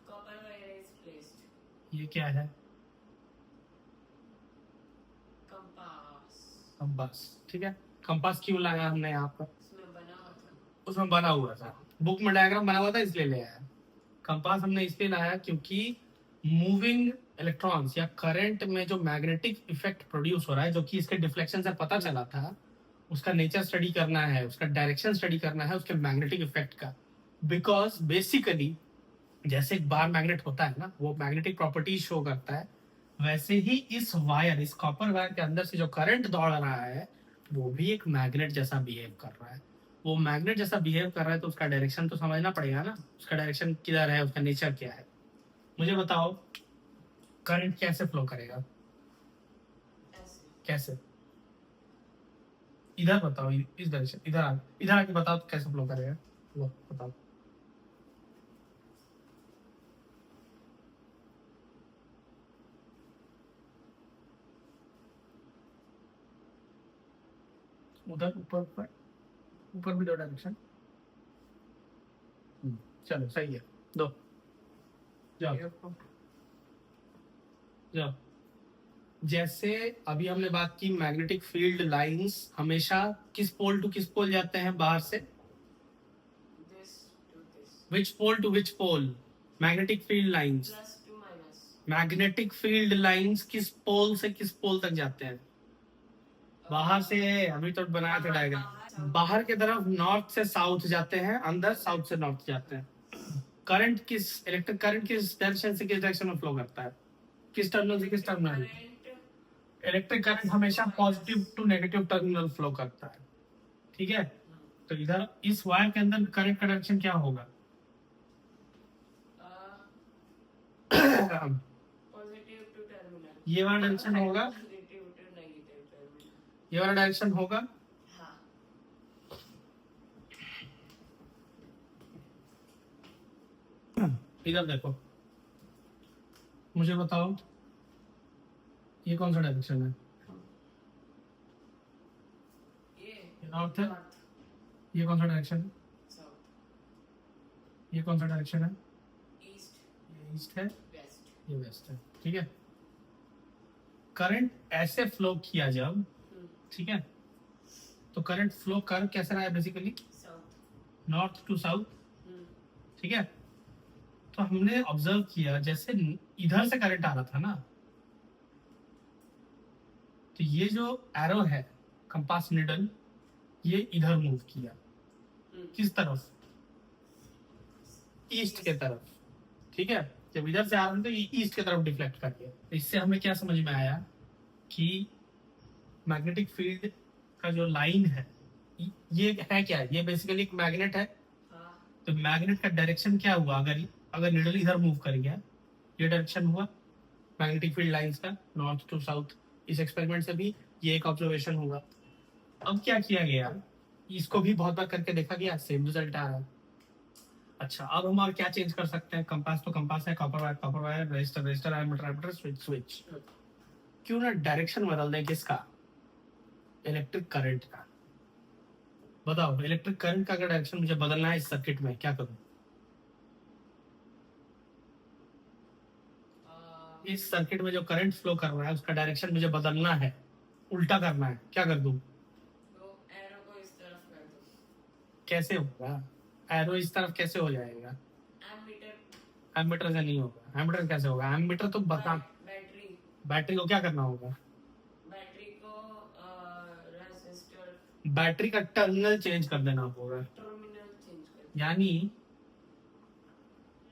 Copper wire is placed. ये क्या है? कंपास। कंपास। ठीक है। कंपास क्यों लाया हमने यहाँ पर? उसमें बना हुआ था। उसमें बना हुआ था, बुक में डायग्राम बना हुआ था, इसलिए ले आया। कंपास हमने इसलिए लाया क्योंकि मूविंग इलेक्ट्रॉन्स या करंट में जो मैग्नेटिक इफेक्ट प्रोड्यूस हो रहा है, जो कि इसके डिफ्लेक्शन से पता चला था, उसका नेचर स्टडी करना है, उसका डायरेक्शन स्टडी करना है, उसके मैग्नेटिक इफेक्ट का। बिकॉज बेसिकली जैसे एक बार मैग्नेट होता है ना, वो मैग्नेटिक प्रॉपर्टीज शो करता है, वैसे ही इस वायर, इस कॉपर वायर के अंदर से जो करंट दौड़ रहा है वो भी एक मैग्नेट जैसा बिहेव कर रहा है। वो मैग्नेट जैसा बिहेव कर रहा है तो उसका डायरेक्शन तो समझना पड़ेगा ना, उसका डायरेक्शन किधर है, उसका नेचर क्या है। मुझे बताओ करंट कैसे फ्लो करेगा? ऐसे। कैसे? इधर बताओ, इस डायरेक्शन, इधर आके बताओ तो कैसे फ्लो करेगा? लो बताओ। उधर ऊपर ऊपर ऊपर भी 2 डायरेक्शन। चलो सही है, दो। जाओ जाओ। जैसे अभी हमने बात की मैग्नेटिक फील्ड लाइंस हमेशा किस पोल टू किस पोल जाते हैं बाहर से? This to this. Which pole to which pole? Magnetic field lines. Plus to minus. Magnetic field lines किस पोल से किस पोल तक जाते हैं? बाहर से, अभी तो बनाया था डायग्राम। बाहर की तरफ नॉर्थ से साउथ जाते हैं, अंदर साउथ से नॉर्थ जाते हैं। करंट किस, इलेक्ट्रिक करंट किस डायरेक्शन से किस डायरेक्शन में फ्लो करता है? किस टर्मिनल से किस टर्मिनल? Current इलेक्ट्रिक करंट हमेशा positive to negative terminal flow करता है, ठीक है? तो इधर इस वायर के अंदर करंट का डायरेक्शन क्या होगा? positive to terminal. ये वाला डायरेक्शन होगा, Positive to negative terminal. ये वाला डायरेक्शन होगा। हाँ. इधर देखो, मुझे बताओ ये कौन सा डायरेक्शन है? ये नॉर्थ है। north, ये कौन सा डायरेक्शन है? south, ये कौन सा डायरेक्शन है? east, ये ईस्ट है, west. ये वेस्ट है, ठीक है? करंट ऐसे फ्लो किया जब, ठीक है, तो करंट फ्लो कर कैसे रहा है? Basically South. North to south, hmm. ठीक है? तो हमने ऑब्जर्व किया जैसे इधर से करंट आ रहा था ना, तो ये जो एरो है कंपास निडल, ये इधर मूव किया। किस तरफ? ईस्ट के तरफ, ठीक है? जब इधर से आ रहा था तो ये ईस्ट की तरफ डिफ्लेक्ट कर गया। इससे हमें क्या समझ में आया कि मैग्नेटिक फील्ड का जो लाइन है ये है क्या? ये बेसिकली एक मैग्नेट है। हाँ. तो मैग्नेट का डायरेक्शन क्या हुआ? अगर निडल इधर मूव कर गया, ये डायरेक्शन हुआ मैग्नेटिक फील्ड लाइंस का, नॉर्थ टू साउथ। इस एक्सपेरिमेंट से भी ये एक ऑब्जर्वेशन होगा। अब क्या किया गया, इसको भी बहुत बार करके देखा गया, सेम रिजल्ट आ रहा है। अच्छा, अब हम और क्या चेंज कर सकते हैं? कंपास तो कंपास है, copper wire, resistor, ammeter, switch. क्यों ना डायरेक्शन बदल दें? किसका? इलेक्ट्रिक करंट का। बताओ, इलेक्ट्रिक करंट का अगर डायरेक्शन मुझे बदलना है इस सर्किट में, क्या करूं? इस सर्किट में जो करंट फ्लो कर रहा है उसका डायरेक्शन मुझे बदलना है, उल्टा करना है, क्या कर दूं? तो एरो को इस तरफ कर दो. कैसे होगा? एरो इस तरफ कैसे हो जाएगा? एमीटर. एमीटर से नहीं होगा। एमीटर कैसे होगा? एमीटर तो बता, बैटरी. बैटरी को क्या करना होगा? बैटरी को रेजिस्टर. बैटरी का टर्मिनल चेंज कर देना होगा। टर्मिनल चेंज कर. यानी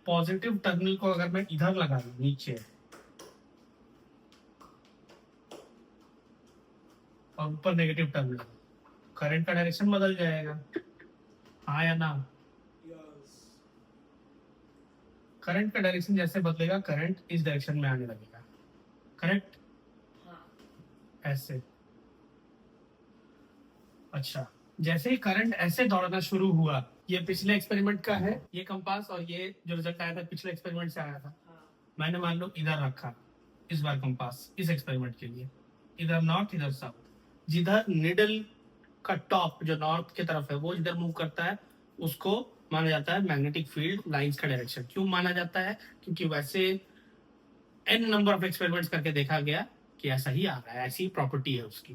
पॉजिटिव टर्मिनल को अगर मैं इधर लगा दूं नीचे, और ऊपर नेगेटिव टर्मिनल, करंट का डायरेक्शन बदल जाएगा, हाँ या ना? करंट का डायरेक्शन जैसे बदलेगा, करंट इस डायरेक्शन में आने लगेगा, करेक्ट? हाँ. ऐसे। अच्छा, जैसे ही करंट ऐसे दौड़ना शुरू हुआ, ये पिछले एक्सपेरिमेंट का है, ये कंपास, और ये जो रिजल्ट आया था पिछले एक्सपेरिमेंट से आया था। हाँ. मैंने मान लो इधर रखा इस बार कंपास, इस एक्सपेरिमेंट के लिए, इधर नॉर्थ इधर साउथ। जिधर निडल का टॉप जो नॉर्थ की तरफ है वो जिधर मूव करता है उसको माना जाता है मैग्नेटिक फील्ड लाइंस का डायरेक्शन। क्यों माना जाता है? क्योंकि वैसे n नंबर ऑफ एक्सपेरिमेंट्स करके देखा गया कि ऐसा ही आ रहा है, ऐसी प्रॉपर्टी है उसकी।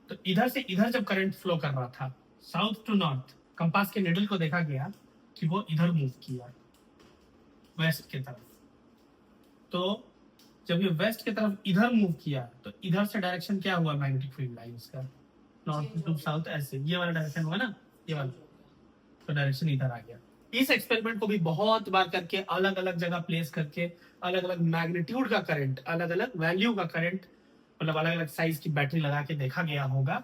तो इधर से इधर जब करंट फ्लो कर रहा था साउथ टू नॉर्थ, कंपास के निडल को देखा गया कि वो इधर मूव किया, वेस्ट की तरफ। तो जब ये वेस्ट की तरफ इधर मूव किया तो इधर से डायरेक्शन क्या हुआ मैग्नेटिक फील्ड लाइंस का? नॉर्थ टू साउथ, ऐसे ये वाला डायरेक्शन हुआ ना, ये वाला, तो डायरेक्शन इधर आ गया। इस एक्सपेरिमेंट को भी बहुत बार करके अलग अलग जगह प्लेस करके अलग अलग मैग्नीट्यूड का करंट, अलग अलग वैल्यू का करंट, मतलब अलग अलग साइज की बैटरी लगा के देखा गया होगा।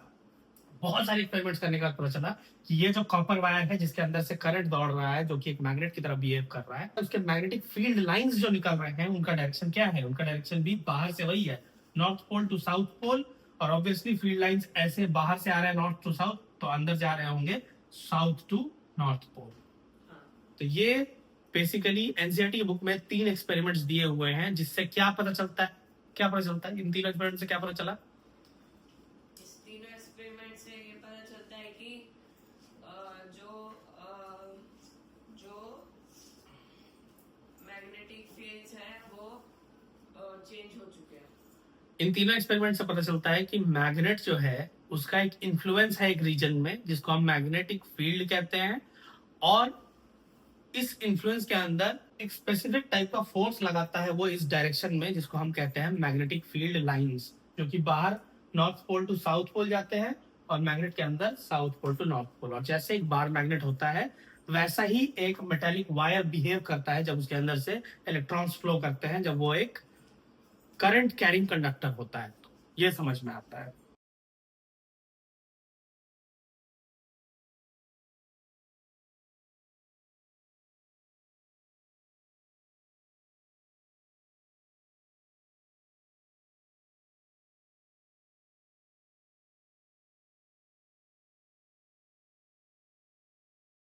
बहुत सारे एक्सपेरिमेंट्स करने का पता चला कि ये जो कॉपर वायर है जिसके अंदर से करंट दौड़ रहा है जो कि एक मैग्नेट की तरह बिहेव कर रहा है, उसके मैग्नेटिक फील्ड लाइंस जो निकल रहे हैं उनका डायरेक्शन क्या है? उनका डायरेक्शन भी बाहर से वही है, north pole to south pole. और ऑब्वियसली फील्ड लाइंस ऐसे बाहर से आ रहे हैं नॉर्थ टू साउथ, तो अंदर जा रहे होंगे साउथ टू नॉर्थ पोल। तो ये बेसिकली एनसीईआरटी की बुक में 3 एक्सपेरिमेंट्स दिए हुए हैं, जिससे क्या पता चलता है? क्या पता चलता है इन 3 एक्सपेरिमेंट से? क्या पता चला? इस तीनों एक्सपेरिमेंट से ये पता चलता है कि स्टेट्स हैं वो चेंज हो चुके हैं। इन तीनों एक्सपेरिमेंट से पता चलता है कि मैग्नेट जो है उसका एक इन्फ्लुएंस है एक रीजन में जिसको हम मैग्नेटिक फील्ड कहते हैं, और इस इन्फ्लुएंस के अंदर एक स्पेसिफिक टाइप का फोर्स लगाता है वो इस डायरेक्शन में जिसको हम कहते हैं मैग्नेटिक फील्ड लाइंस, जो कि बाहर north pole to south pole जाते हैं और मैग्नेट के अंदर south pole to north pole. और जैसे एक बार मैग्नेट होता है वैसा ही एक मेटालिक वायर बिहेव करता है जब उसके अंदर से इलेक्ट्रॉन्स फ्लो करते हैं, जब वो एक करंट कैरिंग कंडक्टर होता है। तो ये समझ में आता है।